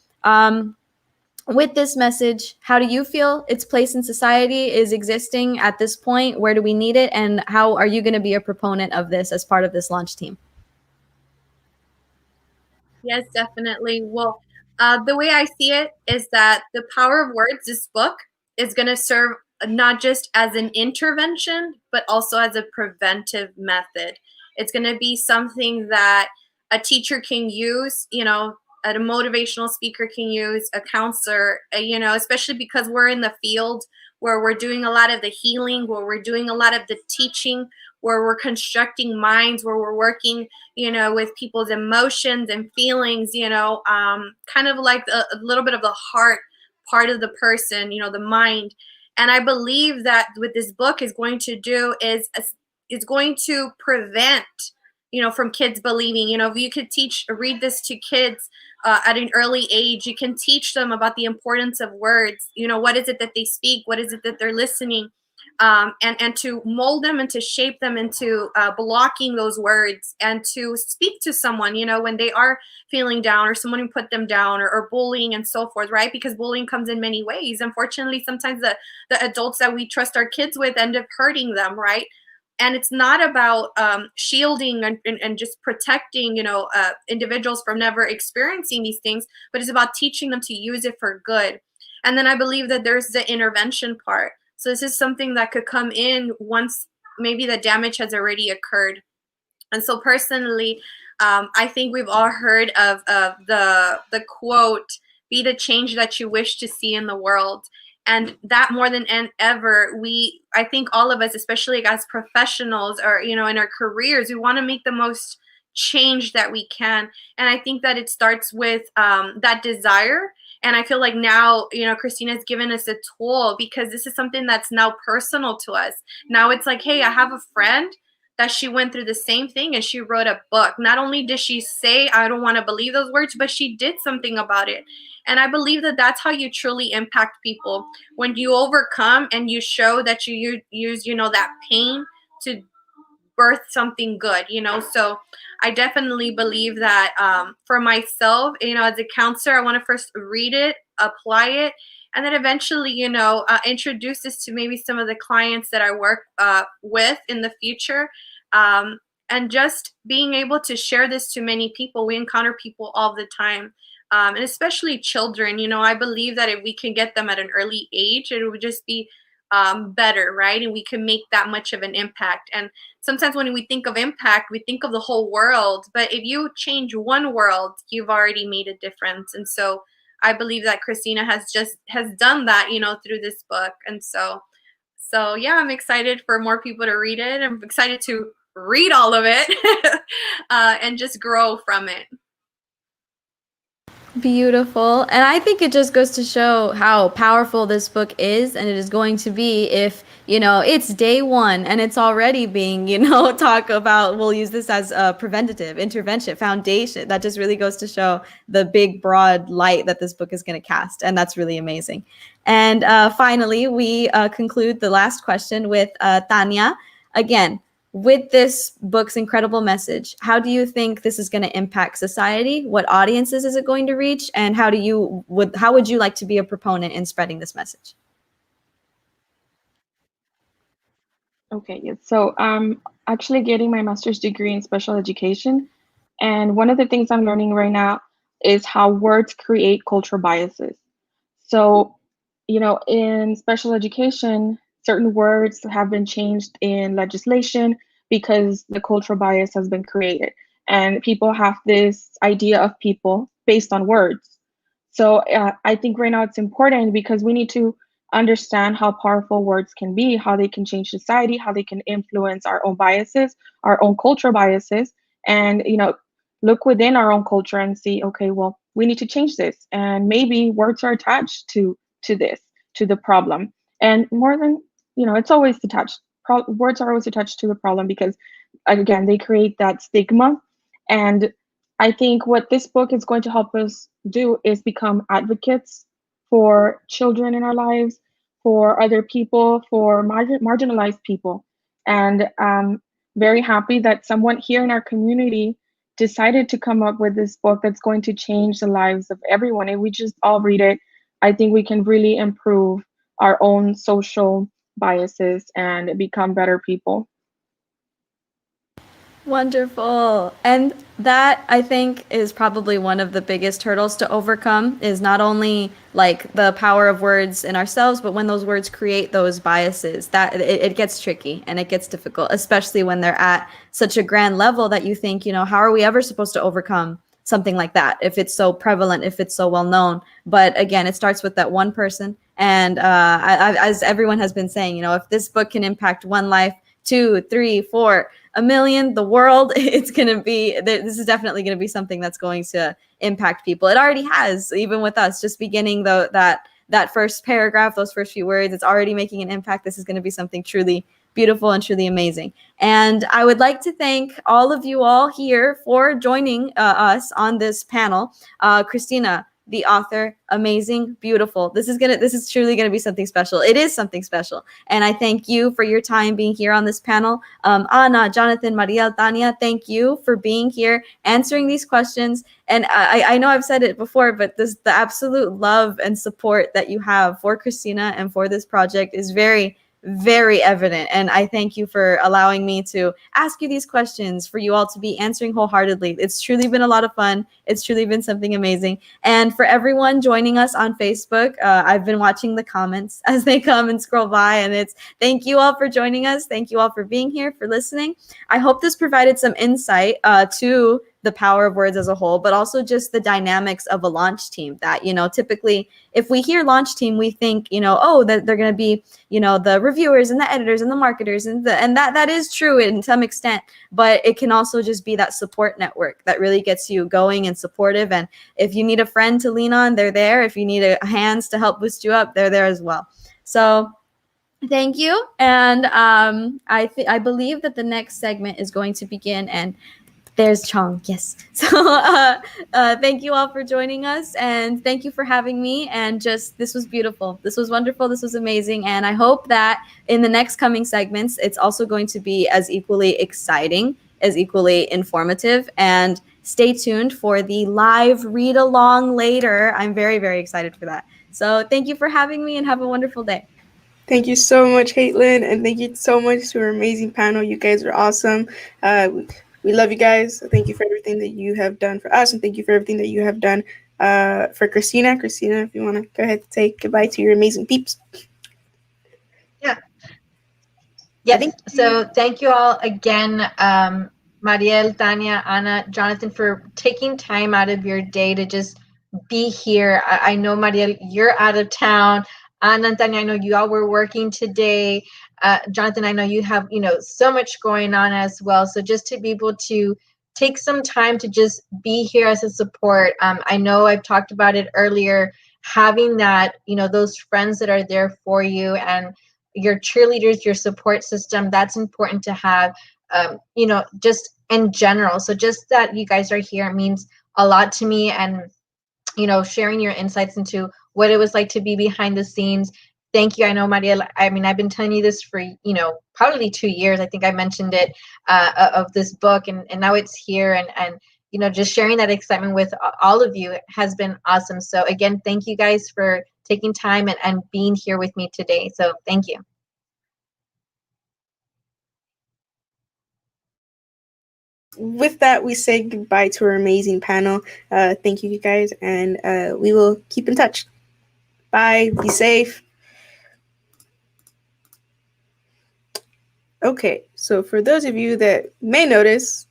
With this message, how do you feel its place in society is existing at this point? Where do we need it? And how are you going to be a proponent of this as part of this launch team? Yes, definitely. Well, the way I see it is that the power of words, this book, is going to serve not just as an intervention, but also as a preventive method. It's going to be something that a teacher can use, a motivational speaker can use, a counselor, especially because we're in the field where we're doing a lot of the healing, where we're doing a lot of the teaching, where we're constructing minds, where we're working, with people's emotions and feelings, kind of like a little bit of the heart part of the person, the mind. And I believe that what this book is going to do is going to prevent, from kids believing, if you could read this to kids at an early age, you can teach them about the importance of words. What is it that they speak? What is it that they're listening? And to mold them and to shape them into blocking those words and to speak to someone, when they are feeling down, or someone who put them down, or bullying and so forth, right? Because bullying comes in many ways. Unfortunately, sometimes the adults that we trust our kids with end up hurting them, right? And it's not about shielding and just protecting, individuals from never experiencing these things, but it's about teaching them to use it for good. And then I believe that there's the intervention part. So this is something that could come in once maybe the damage has already occurred. And so personally, I think we've all heard of the quote, "Be the change that you wish to see in the world." And that more than ever, I think all of us, especially as professionals or, in our careers, we want to make the most change that we can. And I think that it starts with that desire. And I feel like now, Christina's given us a tool, because this is something that's now personal to us. Now it's like, hey, I have a friend that she went through the same thing and she wrote a book. Not only did she say, I don't want to believe those words, but she did something about it. And I believe that that's how you truly impact people. When you overcome and you show that you use, that pain to birth something good, So I definitely believe that for myself, as a counselor, I want to first read it, apply it, and then eventually, introduce this to maybe some of the clients that I work with in the future. And just being able to share this to many people. We encounter people all the time, and especially children. I believe that if we can get them at an early age, it would just be better, right? And we can make that much of an impact. And sometimes when we think of impact, we think of the whole world. But if you change one world, you've already made a difference. And so I believe that Christina has done that, through this book. And so yeah, I'm excited for more people to read it. I'm excited to read all of it and just grow from it. Beautiful. And I think it just goes to show how powerful this book is, and it is going to be if, it's day one and it's already being, talk about, we'll use this as a preventative intervention foundation. That just really goes to show the big, broad light that this book is going to cast. And that's really amazing. And finally, we conclude the last question with Tanya. Again, with this book's incredible message, how do you think this is going to impact society? What audiences is it going to reach? And how would you like to be a proponent in spreading this message? Okay, yes. So I'm actually getting my master's degree in special education. And one of the things I'm learning right now is how words create cultural biases. So, in special education, certain words have been changed in legislation because the cultural bias has been created. And people have this idea of people based on words. So I think right now it's important because we need to understand how powerful words can be, how they can change society, how they can influence our own biases, our own cultural biases, and look within our own culture and see, okay, well, we need to change this, and maybe words are attached to this, to the problem, and more than it's always attached. Words are always attached to the problem because, again, they create that stigma. And I think what this book is going to help us do is become advocates for children in our lives, for other people, for marginalized people. And I'm very happy that someone here in our community decided to come up with this book that's going to change the lives of everyone. And we just all read it, I think we can really improve our own social biases and become better people. Wonderful. And that, I think, is probably one of the biggest hurdles to overcome, is not only like the power of words in ourselves, but when those words create those biases, that it gets tricky and it gets difficult, especially when they're at such a grand level that you think, how are we ever supposed to overcome something like that if it's so prevalent, if it's so well known? But again, it starts with that one person. And as everyone has been saying, if this book can impact one life, 2, 3, 4, a million, the world, it's going to be, this is definitely going to be something that's going to impact people. It already has, even with us, just beginning that first paragraph, those first few words, it's already making an impact. This is going to be something truly beautiful and truly amazing. And I would like to thank all of you all here for joining us on this panel. Christina, the author, amazing, beautiful. This is truly gonna be something special. It is something special. And I thank you for your time being here on this panel. Ana, Jonathan, Mariel, Tanya, thank you for being here, answering these questions. And I know I've said it before, but the absolute love and support that you have for Christina and for this project is very, very evident. And I thank you for allowing me to ask you these questions, for you all to be answering wholeheartedly. It's truly been a lot of fun. It's truly been something amazing. And for everyone joining us on Facebook, I've been watching the comments as they come and scroll by, and it's thank you all for joining us. Thank you all for being here, for listening. I hope this provided some insight to the power of words as a whole, but also just the dynamics of a launch team that, typically if we hear launch team, we think, oh, that they're going to be, the reviewers and the editors and the marketers and that is true in some extent, but it can also just be that support network that really gets you going and supportive. And if you need a friend to lean on, they're there. If you need hands to help boost you up, they're there as well. So thank you. And I believe that the next segment is going to begin, and there's Chong, yes. So thank you all for joining us, and thank you for having me. And this was beautiful. This was wonderful. This was amazing. And I hope that in the next coming segments, it's also going to be as equally exciting, as equally informative. And stay tuned for the live read along later. I'm very, very excited for that. So thank you for having me, and have a wonderful day. Thank you so much, Caitlin, and thank you so much to our amazing panel. You guys are awesome. We love you guys. Thank you for everything that you have done for us, and thank you for everything that you have done for Christina. Christina, if you want to go ahead and say goodbye to your amazing peeps. Yeah. Yes. So thank you all again, Mariel, Tanya, Ana, Jonathan, for taking time out of your day to just be here. I know, Mariel, you're out of town. Ana and Tanya, I know you all were working today. Jonathan, I know you have, so much going on as well. So just to be able to take some time to just be here as a support. I know I've talked about it earlier, having that, those friends that are there for you and your cheerleaders, your support system, that's important to have, just in general. So just that you guys are here means a lot to me, and, sharing your insights into what it was like to be behind the scenes. Thank you. I know, Mariel, I've been telling you this for, probably 2 years. I think I mentioned it of this book, and now it's here. And just sharing that excitement with all of you has been awesome. So again, thank you guys for taking time and being here with me today. So thank you. With that, we say goodbye to our amazing panel. Thank you guys, and we will keep in touch. Bye. Be safe. Okay, so for those of you that may notice,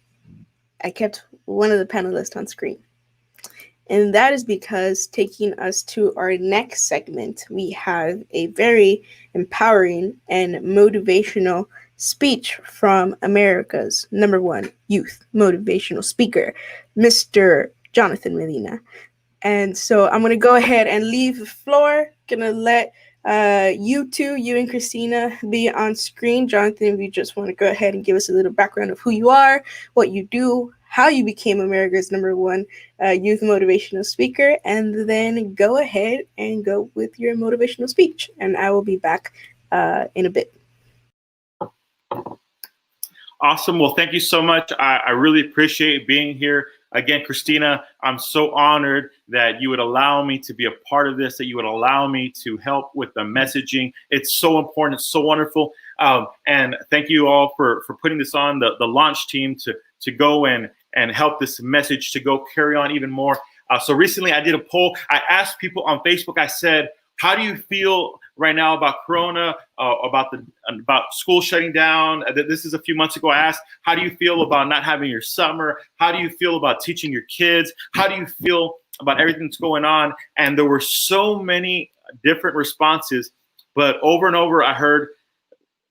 I kept one of the panelists on screen. And that is because taking us to our next segment, we have a very empowering and motivational speech from America's #1 youth motivational speaker, Mr. Jonathan Medina. And so I'm going to go ahead and leave the floor. Going to let you two, you and Christina, be on screen. Jonathan, if you just want to go ahead and give us a little background of who you are, what you do, how you became America's #1 youth motivational speaker, and then go ahead and go with your motivational speech. And I will be back in a bit. Awesome. Well, thank you so much. I really appreciate being here. Again, Christina, I'm so honored that you would allow me to be a part of this, that you would allow me to help with the messaging. It's so important. It's so wonderful. And thank you all for putting this on, the launch team to go and help this message to go carry on even more. So recently I did a poll. I asked people on Facebook, I said, how do you feel right now about Corona, about school shutting down? This is a few months ago. I asked, how do you feel about not having your summer? How do you feel about teaching your kids? How do you feel about everything that's going on? And there were so many different responses, but over and over I heard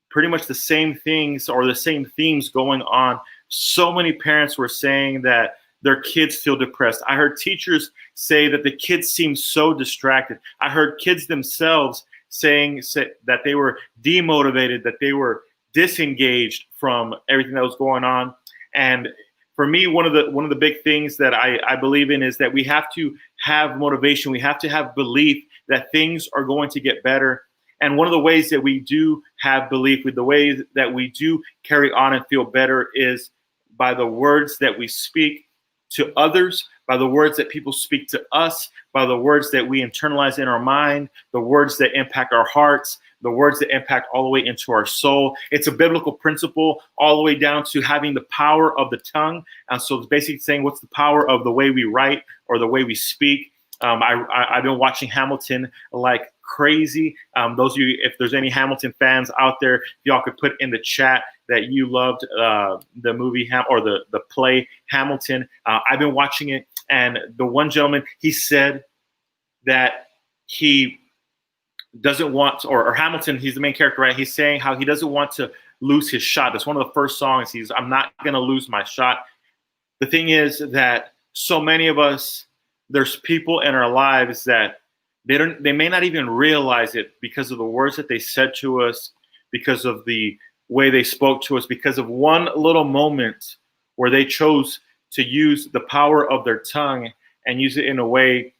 pretty much the same things or the same themes going on. So many parents were saying that their kids feel depressed. I heard teachers say that the kids seem so distracted. I heard kids themselves say that they were demotivated, that they were disengaged from everything that was going on. And for me, one of the big things that I believe in is that we have to have motivation. We have to have belief that things are going to get better. And one of the ways that we do have belief, with the ways that we do carry on and feel better, is by the words that we speak to others, by the words that people speak to us, by the words that we internalize in our mind, the words that impact our hearts, the words that impact all the way into our soul. It's a biblical principle all the way down to having the power of the tongue. And so it's basically saying, what's the power of the way we write or the way we speak? I've been watching Hamilton like crazy. Those of you, if there's any Hamilton fans out there, if y'all could put in the chat that you loved the movie or the play Hamilton. I've been watching it, and the one gentleman, he said that he doesn't want, or Hamilton, he's the main character, right? He's saying how he doesn't want to lose his shot. That's one of the first songs. I'm not going to lose my shot. The thing is that so many of us, there's people in our lives that they may not even realize it because of the words that they said to us, because of the way they spoke to us, because of one little moment where they chose to use the power of their tongue and use it in a way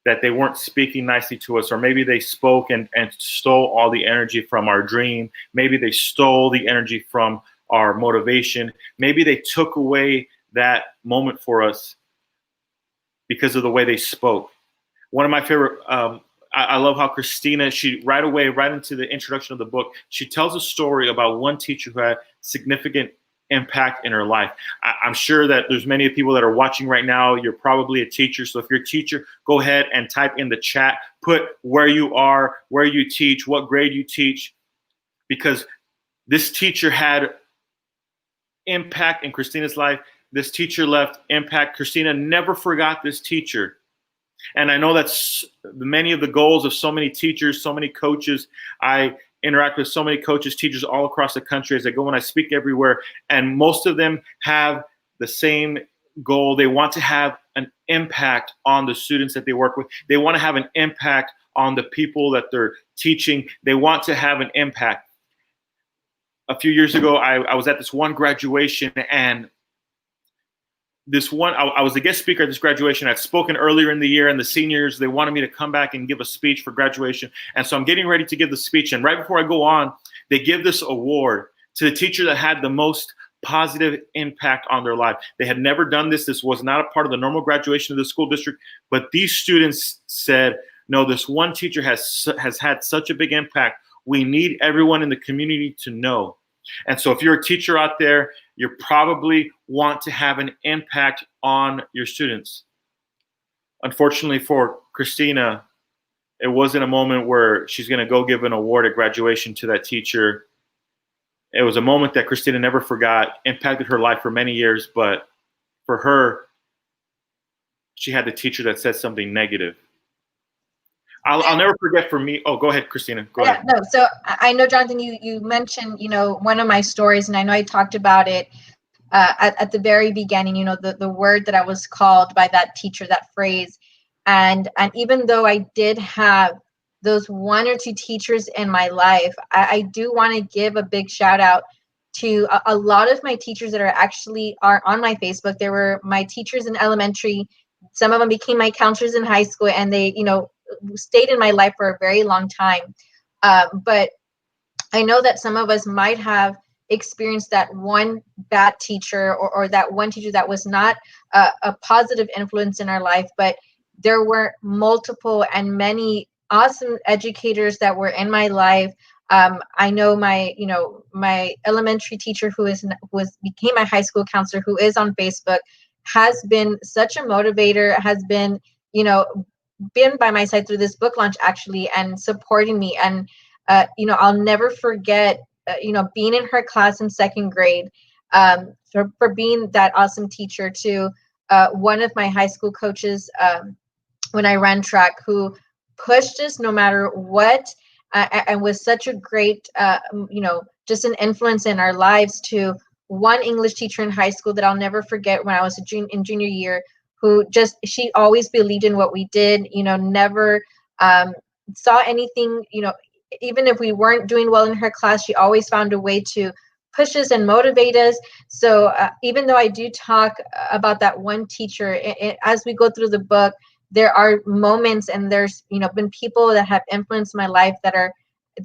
that they weren't speaking nicely to us, or maybe they spoke and stole all the energy from our dream. Maybe they stole the energy from our motivation. Maybe they took away that moment for us because of the way they spoke. One of my favorite, I love how Christina, she right away, right into the introduction of the book, she tells a story about one teacher who had significant impact in her life. I'm sure that there's many people that are watching right now. You're probably a teacher. So if you're a teacher, go ahead and type in the chat, put where you are, where you teach, what grade you teach, because this teacher had impact in Christina's life. This teacher left impact. Christina never forgot this teacher. And I know that's many of the goals of so many teachers, so many coaches. I interact with so many coaches, teachers all across the country as I go and I speak everywhere. And most of them have the same goal. They want to have an impact on the students that they work with. They want to have an impact on the people that they're teaching. They want to have an impact. A few years ago, I was at this one graduation, and I was a guest speaker at this graduation. I'd spoken earlier in the year, and the seniors, they wanted me to come back and give a speech for graduation. And so I'm getting ready to give the speech. And right before I go on, they give this award to the teacher that had the most positive impact on their life. They had never done this. This was not a part of the normal graduation of the school district. But these students said, no, this one teacher has had such a big impact. We need everyone in the community to know. And so if you're a teacher out there, you probably want to have an impact on your students. Unfortunately for Christina, it wasn't a moment where she's going to go give an award at graduation to that teacher. It was a moment that Christina never forgot, impacted her life for many years, but for her, she had the teacher that said something negative. I'll never forget for me. Oh, go ahead, Christina. Go ahead. No, so I know, Jonathan, you mentioned, one of my stories, and I know I talked about it at the very beginning, the word that I was called by that teacher, that phrase. And even though I did have those one or two teachers in my life, I do want to give a big shout out to a lot of my teachers that are on my Facebook. They were my teachers in elementary. Some of them became my counselors in high school, and they, stayed in my life for a very long time. But I know that some of us might have experienced that one bad teacher or that one teacher that was not a positive influence in our life, but there were multiple and many awesome educators that were in my life. I know my elementary teacher who became my high school counselor, who is on Facebook, has been such a motivator, has been, been by my side through this book launch actually, and supporting me. And I'll never forget being in her class in second grade, for being that awesome teacher to one of my high school coaches when I ran track, who pushed us no matter what, and was such a great just an influence in our lives, to one English teacher in high school that I'll never forget when I was in junior year, who she always believed in what we did, never saw anything, even if we weren't doing well in her class, she always found a way to push us and motivate us. So even though I do talk about that one teacher, as we go through the book, there are moments, and there's, been people that have influenced my life that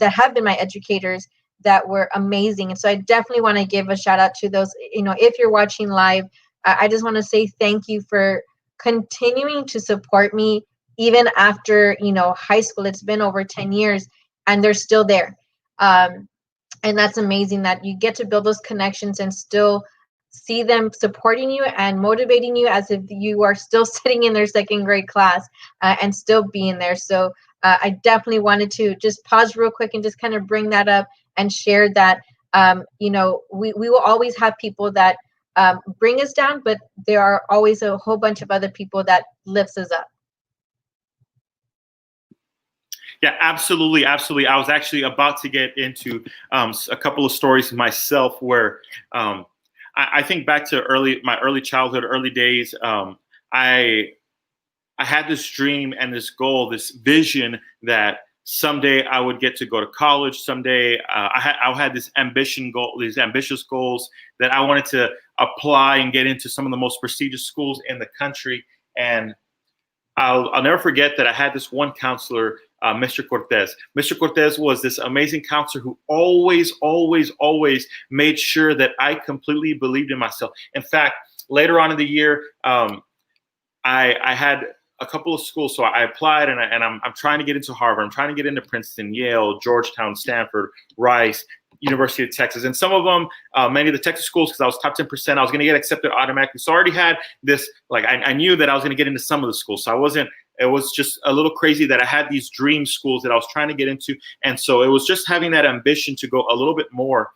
have been my educators, that were amazing. And so I definitely want to give a shout out to those, if you're watching live, I just want to say thank you for continuing to support me even after, high school. It's been over 10 years and they're still there. And that's amazing that you get to build those connections and still see them supporting you and motivating you as if you are still sitting in their second grade class and still being there. So I definitely wanted to just pause real quick and just kind of bring that up and share that, we will always have people that bring us down, but there are always a whole bunch of other people that lifts us up. Yeah, absolutely, absolutely. I was actually about to get into a couple of stories myself where I think back to my early childhood, early days. I had this dream and this goal, this vision that someday I would get to go to college. Someday I had this these ambitious goals that I wanted to apply and get into some of the most prestigious schools in the country. And I'll never forget that I had this one counselor, Mr. Cortez. Mr. Cortez was this amazing counselor who always, always, always made sure that I completely believed in myself. In fact, later on in the year, I had a couple of schools. So I applied and I'm trying to get into Harvard. I'm trying to get into Princeton, Yale, Georgetown, Stanford, Rice, University of Texas. And some of them, many of the Texas schools, because I was top 10%, I was going to get accepted automatically. So I already had this, I knew that I was going to get into some of the schools. So it was just a little crazy that I had these dream schools that I was trying to get into. And so it was just having that ambition to go a little bit more.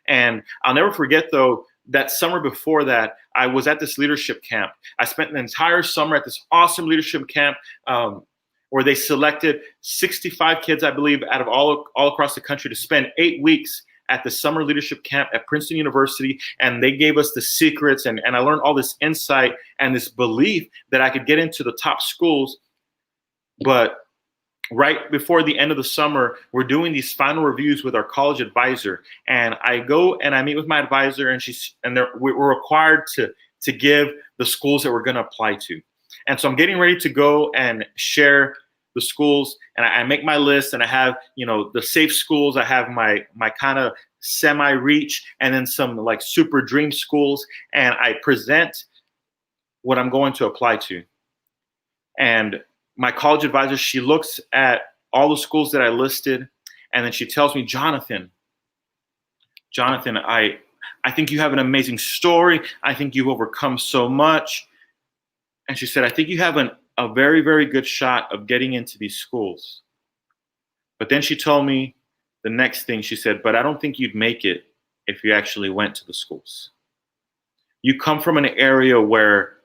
And I'll never forget, though, that summer before that, I was at this leadership camp. I spent the entire summer at this awesome leadership camp where they selected 65 kids, I believe, out of all across the country to spend 8 weeks at the summer leadership camp at Princeton University. And they gave us the secrets, and I learned all this insight and this belief that I could get into the top schools. But right before the end of the summer, we're doing these final reviews with our college advisor. And I go and I meet with my advisor, and we're required to give the schools that we're going to apply to. And so I'm getting ready to go and share the schools, and I make my list, and I have, the safe schools. I have my kind of semi-reach, and then some like super dream schools. And I present what I'm going to apply to. And my college advisor, she looks at all the schools that I listed, and then she tells me, Jonathan, I think you have an amazing story. I think you've overcome so much. And she said, I think you have a very, very good shot of getting into these schools. But then she told me the next thing. She said, but I don't think you'd make it if you actually went to the schools. You come from an area where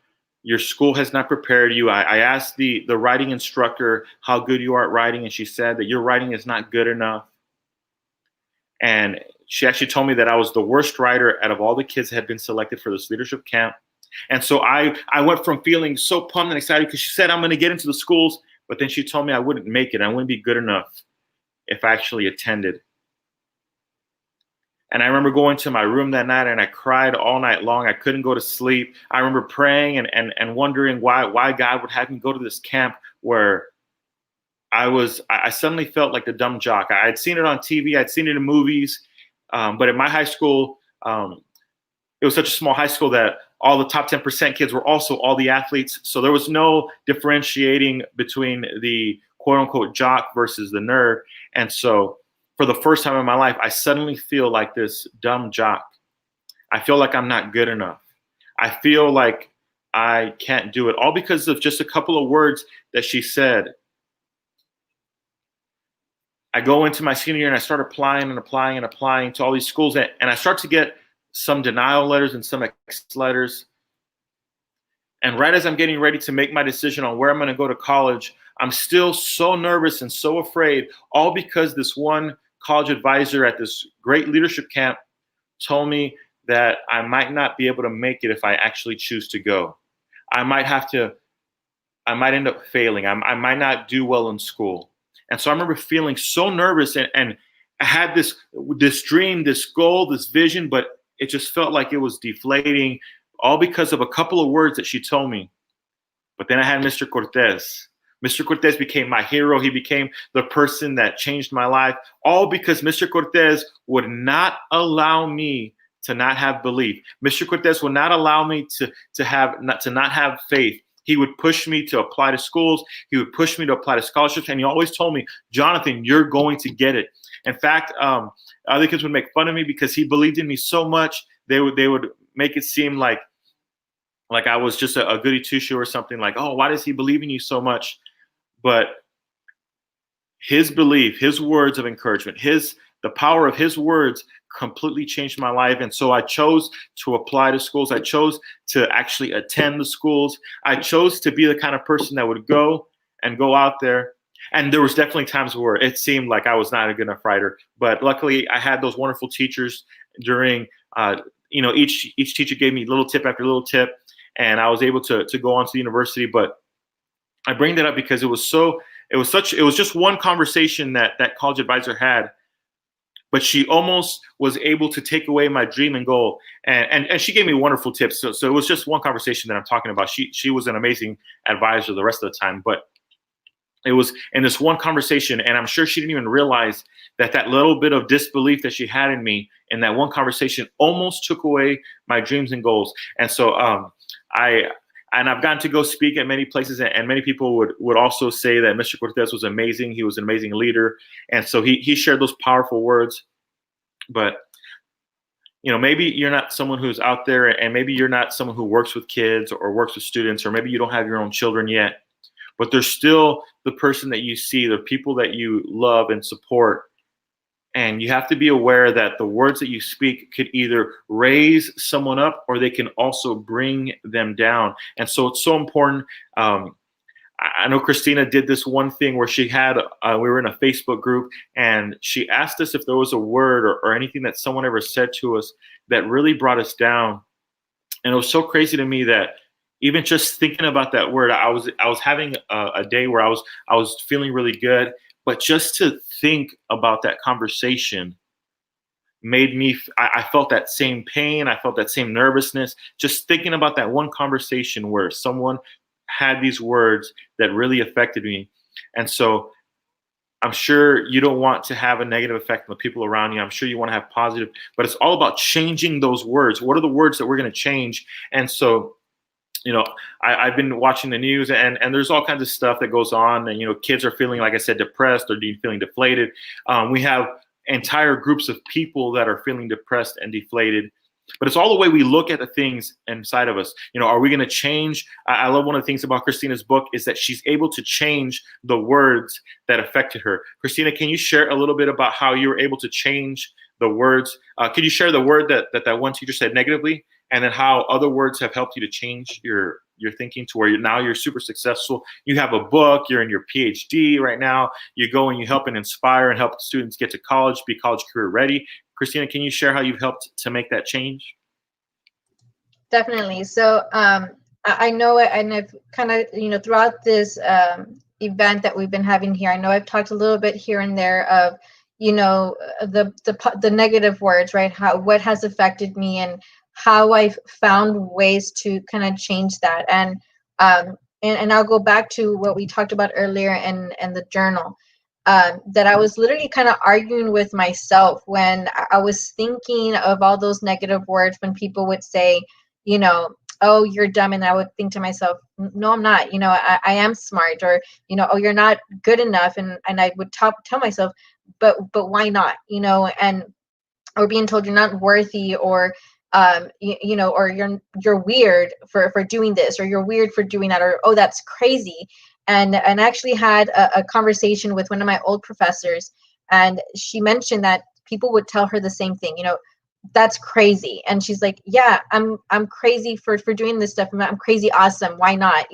your school has not prepared you. I asked the writing instructor how good you are at writing, and she said that your writing is not good enough. And she actually told me that I was the worst writer out of all the kids that had been selected for this leadership camp. And so I went from feeling so pumped and excited because she said I'm going to get into the schools, but then she told me I wouldn't make it. I wouldn't be good enough if I actually attended. And I remember going to my room that night, and I cried all night long. I couldn't go to sleep. I remember praying and wondering why God would have me go to this camp where I suddenly felt like the dumb jock. I had seen it on TV. I'd seen it in movies. But at my high school, it was such a small high school that all the top 10% kids were also all the athletes. So there was no differentiating between the quote unquote jock versus the nerd. And so for the first time in my life, I suddenly feel like this dumb jock. I feel like I'm not good enough. I feel like I can't do it, all because of just a couple of words that she said. I go into my senior year and I start applying to all these schools, and I start to get some denial letters and some exit letters. And right as I'm getting ready to make my decision on where I'm going to go to college, I'm still so nervous and so afraid, all because this one college advisor at this great leadership camp told me that I might not be able to make it if I actually choose to go. I might end up failing. I might not do well in school. And so I remember feeling so nervous, and I had this dream, this goal, this vision, but it just felt like it was deflating, all because of a couple of words that she told me. But then I had Mr. Cortez. Mr. Cortez became my hero. He became the person that changed my life, all because Mr. Cortez would not allow me to not have belief. Mr. Cortez would not allow me to not have faith. He would push me to apply to schools. He would push me to apply to scholarships. And he always told me, Jonathan, you're going to get it. In fact, other kids would make fun of me because he believed in me so much. They would make it seem like I was just a goody two-shoe or something, like, oh, why does he believe in you so much? But his belief, his words of encouragement, the power of his words completely changed my life. And so I chose to apply to schools. I chose to actually attend the schools. I chose to be the kind of person that would go out there. And there was definitely times where it seemed like I was not a good enough writer. But luckily, I had those wonderful teachers during, each teacher gave me little tip after little tip. And I was able to go on to the university. But I bring that up because it was just one conversation that college advisor had, but she almost was able to take away my dream and goal. And she gave me wonderful tips. So it was just one conversation that I'm talking about. She was an amazing advisor the rest of the time, but it was in this one conversation, and I'm sure she didn't even realize that little bit of disbelief that she had in me in that one conversation almost took away my dreams and goals. And so I've gotten to go speak at many places, and many people would also say that Mr. Cortez was amazing. He was an amazing leader. And so he shared those powerful words. But, maybe you're not someone who's out there, and maybe you're not someone who works with kids or works with students, or maybe you don't have your own children yet, but there's still the person that you see, the people that you love and support. And you have to be aware that the words that you speak could either raise someone up or they can also bring them down. And so it's so important. I know Christina did this one thing where she had, we were in a Facebook group, and she asked us if there was a word or anything that someone ever said to us that really brought us down. And it was so crazy to me that even just thinking about that word, I was having a day where I was feeling really good. But just to think about that conversation made me, I felt that same pain. I felt that same nervousness. Just thinking about that one conversation where someone had these words that really affected me. And so I'm sure you don't want to have a negative effect on the people around you. I'm sure you want to have positive, but it's all about changing those words. What are the words that we're going to change? And so, I've been watching the news, and there's all kinds of stuff that goes on. And, kids are feeling, like I said, depressed or feeling deflated. We have entire groups of people that are feeling depressed and deflated. But it's all the way we look at the things inside of us. Are we going to change? I love one of the things about Christina's book is that she's able to change the words that affected her. Christina, can you share a little bit about how you were able to change the words? Could you share the word that one teacher said negatively, and then how other words have helped you to change your thinking to where now you're super successful? You have a book, you're in your PhD right now, you go and you help and inspire and help students get to college, be college career ready. Christina, can you share how you've helped to make that change? Definitely. So I know it, and I've kind of, throughout this event that we've been having here, I know I've talked a little bit here and there of, the negative words, right? What has affected me and how I've found ways to kind of change that. And I'll go back to what we talked about earlier in the journal, that I was literally kind of arguing with myself when I was thinking of all those negative words when people would say, oh, you're dumb. And I would think to myself, no, I'm not, I am smart, or, oh, you're not good enough. And I would tell myself, but why not, or being told you're not worthy, or or you're weird for doing this, or you're weird for doing that, or oh, that's crazy. And I actually had a conversation with one of my old professors, and she mentioned that people would tell her the same thing, that's crazy. And she's like, yeah, I'm crazy for doing this stuff. I'm crazy awesome. Why not?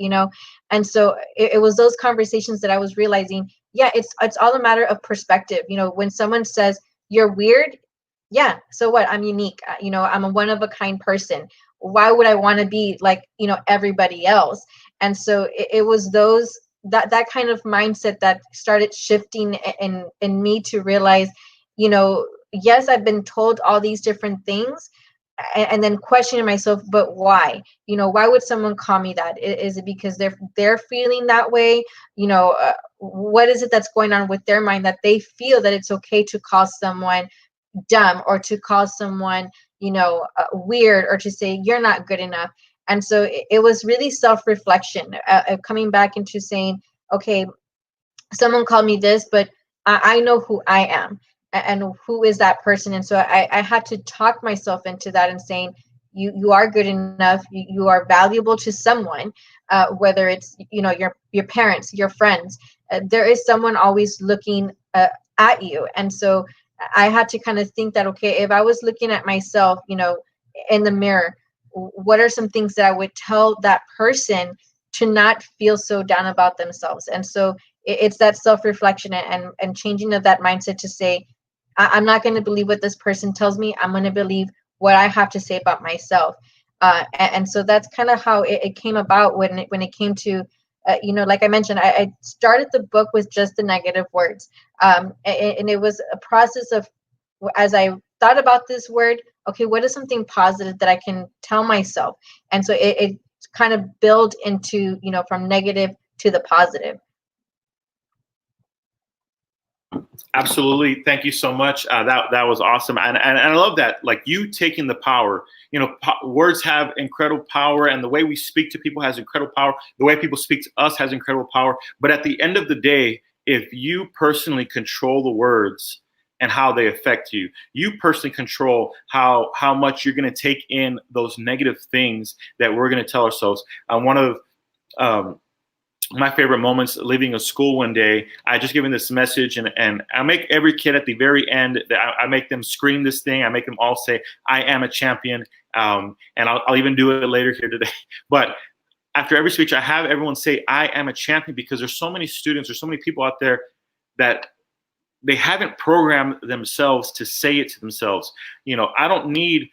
And so it was those conversations that I was realizing, yeah, it's all a matter of perspective. When someone says you're weird, yeah, so what? I'm unique. I'm a one of a kind person. Why would I want to be like, everybody else? And so it was that kind of mindset that started shifting in me to realize, yes, I've been told all these different things, and then questioning myself, but why? Why would someone call me that? Is it because they're feeling that way? What is it that's going on with their mind that they feel that it's okay to call someone dumb, or to call someone, weird, or to say you're not good enough? And so it was really self-reflection, coming back into saying, okay, someone called me this, but I know who I am and who is that person. And so I had to talk myself into that and saying, you are good enough. You are valuable to someone, whether it's, your parents, your friends. There is someone always looking at you. And so I had to kind of think that, okay, if I was looking at myself, in the mirror, what are some things that I would tell that person to not feel so down about themselves? And so it's that self-reflection and changing of that mindset to say, I'm not going to believe what this person tells me. I'm going to believe what I have to say about myself. And so that's kind of how it came about when it came to, like I mentioned, I started the book with just the negative words. And it was a process of, as I thought about this word, okay, what is something positive that I can tell myself? And so it kind of built into, from negative to the positive. Absolutely. Thank you so much. That was awesome. And I love that, like you taking the power, words have incredible power, and the way we speak to people has incredible power. The way people speak to us has incredible power. But at the end of the day, if you personally control the words and how they affect you, you personally control how much you're going to take in those negative things that we're going to tell ourselves. One of my favorite moments leaving a school one day, I just given this message, and I make every kid at the very end, I make them scream this thing. I make them all say, I am a champion. And I'll even do it later here today. But after every speech, I have everyone say, I am a champion, because there's so many students, there's so many people out there that they haven't programmed themselves to say it to themselves. I don't need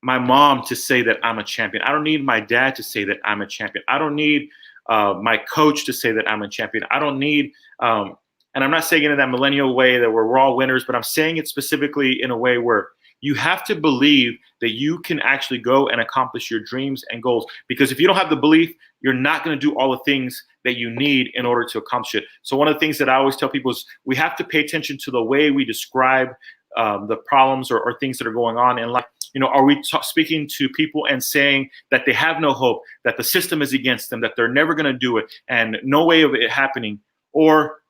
my mom to say that I'm a champion. I don't need my dad to say that I'm a champion. I don't need my coach to say that I'm a champion. I don't need, and I'm not saying it in that millennial way that we're all winners, but I'm saying it specifically in a way where you have to believe that you can actually go and accomplish your dreams and goals. Because if you don't have the belief, you're not going to do all the things that you need in order to accomplish it. So one of the things that I always tell people is we have to pay attention to the way we describe the problems or things that are going on in life. Are we speaking to people and saying that they have no hope, that the system is against them, that they're never going to do it, and no way of it happening? Or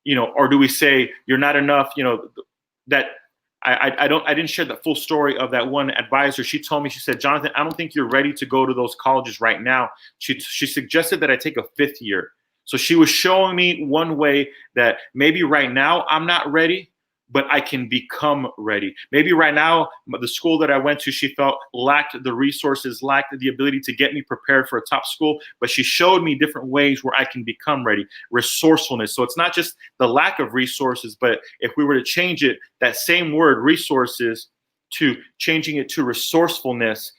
do we say you're not enough? That I didn't share the full story of that one advisor. She told me, she said, Jonathan, I don't think you're ready to go to those colleges right now. She suggested that I take a 5th year. So she was showing me one way that maybe right now I'm not ready, but I can become ready. Maybe right now, the school that I went to, she felt lacked the resources, lacked the ability to get me prepared for a top school, but she showed me different ways where I can become ready. Resourcefulness. So it's not just the lack of resources, but if we were to change it, that same word, resources, to changing it to resourcefulness.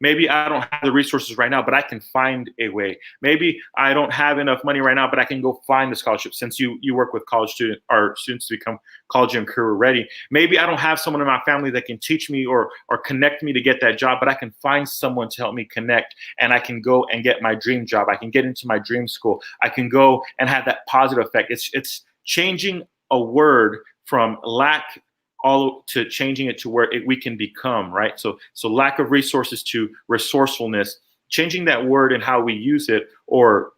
Maybe I don't have the resources right now, but I can find a way. Maybe I don't have enough money right now, but I can go find the scholarship, since you work with college students to become college and career ready. Maybe I don't have someone in my family that can teach me or connect me to get that job, but I can find someone to help me connect, and I can go and get my dream job. I can get into my dream school. I can go and have that positive effect. It's changing a word from lack all to changing it to where we can become, right? So lack of resources to resourcefulness, changing that word and how we use it, or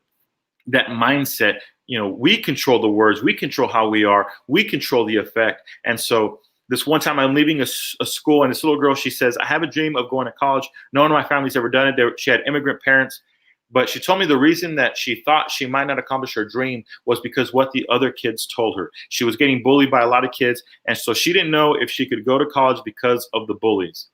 that mindset. We control the words, we control how we are, we control the effect. And so this one time I'm leaving a school, and this little girl, she says, I have a dream of going to college. No one in my family's ever done it. She had immigrant parents. But she told me the reason that she thought she might not accomplish her dream was because what the other kids told her. She was getting bullied by a lot of kids, and so she didn't know if she could go to college because of the bullies.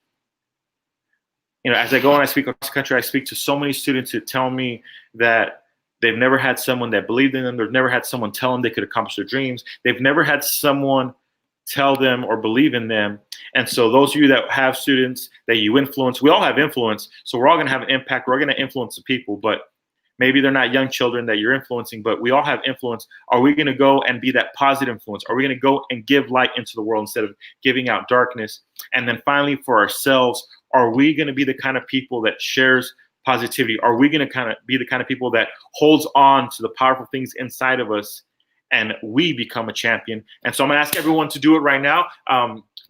As I go and I speak across the country, I speak to so many students who tell me that they've never had someone that believed in them. They've never had someone tell them they could accomplish their dreams. They've never had someone tell them or believe in them. And so those of you that have students that you influence, we all have influence. So we're all going to have an impact. We're going to influence the people, but maybe they're not young children that you're influencing, but we all have influence. Are we going to go and be that positive influence? Are we going to go and give light into the world instead of giving out darkness? And then finally, for ourselves, are we going to be the kind of people that shares positivity? Are we going to kind of be the kind of people that holds on to the powerful things inside of us, and we become a champion? And so I'm going to ask everyone to do it right now.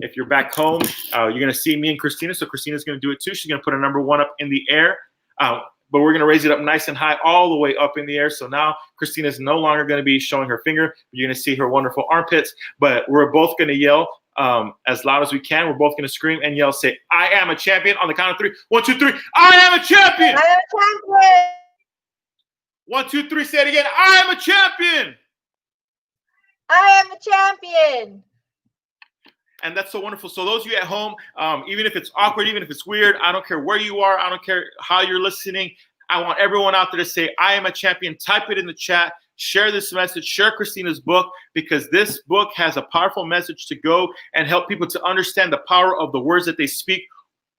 If you're back home, you're going to see me and Christina. So Christina's going to do it too. She's going to put a number 1 up in the air. But we're going to raise it up nice and high, all the way up in the air. So now Christina is no longer going to be showing her finger. You're going to see her wonderful armpits. But we're both going to yell as loud as we can. We're both going to scream and yell, say, I am a champion on the count of 3. 1, 2, 3. I am a champion. I am a champion. 1, 2, 3. Say it again. I am a champion. I am a champion. And that's so wonderful. So those of you at home, even if it's awkward, even if it's weird, I don't care where you are. I don't care how you're listening. I want everyone out there to say, I am a champion. Type it in the chat. Share this message. Share Christina's book, because this book has a powerful message to go and help people to understand the power of the words that they speak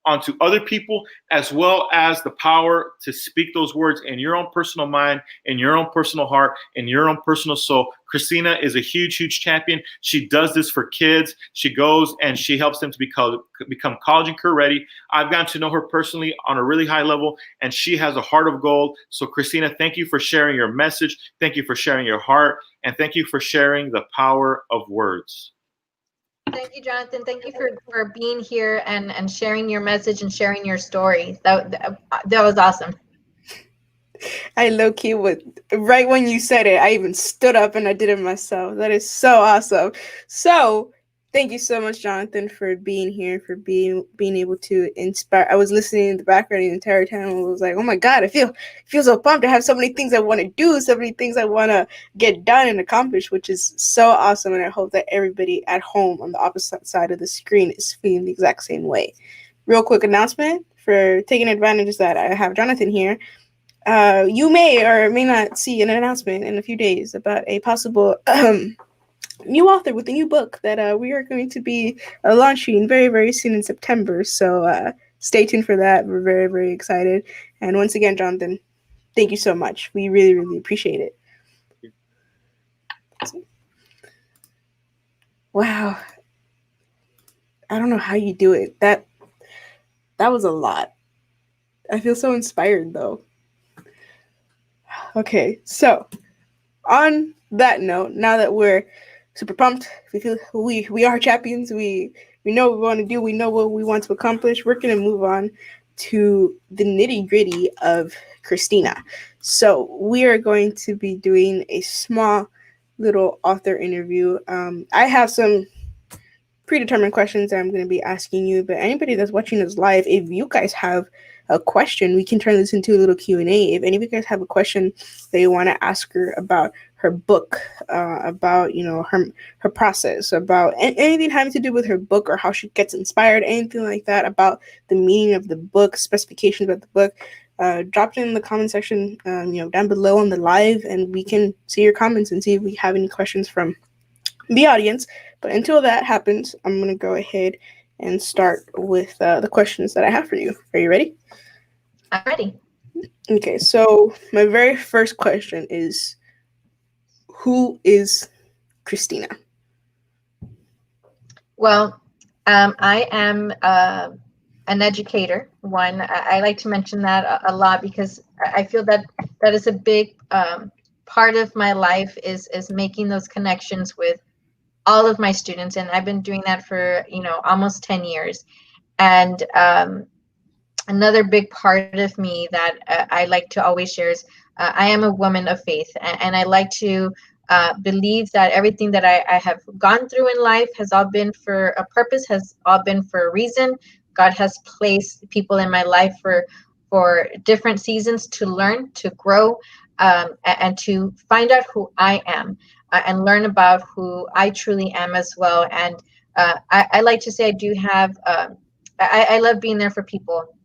onto other people, as well as the power to speak those words in your own personal mind, in your own personal heart, in your own personal soul. Christina is a huge, huge champion. She does this for kids. She goes and she helps them to become college and career ready. I've gotten to know her personally on a really high level, and she has a heart of gold. So Christina, thank you for sharing your message. Thank you for sharing your heart. And thank you for sharing the power of words. Thank you, Jonathan. Thank you for being here and sharing your message and sharing your story. That was awesome. I low-key would, right when you said it, I even stood up and I did it myself. That is so awesome. So thank you so much, Jonathan, for being here, for being able to inspire. I was listening in the background the entire time and was like, oh my God, I feel so pumped. I have so many things I want to do, so many things I want to get done and accomplish, which is so awesome. And I hope that everybody at home on the opposite side of the screen is feeling the exact same way. Real quick announcement for taking advantage is that I have Jonathan here. You may or may not see an announcement in a few days about a possible new author with a new book that we are going to be launching very, very soon in September. So stay tuned for that. We're very, very excited. And once again, Jonathan, thank you so much. We really, really appreciate it. Wow. I don't know how you do it. That was a lot. I feel so inspired, though. Okay, so on that note, now that we're super pumped, we feel we are champions, we know what we want to do, we know what we want to accomplish, we're going to move on to the nitty-gritty of Christina. So we are going to be doing a small little author interview. I have some predetermined questions that I'm going to be asking you, but anybody that's watching this live, if you guys have a question, we can turn this into a little Q&A. If any of you guys have a question that you want to ask her about her book, about her process, about anything having to do with her book or how she gets inspired, anything like that, about the meaning of the book, specifications about the book, drop it in the comment section, down below on the live, and we can see your comments and see if we have any questions from the audience. But until that happens, I'm going to go ahead and start with the questions that I have for you. Are you ready? I'm ready. Okay, so my very first question is, who is Christina? Well, I am an educator. One, I like to mention that a lot because I feel that is a big part of my life is making those connections with all of my students, and I've been doing that for almost 10 years. And another big part of me that I like to always share is I am a woman of faith, and I like to believe that everything that I have gone through in life has all been for a purpose, has all been for a reason. God has placed people in my life for different seasons to learn, to grow, and to find out who I am. And learn about who I truly am as well. And I like to say I do have, I love being there for people,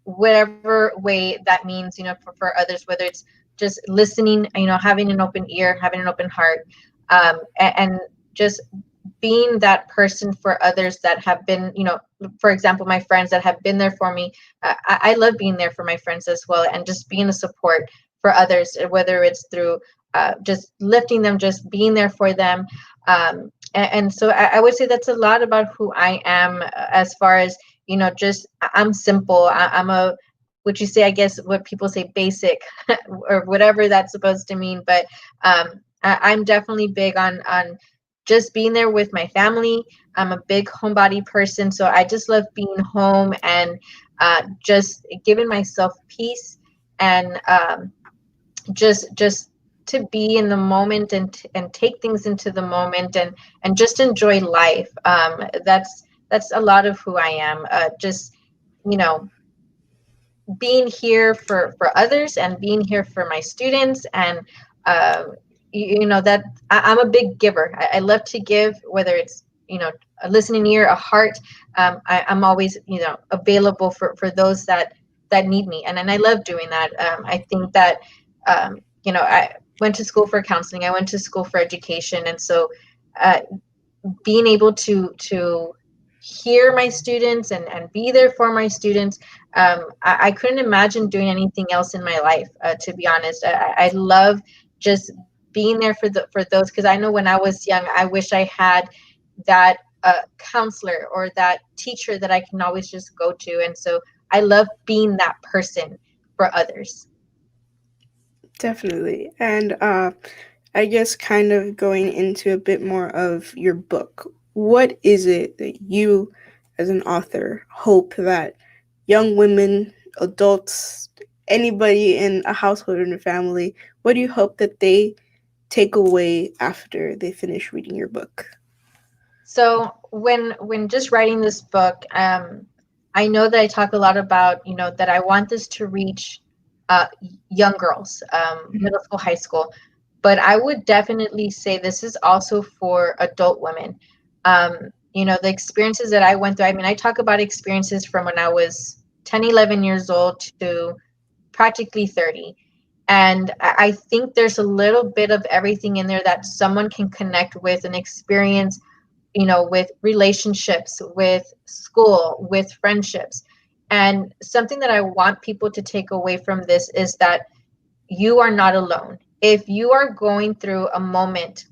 whatever way that means, for others, whether it's just listening, having an open ear, having an open heart, and just being that person for others that have been, for example, my friends that have been there for me. I love being there for my friends as well, and just being a support for others, whether it's through just lifting them, just being there for them. And so I would say that's a lot about who I am, as far as, just I'm simple. I'm what you say, I guess what people say, basic or whatever that's supposed to mean. But I'm definitely big on just being there with my family. I'm a big homebody person, so I just love being home and just giving myself peace and just to be in the moment and take things into the moment and just enjoy life. That's a lot of who I am. Just, you know, being here for others and being here for my students. And you know that I'm a big giver. I love to give, whether it's, you know, a listening ear, a heart. I'm always, you know, available for those that need me, and I love doing that. I think that you know, I went to school for counseling, I went to school for education, and so uh, being able to hear my students and be there for my students, I couldn't imagine doing anything else in my life, to be honest. I love just being there for those, because I know when I was young, I wish I had that counselor or that teacher that I can always just go to, and so I love being that person for others. Definitely. And I guess kind of going into a bit more of your book, what is it that you, as an author, hope that young women, adults, anybody in a household or in a family, what do you hope that they take away after they finish reading your book? So when just writing this book, I know that I talk a lot about, you know, that I want this to reach young girls, middle school, high school, but I would definitely say this is also for adult women. You know, the experiences that I went through. I mean, I talk about experiences from when I was 10, 11 years old to practically 30. And I think there's a little bit of everything in there that someone can connect with and experience, you know, with relationships, with school, with friendships. And something that I want people to take away from this is that you are not alone. If you are going through a moment,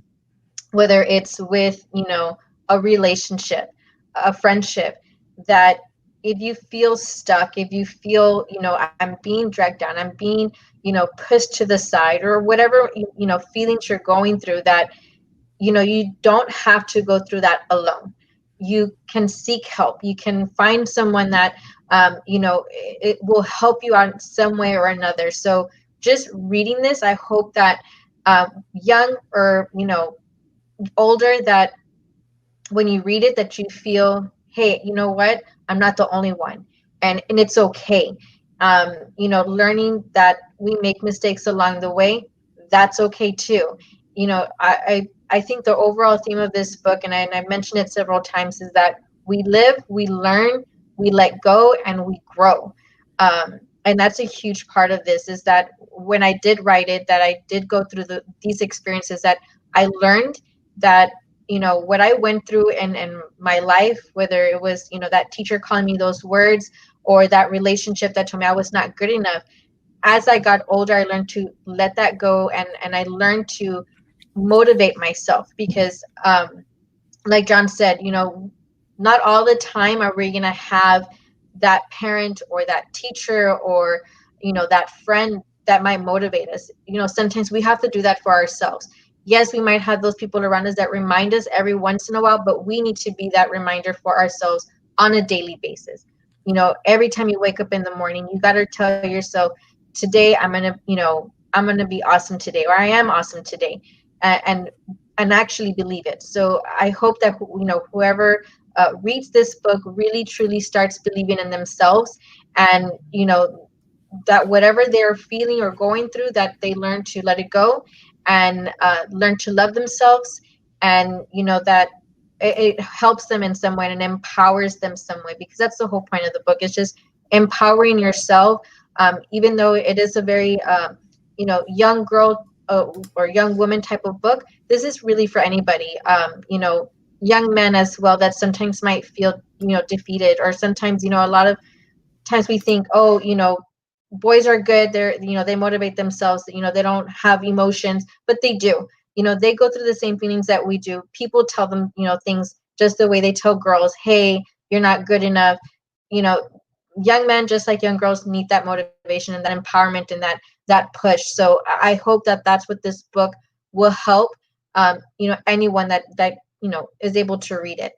whether it's with, you know, a relationship, a friendship, that if you feel stuck, if you feel, you know, I'm being dragged down, I'm being, you know, pushed to the side, or whatever, you know, feelings you're going through, that you know, you don't have to go through that alone. You can seek help. You can find someone that you know, it will help you out in some way or another. So just reading this, I hope that young or, you know, older, that when you read it, that you feel, hey, you know what, I'm not the only one, and it's okay. You know, learning that we make mistakes along the way, that's okay too. You know, I think the overall theme of this book, and I mentioned it several times, is that we live, we learn, we let go, and we grow. And that's a huge part of this, is that when I did write it, that I did go through these experiences, that I learned that, you know, what I went through in my life, whether it was, you know, that teacher calling me those words, or that relationship that told me I was not good enough, as I got older, I learned to let that go, and I learned to motivate myself, because like John said, you know, not all the time are we going to have that parent or that teacher or, you know, that friend that might motivate us. You know, sometimes we have to do that for ourselves. Yes, we might have those people around us that remind us every once in a while, but we need to be that reminder for ourselves on a daily basis. You know, every time you wake up in the morning, you got to tell yourself, today I'm going to, you know, I'm going to be awesome today, or I am awesome today. And actually believe it. So I hope that, you know, whoever reads this book really truly starts believing in themselves, and, you know, that whatever they're feeling or going through, that they learn to let it go, and learn to love themselves, and, you know, that it helps them in some way and empowers them some way, because that's the whole point of the book. It's just empowering yourself, even though it is a very you know, young girl or young woman type of book. This is really for anybody, you know, young men as well, that sometimes might feel, you know, defeated, or sometimes, you know, a lot of times we think, oh, you know, boys are good, they're, you know, they motivate themselves, you know, they don't have emotions, but they do. You know, they go through the same feelings that we do. People tell them, you know, things just the way they tell girls, hey, you're not good enough. You know, young men, just like young girls, need that motivation and that empowerment and that push. So I hope that that's what this book will help, you know, anyone that you know, is able to read it.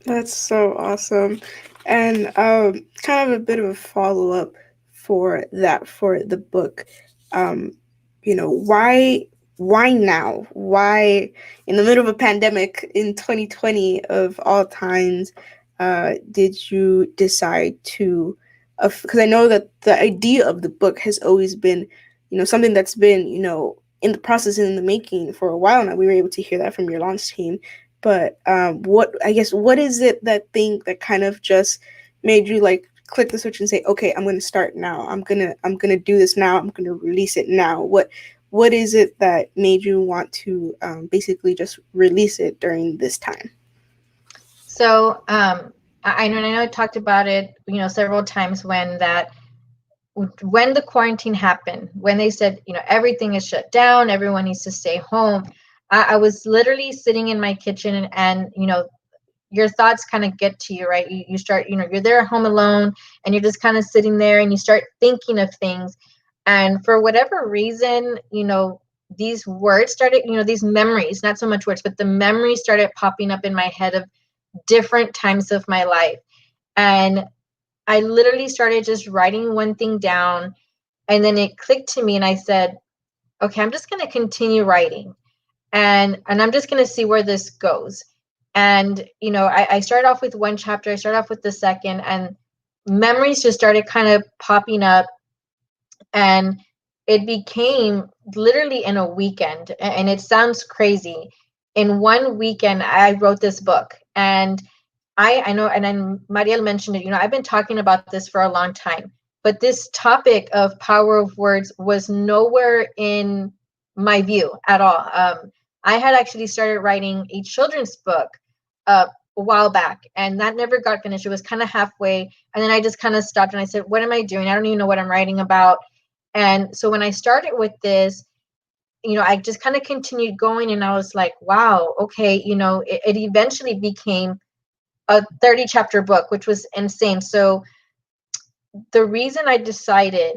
That's so awesome. And kind of a bit of a follow up for that for the book. Um, why now? Why in the middle of a pandemic in 2020 of all times did you decide to because I know that the idea of the book has always been, something that's been, in the process and in the making for a while now. We were able to hear that from your launch team. But what is it that kind of just made you like click the switch and say, okay, I'm gonna start now. I'm gonna do this now. I'm gonna release it now. What is it that made you want to basically just release it during this time? So I know I talked about it, several times when the quarantine happened, when they said, everything is shut down, everyone needs to stay home. I was literally sitting in my kitchen and your thoughts kind of get to you, right? You start, you're there at home alone and you're just kind of sitting there and you start thinking of things. And for whatever reason, these words started, these memories, not so much words, but the memories started popping up in my head of different times of my life. And I literally started just writing one thing down, and then it clicked to me and I said, okay, I'm just going to continue writing and I'm just going to see where this goes. And, I started off with one chapter, I started off with the second, and memories just started kind of popping up. And it became literally in a weekend. And it sounds crazy. In one weekend, I wrote this book. And I know, and then Mariel mentioned it, I've been talking about this for a long time, but this topic of power of words was nowhere in my view at all. I had actually started writing a children's book a while back, and that never got finished. It was kind of halfway, and then I just kind of stopped and I said, what am I doing? I don't even know what I'm writing about. And so when I started with this, I just kind of continued going, and I was like, wow, okay, it eventually became a 30 chapter book, which was insane. So the reason I decided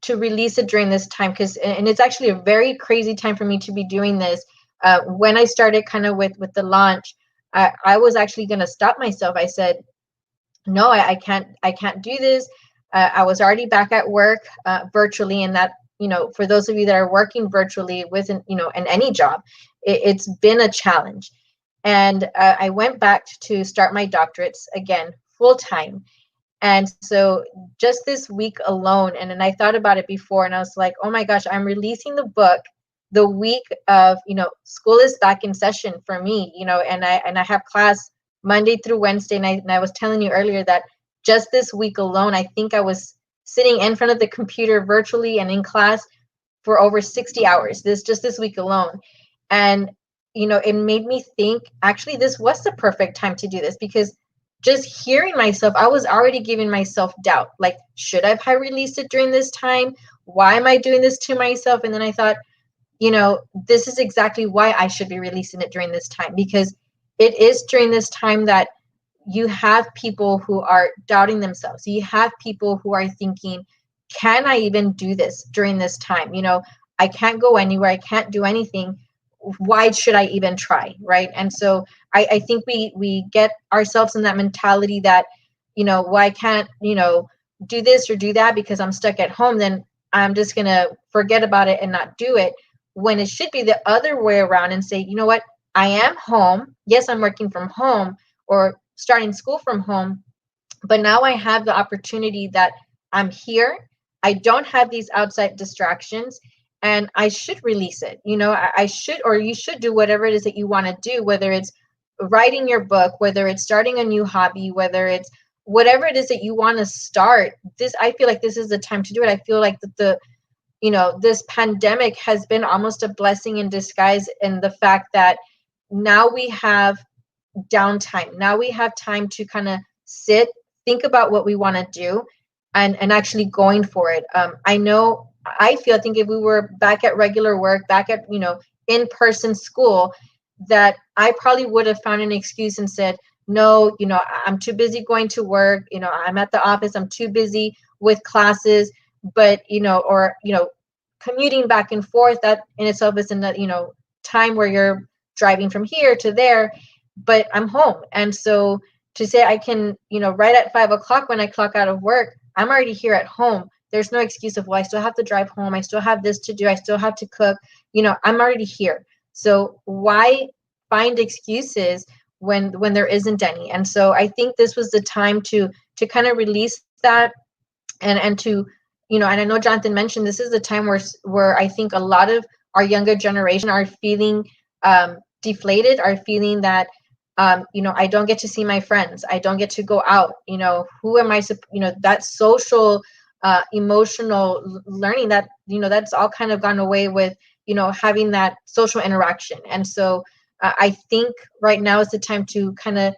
to release it during this time, and it's actually a very crazy time for me to be doing this. When I started kind of with the launch, I was actually going to stop myself. I said, no, I can't do this. I was already back at work virtually, and that, for those of you that are working virtually with, in any job, it's been a challenge. And I went back to start my doctorates again, full time. And so just this week alone, and then I thought about it before, and I was like, oh my gosh, I'm releasing the book the week of, school is back in session for me, and I have class Monday through Wednesday. And I was telling you earlier that just this week alone, I think I was sitting in front of the computer virtually and in class for over 60 hours, just this week alone. And it made me think, actually, this was the perfect time to do this, because just hearing myself, I was already giving myself doubt. Like, should I have released it during this time? Why am I doing this to myself? And then I thought, this is exactly why I should be releasing it during this time, because it is during this time that you have people who are doubting themselves. You have people who are thinking, can I even do this during this time? I can't go anywhere. I can't do anything. Why should I even try? Right. And so I think we get ourselves in that mentality that, well, I can't, do this or do that because I'm stuck at home. Then I'm just going to forget about it and not do it, when it should be the other way around and say, you know what? I am home. Yes, I'm working from home or starting school from home, but now I have the opportunity that I'm here. I don't have these outside distractions, and I should release it. I should, or you should do whatever it is that you want to do, whether it's writing your book, whether it's starting a new hobby, whether it's whatever it is that you want to start. I feel like this is the time to do it. I feel like this pandemic has been almost a blessing in disguise, in the fact that now we have downtime. Now we have time to kind of sit, think about what we want to do, and actually going for it. I think if we were back at regular work, back at, in-person school, that I probably would have found an excuse and said, no, I'm too busy going to work. I'm at the office. I'm too busy with classes, but, commuting back and forth, that in itself is in that, time where you're driving from here to there, but I'm home. And so to say I can, right at 5 o'clock when I clock out of work, I'm already here at home. There's no excuse of, well, I still have to drive home. I still have this to do. I still have to cook. I'm already here. So why find excuses when there isn't any? And so I think this was the time to kind of release that, and to, and I know Jonathan mentioned this is the time where I think a lot of our younger generation are feeling deflated, are feeling that I don't get to see my friends, I don't get to go out, who am I, that social emotional learning, that that's all kind of gone away with having that social interaction. And so I think right now is the time to kind of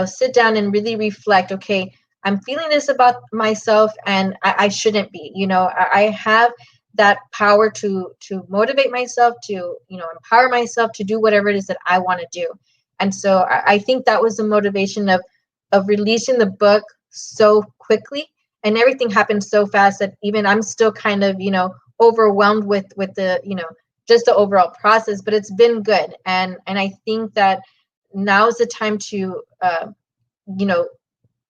sit down and really reflect. Okay, I'm feeling this about myself, and I shouldn't be. I have that power to motivate myself, to empower myself to do whatever it is that I want to do. And so I think that was the motivation of releasing the book so quickly, and everything happened so fast that even I'm still kind of overwhelmed with the just the overall process. But it's been good, and I think that now is the time to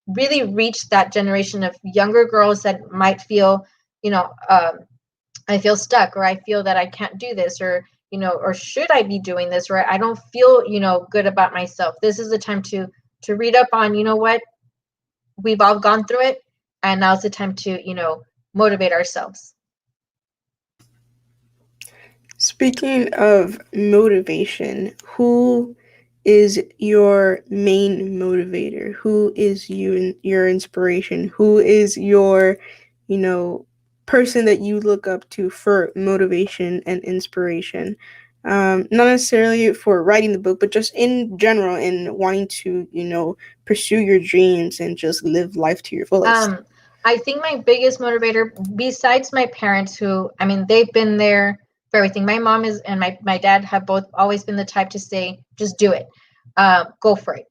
really reach that generation of younger girls that might feel I feel stuck, or I feel that I can't do this, or or should I be doing this, or I don't feel good about myself. This is the time to read up on what we've all gone through it, and now's the time to motivate ourselves. Speaking of motivation, who is your main motivator? Who is your inspiration? Who is your, person that you look up to for motivation and inspiration? Not necessarily for writing the book, but just in general, in wanting to, pursue your dreams and just live life to your fullest. I think my biggest motivator, besides my parents, who, they've been there for everything. My mom and my dad have both always been the type to say, just do it, go for it,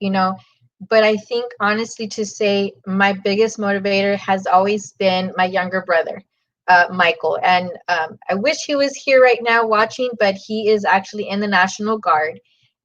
But I think, honestly, to say my biggest motivator has always been my younger brother, Michael. And I wish he was here right now watching, but he is actually in the National Guard,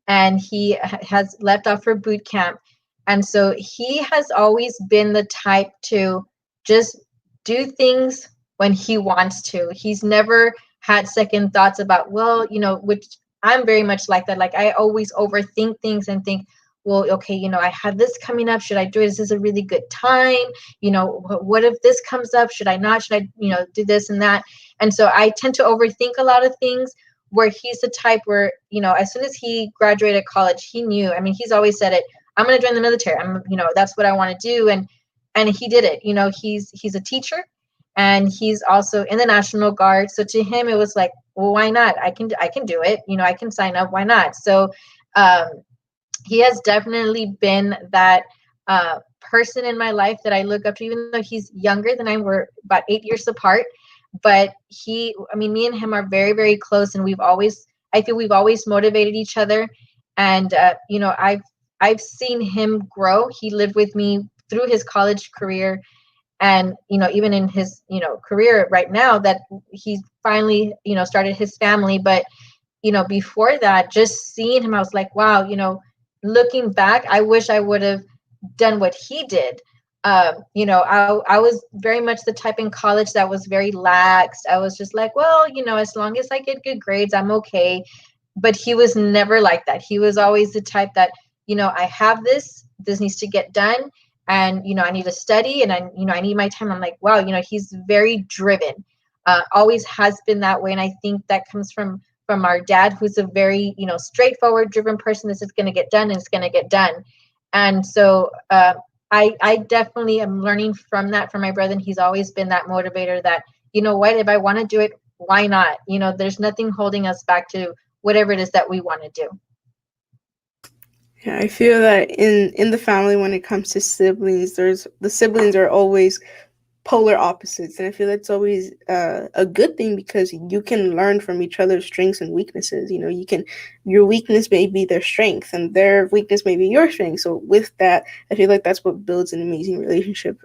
and he has left off for boot camp. And so he has always been the type to just do things when he wants to. He's never had second thoughts about, well, which I'm very much like that. Like, I always overthink things and think, well, okay, I have this coming up. Should I do it? Is this a really good time? What if this comes up? Should I not? Should I, do this and that? And so I tend to overthink a lot of things, where he's the type where, as soon as he graduated college, he knew, he's always said it, I'm going to join the military. That's what I want to do. And he did it. He's a teacher, and he's also in the National Guard. So to him, it was like, well, why not? I can do it. I can sign up. Why not? So, he has definitely been that person in my life that I look up to, even though he's younger than I. We're about 8 years apart, but me and him are very, very close, and I feel we've always motivated each other. And I've seen him grow. He lived with me through his college career, and even in his career right now, that he's finally started his family. But before that, just seeing him, I was like, wow, looking back, I wish I would have done what he did. I was very much the type in college that was very lax. I was just like, well, as long as I get good grades, I'm okay. But he was never like that. He was always the type that, I have this needs to get done, and I need to study, and I need my time. I'm like, wow, he's very driven, always has been that way. And I think that comes from our dad, who's a very straightforward, driven person. This is going to get done, and it's going to get done. And so I definitely am learning from that, from my brother. And he's always been that motivator that, what, if I want to do it, why not? There's nothing holding us back to whatever it is that we want to do. Yeah, I feel that in the family, when it comes to siblings, the siblings are always polar opposites, and I feel that's always a good thing, because you can learn from each other's strengths and weaknesses. Your weakness may be their strength, and their weakness may be your strength. So with that, I feel like that's what builds an amazing relationship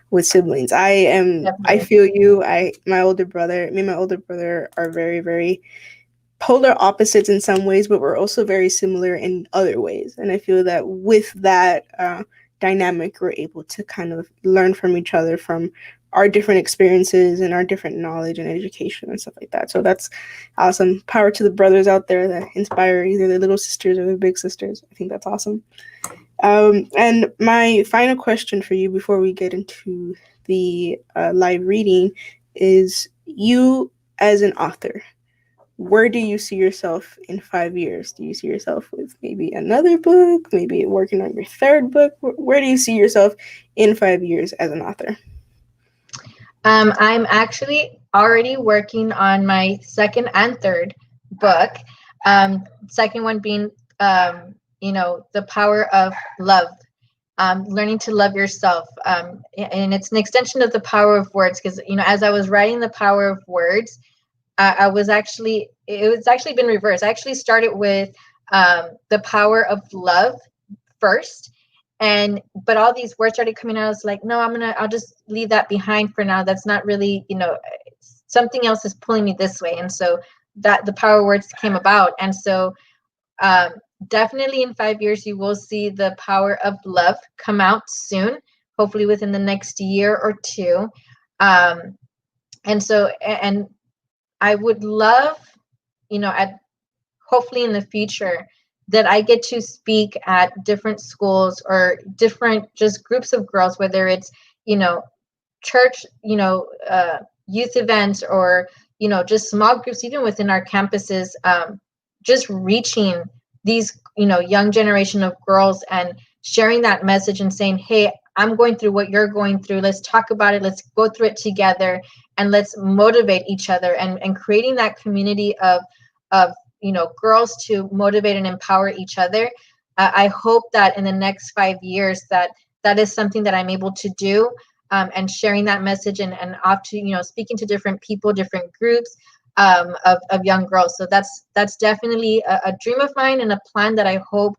with siblings. I feel you. Me and my older brother are very, very polar opposites in some ways, but we're also very similar in other ways. And I feel that with that dynamic, we're able to kind of learn from each other, from our different experiences and our different knowledge and education and stuff like that. So that's awesome. Power to the brothers out there that inspire either their little sisters or their big sisters. I think that's awesome. And my final question for you before we get into the live reading is, you as an author, where do you see yourself in 5 years? Do you see yourself with maybe another book, maybe working on your third book? Where do you see yourself in 5 years as an author? I'm actually already working on my second and third book. Second one being, the power of love. Learning to love yourself. And it's an extension of the power of words, because, as I was writing the power of words, it was actually been reversed. I actually started with the power of love first. But all these words started coming out. I was like, no, I'll just leave that behind for now. That's not really, something else is pulling me this way. And so that the power of words came about. And so definitely in 5 years, you will see the power of love come out soon, hopefully within the next year or two. And I would love, hopefully in the future, that I get to speak at different schools or different just groups of girls, whether it's, church, youth events, or, just small groups, even within our campuses, just reaching these, young generation of girls and sharing that message and saying, hey, I'm going through what you're going through. Let's talk about it. Let's go through it together, and let's motivate each other, and creating that community of girls to motivate and empower each other. I hope that in the next 5 years that is something that I'm able to do, and sharing that message and off to, speaking to different people, different groups of young girls. So that's definitely a dream of mine, and a plan that I hope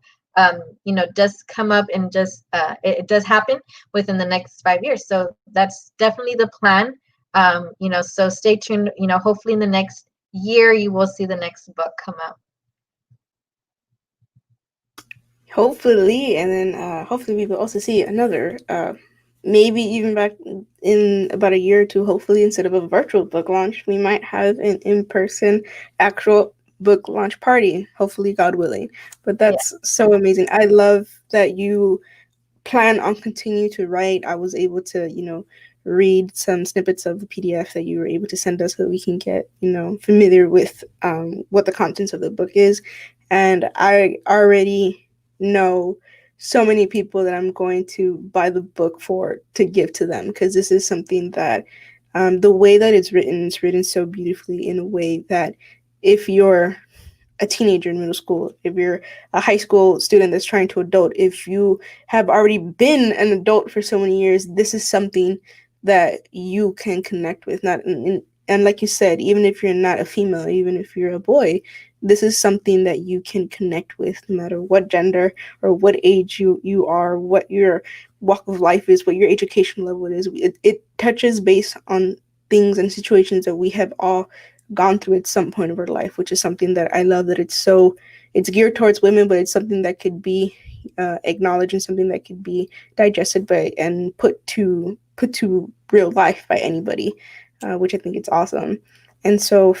does come up, and just it does happen within the next 5 years. So that's definitely the plan. So stay tuned. Hopefully in the next year you will see the next book come out. Hopefully, and then hopefully we will also see another, maybe even back in about a year or two. Hopefully, instead of a virtual book launch, we might have an in-person actual book launch party, hopefully, God willing. But that's so amazing. I love that you plan on continuing to write. I was able to, read some snippets of the PDF that you were able to send us, so that we can get, familiar with what the contents of the book is. And I already know so many people that I'm going to buy the book for, to give to them, because this is something that the way that it's written so beautifully, in a way that if you're a teenager in middle school, if you're a high school student that's trying to adult, if you have already been an adult for so many years, this is something that you can connect with. And like you said, even if you're not a female, even if you're a boy, this is something that you can connect with, no matter what gender or what age you are, what your walk of life is, what your education level is. It touches base on things and situations that we have all gone through at some point of our life, which is something that I love, that it's geared towards women, but it's something that could be acknowledged, and something that could be digested by and put to real life by anybody, which I think it's awesome. And so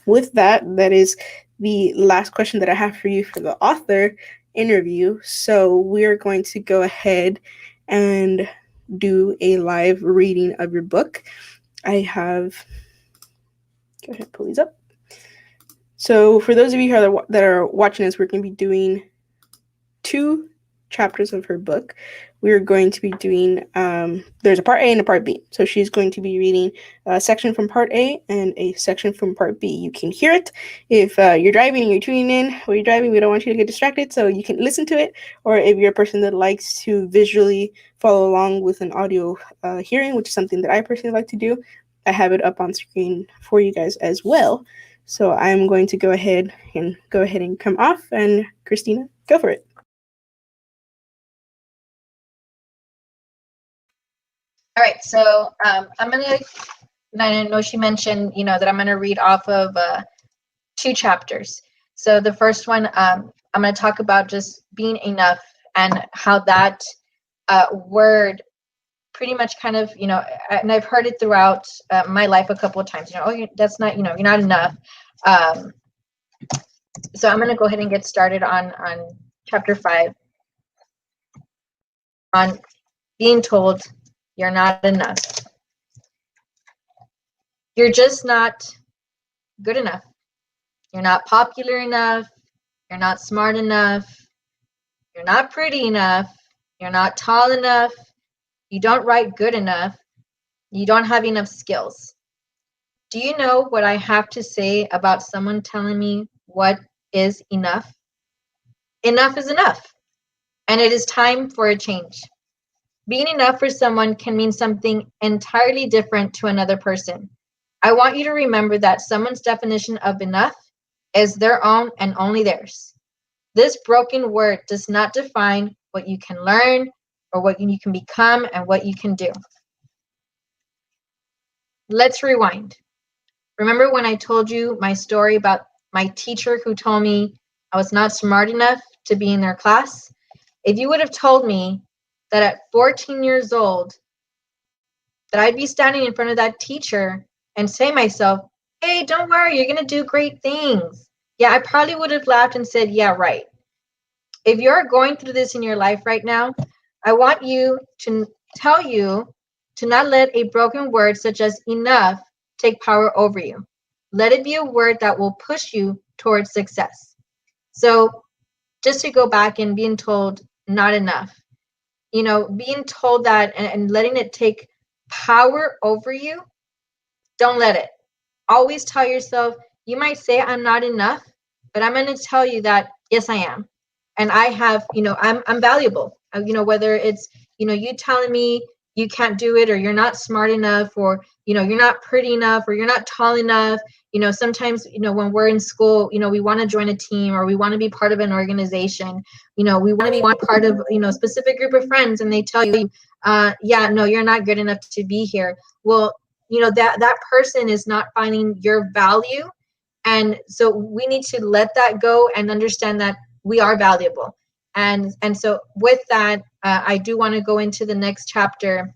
with that is the last question that I have for you for the author interview. So we're going to go ahead and do a live reading of your book. Go ahead, pull these up. So for those of you that are watching this, we're going to be doing 2 chapters of her book. We're going to be doing, there's a part A and a part B. So she's going to be reading a section from part A and a section from part B. You can hear it. If you're driving and you're tuning in while you're driving, we don't want you to get distracted, so you can listen to it. Or if you're a person that likes to visually follow along with an audio hearing, which is something that I personally like to do, I have it up on screen for you guys as well. So I'm going to go ahead and come off, and Christina, go for it. All right, so I'm gonna. I know she mentioned, that I'm gonna read off of 2 chapters. So the first one, I'm going to talk about just being enough and how that word pretty much kind of, and I've heard it throughout my life a couple of times, that's not, you're not enough. So I'm going to go ahead and get started on chapter 5 on being told you're not enough. You're just not good enough. You're not popular enough. You're not smart enough. You're not pretty enough. You're not tall enough. You don't write good enough. You don't have enough skills. Do you know what I have to say about someone telling me what is enough? Enough is enough, and it is time for a change. Being enough for someone can mean something entirely different to another person. I want you to remember that someone's definition of enough is their own and only theirs. This broken word does not define what you can learn or what you can become and what you can do. Let's rewind. Remember when I told you my story about my teacher who told me I was not smart enough to be in their class? If you would have told me that at 14 years old, that I'd be standing in front of that teacher and say to myself, hey, don't worry, you're going to do great things. Yeah, I probably would have laughed and said, yeah, right. If you're going through this in your life right now, I want you to tell you to not let a broken word such as enough take power over you. Let it be a word that will push you towards success. So just to go back and being told not enough, being told that and letting it take power over you, don't let it. Always tell yourself, you might say I'm not enough, but I'm going to tell you that, yes, I am. And I have, I'm valuable. Whether it's, you telling me you can't do it, or you're not smart enough, or, you're not pretty enough, or you're not tall enough. Sometimes, when we're in school, we want to join a team, or we want to be part of an organization. We want to be one part of, a specific group of friends, and they tell you, yeah, no, you're not good enough to be here. Well, that person is not finding your value. And so we need to let that go and understand that we are valuable. And so with that, I do want to go into the next chapter,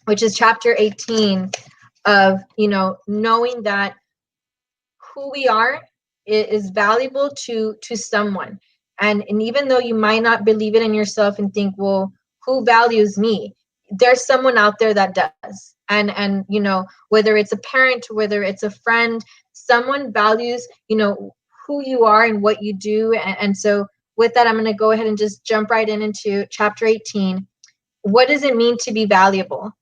which is chapter 18 of, knowing that who we are is valuable to someone. And even though you might not believe it in yourself and think, well, who values me? There's someone out there that does. And whether it's a parent, whether it's a friend, someone values, who you are and what you do. And so with that, I'm going to go ahead and just jump right into chapter 18. What does it mean to be valuable?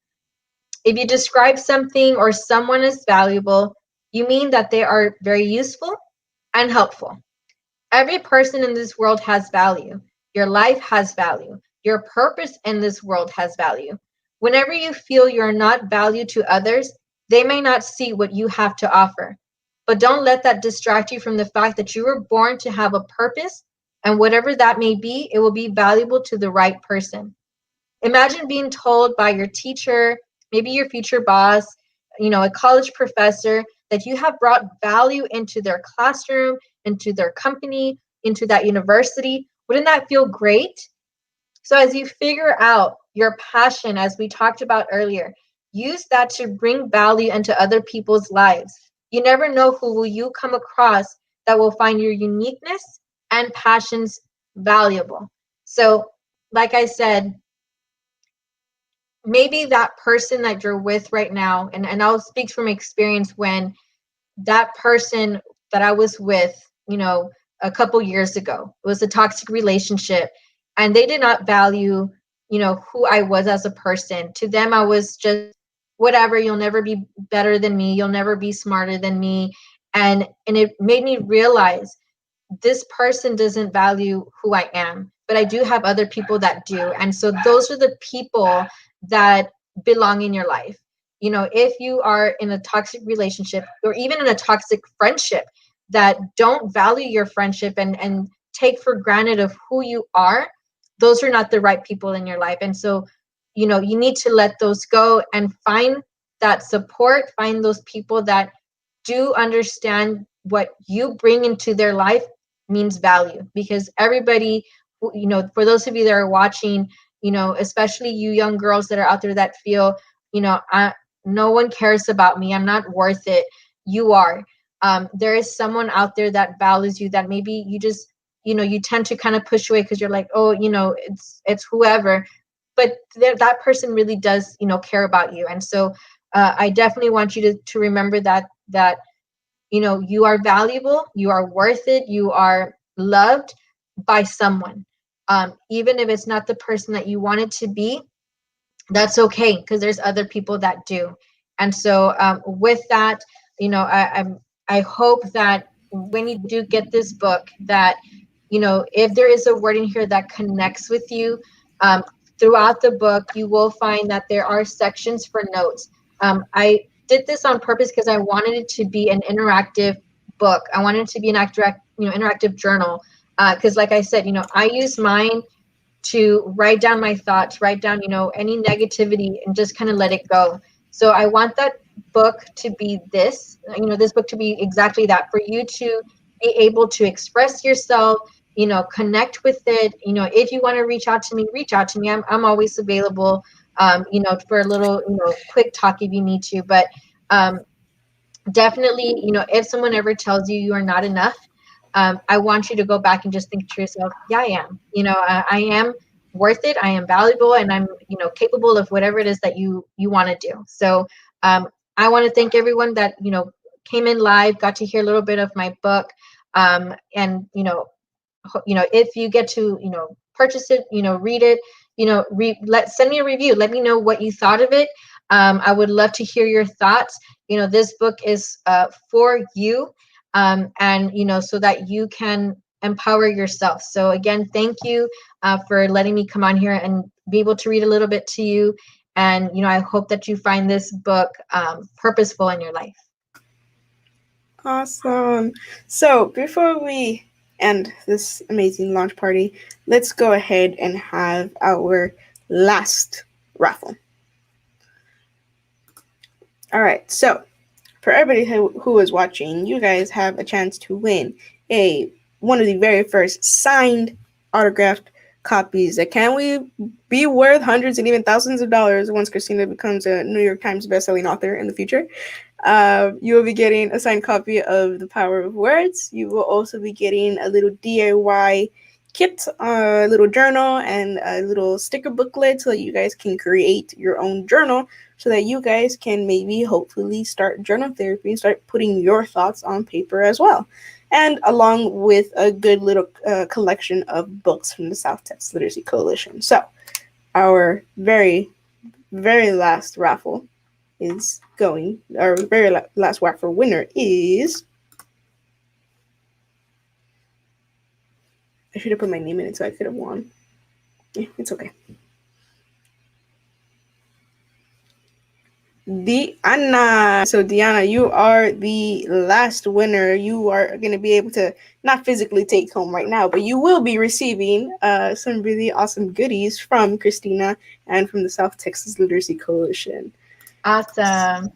If you describe something or someone as valuable, you mean that they are very useful and helpful. Every person in this world has value. Your life has value. Your purpose in this world has value. Whenever you feel you're not valued to others, they may not see what you have to offer. But don't let that distract you from the fact that you were born to have a purpose, and whatever that may be, it will be valuable to the right person. Imagine being told by your teacher, maybe your future boss, a college professor, that you have brought value into their classroom, into their company, into that university. Wouldn't that feel great? So as you figure out your passion, as we talked about earlier, use that to bring value into other people's lives. You never know who will you come across that will find your uniqueness and passions valuable. So like I said, maybe that person that you're with right now, and I'll speak from experience when that person that I was with, a couple years ago, it was a toxic relationship, and they did not value, who I was as a person. To them, I was just whatever. You'll never be better than me. You'll never be smarter than me. And it made me realize this person doesn't value who I am, but I do have other people that do. And so those are the people that belong in your life. If you are in a toxic relationship, or even in a toxic friendship that don't value your friendship and take for granted of who you are, those are not the right people in your life. And so, you need to let those go and find that support, find those people that do understand what you bring into their life means value, because everybody, for those of you that are watching, especially you young girls that are out there that feel, no one cares about me, I'm not worth it. You are. There is someone out there that values you, that maybe you just, you tend to kind of push away because you're like, oh, it's whoever, but that person really does, care about you. And so I definitely want you to remember that you are valuable, you are worth it, you are loved by someone. Even if it's not the person that you want it to be, that's okay, because there's other people that do. And so with that, I hope that when you do get this book, that if there is a word in here that connects with you, throughout the book you will find that there are sections for notes. I did this on purpose because I wanted it to be an interactive book. I wanted it to be an interactive journal, because like I said, I use mine to write down my thoughts, write down, any negativity, and just kind of let it go. So I want that book to be this book to be exactly that, for you to be able to express yourself, connect with it. If you want to reach out to me, reach out to me. I'm always available, for a little, quick talk if you need to. But definitely, if someone ever tells you you are not enough, I want you to go back and just think to yourself, yeah, I am. I am worth it. I am valuable, and I'm, capable of whatever it is that you want to do. So I want to thank everyone that, came in live, got to hear a little bit of my book. And, if you get to, purchase it, read it, send me a review. Let me know what you thought of it. I would love to hear your thoughts. This book is for you. And so that you can empower yourself. So again, thank you for letting me come on here and be able to read a little bit to you. And I hope that you find this book purposeful in your life. Awesome. So before we end this amazing launch party, let's go ahead and have our last raffle. All right, so for everybody who is watching, you guys have a chance to win one of the very first signed, autographed copies that can be worth hundreds and even thousands of dollars once Christina becomes a New York Times bestselling author in the future. You will be getting a signed copy of The Power of Words. You will also be getting a little DIY kit, a little journal, and a little sticker booklet so that you guys can create your own journal, so that you guys can maybe hopefully start journal therapy and start putting your thoughts on paper as well. And along with a good little collection of books from the South Texas Literacy Coalition. So our very, very last raffle is going, our very last raffle winner is, I should have put my name in it so I could have won. Yeah, it's okay. Diana. So Diana, you are the last winner. You are going to be able to not physically take home right now, but you will be receiving some really awesome goodies from Christina and from the South Texas Literacy Coalition. Awesome.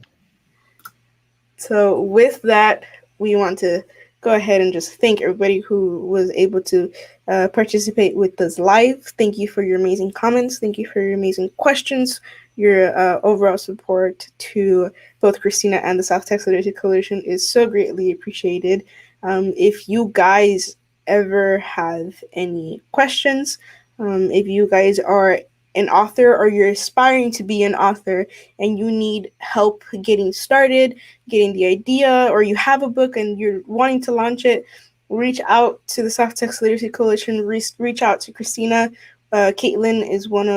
So with that, we want to go ahead and just thank everybody who was able to participate with us live. Thank you for your amazing comments. Thank you for your amazing questions. Your overall support to both Christina and the South Texas Literacy Coalition is so greatly appreciated. If you guys ever have any questions, if you guys are an author or you're aspiring to be an author and you need help getting started, getting the idea, or you have a book and you're wanting to launch it, reach out to the South Texas Literacy Coalition, reach out to Christina. Caitlin is one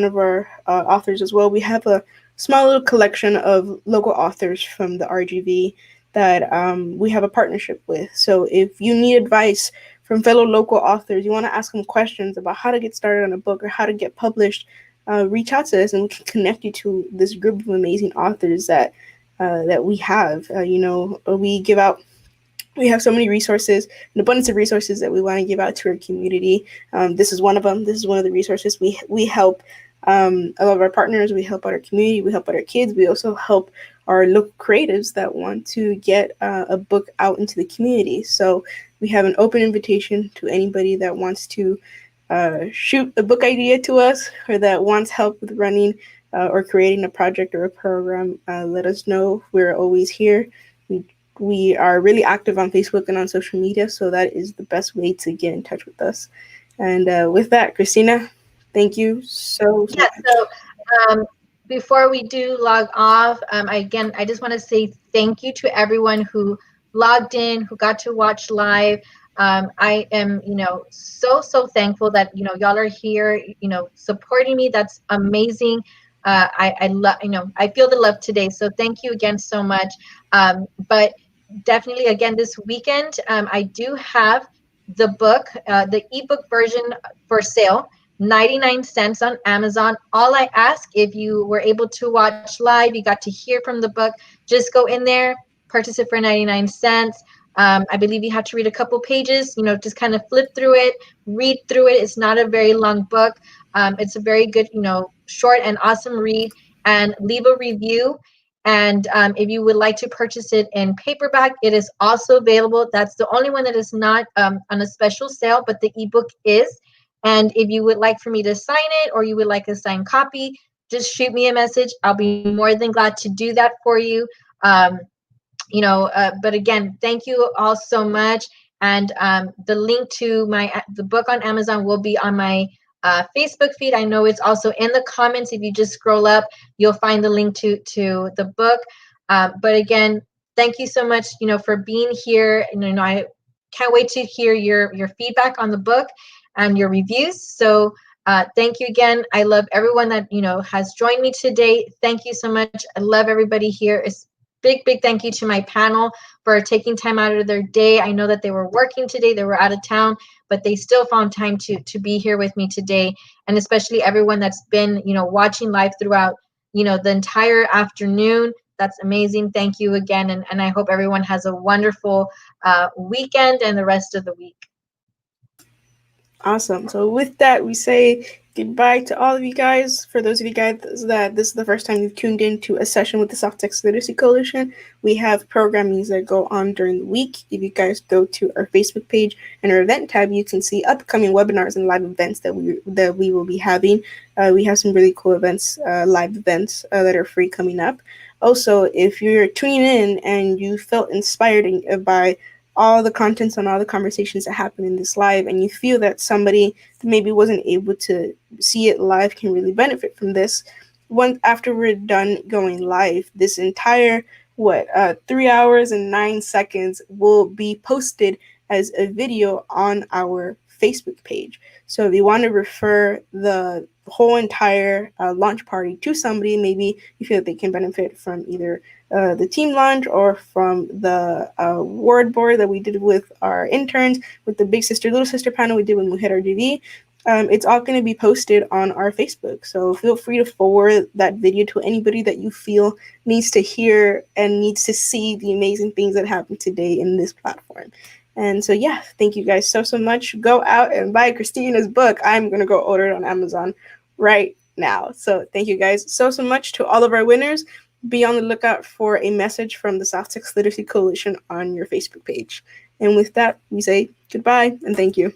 of our authors as well. We have a small little collection of local authors from the RGV that we have a partnership with. So if you need advice from fellow local authors, you want to ask them questions about how to get started on a book or how to get published, reach out to us and we can connect you to this group of amazing authors that we have. We have so many resources, an abundance of resources that we want to give out to our community. This is one of them. This is one of the resources. We help a lot of our partners. We help out our community. We help out our kids. We also help are local creatives that want to get a book out into the community. So we have an open invitation to anybody that wants to shoot a book idea to us or that wants help with running or creating a project or a program. Let us know. We're always here. We are really active on Facebook and on social media, so that is the best way to get in touch with us. And with that, Christina, thank you so Yeah, much. so before we do log off, I just want to say thank you to everyone who logged in, who got to watch live. I am, so thankful that, y'all are here, supporting me. That's amazing. I love, I feel the love today. So thank you again so much. But definitely, again, this weekend, I do have the book, the ebook version for sale. 99 cents on Amazon. All I ask, if you were able to watch live, you got to hear from the book, just go in there, purchase it for 99 cents. I believe you have to read a couple pages, just kind of flip through it, read through it. It's not a very long book. It's a very good, short and awesome read, and leave a review. And if you would like to purchase it in paperback, it is also available. That's the only one that is not on a special sale, but the ebook is. And if you would like for me to sign it, or you would like a signed copy, just shoot me a message. I'll be more than glad to do that for you. But again, thank you all so much. And the link to the book on Amazon will be on my Facebook feed. I know it's also in the comments. If you just scroll up, you'll find the link to the book. But again, thank you so much, for being here. And I can't wait to hear your feedback on the book and your reviews. So thank you again. I love everyone that has joined me today. Thank you so much. I love everybody here. It's big thank you to my panel for taking time out of their day. I know that they were working today, they were out of town, but they still found time to be here with me today. And especially everyone that's been watching live throughout the entire afternoon. That's amazing. Thank you again. And I hope everyone has a wonderful weekend and the rest of the week. Awesome. So with that, we say goodbye to all of you guys. For those of you guys that this is the first time you've tuned in to a session with the South Texas Literacy Coalition, we have programmings that go on during the week. If you guys go to our Facebook page and our event tab, you can see upcoming webinars and live events that we will be having. We have some really cool events, live events that are free coming up. Also, if you're tuning in and you felt inspired by all the contents and all the conversations that happen in this live, and you feel that somebody that maybe wasn't able to see it live can really benefit from this, after we're done going live, this entire 3 hours and 9 seconds will be posted as a video on our Facebook page. So if you want to refer the whole entire launch party to somebody, maybe you feel that they can benefit from either the team launch or from the word board that we did with our interns, with the Big Sister Little Sister panel we did with Mujer RGV. It's all going to be posted on our Facebook. So feel free to forward that video to anybody that you feel needs to hear and needs to see the amazing things that happened today in this platform. And so, yeah, thank you guys so much. Go out and buy Christina's book. I'm going to go order it on Amazon right now. So thank you guys so much to all of our winners. Be on the lookout for a message from the South Texas Literacy Coalition on your Facebook page. And with that, we say goodbye and thank you.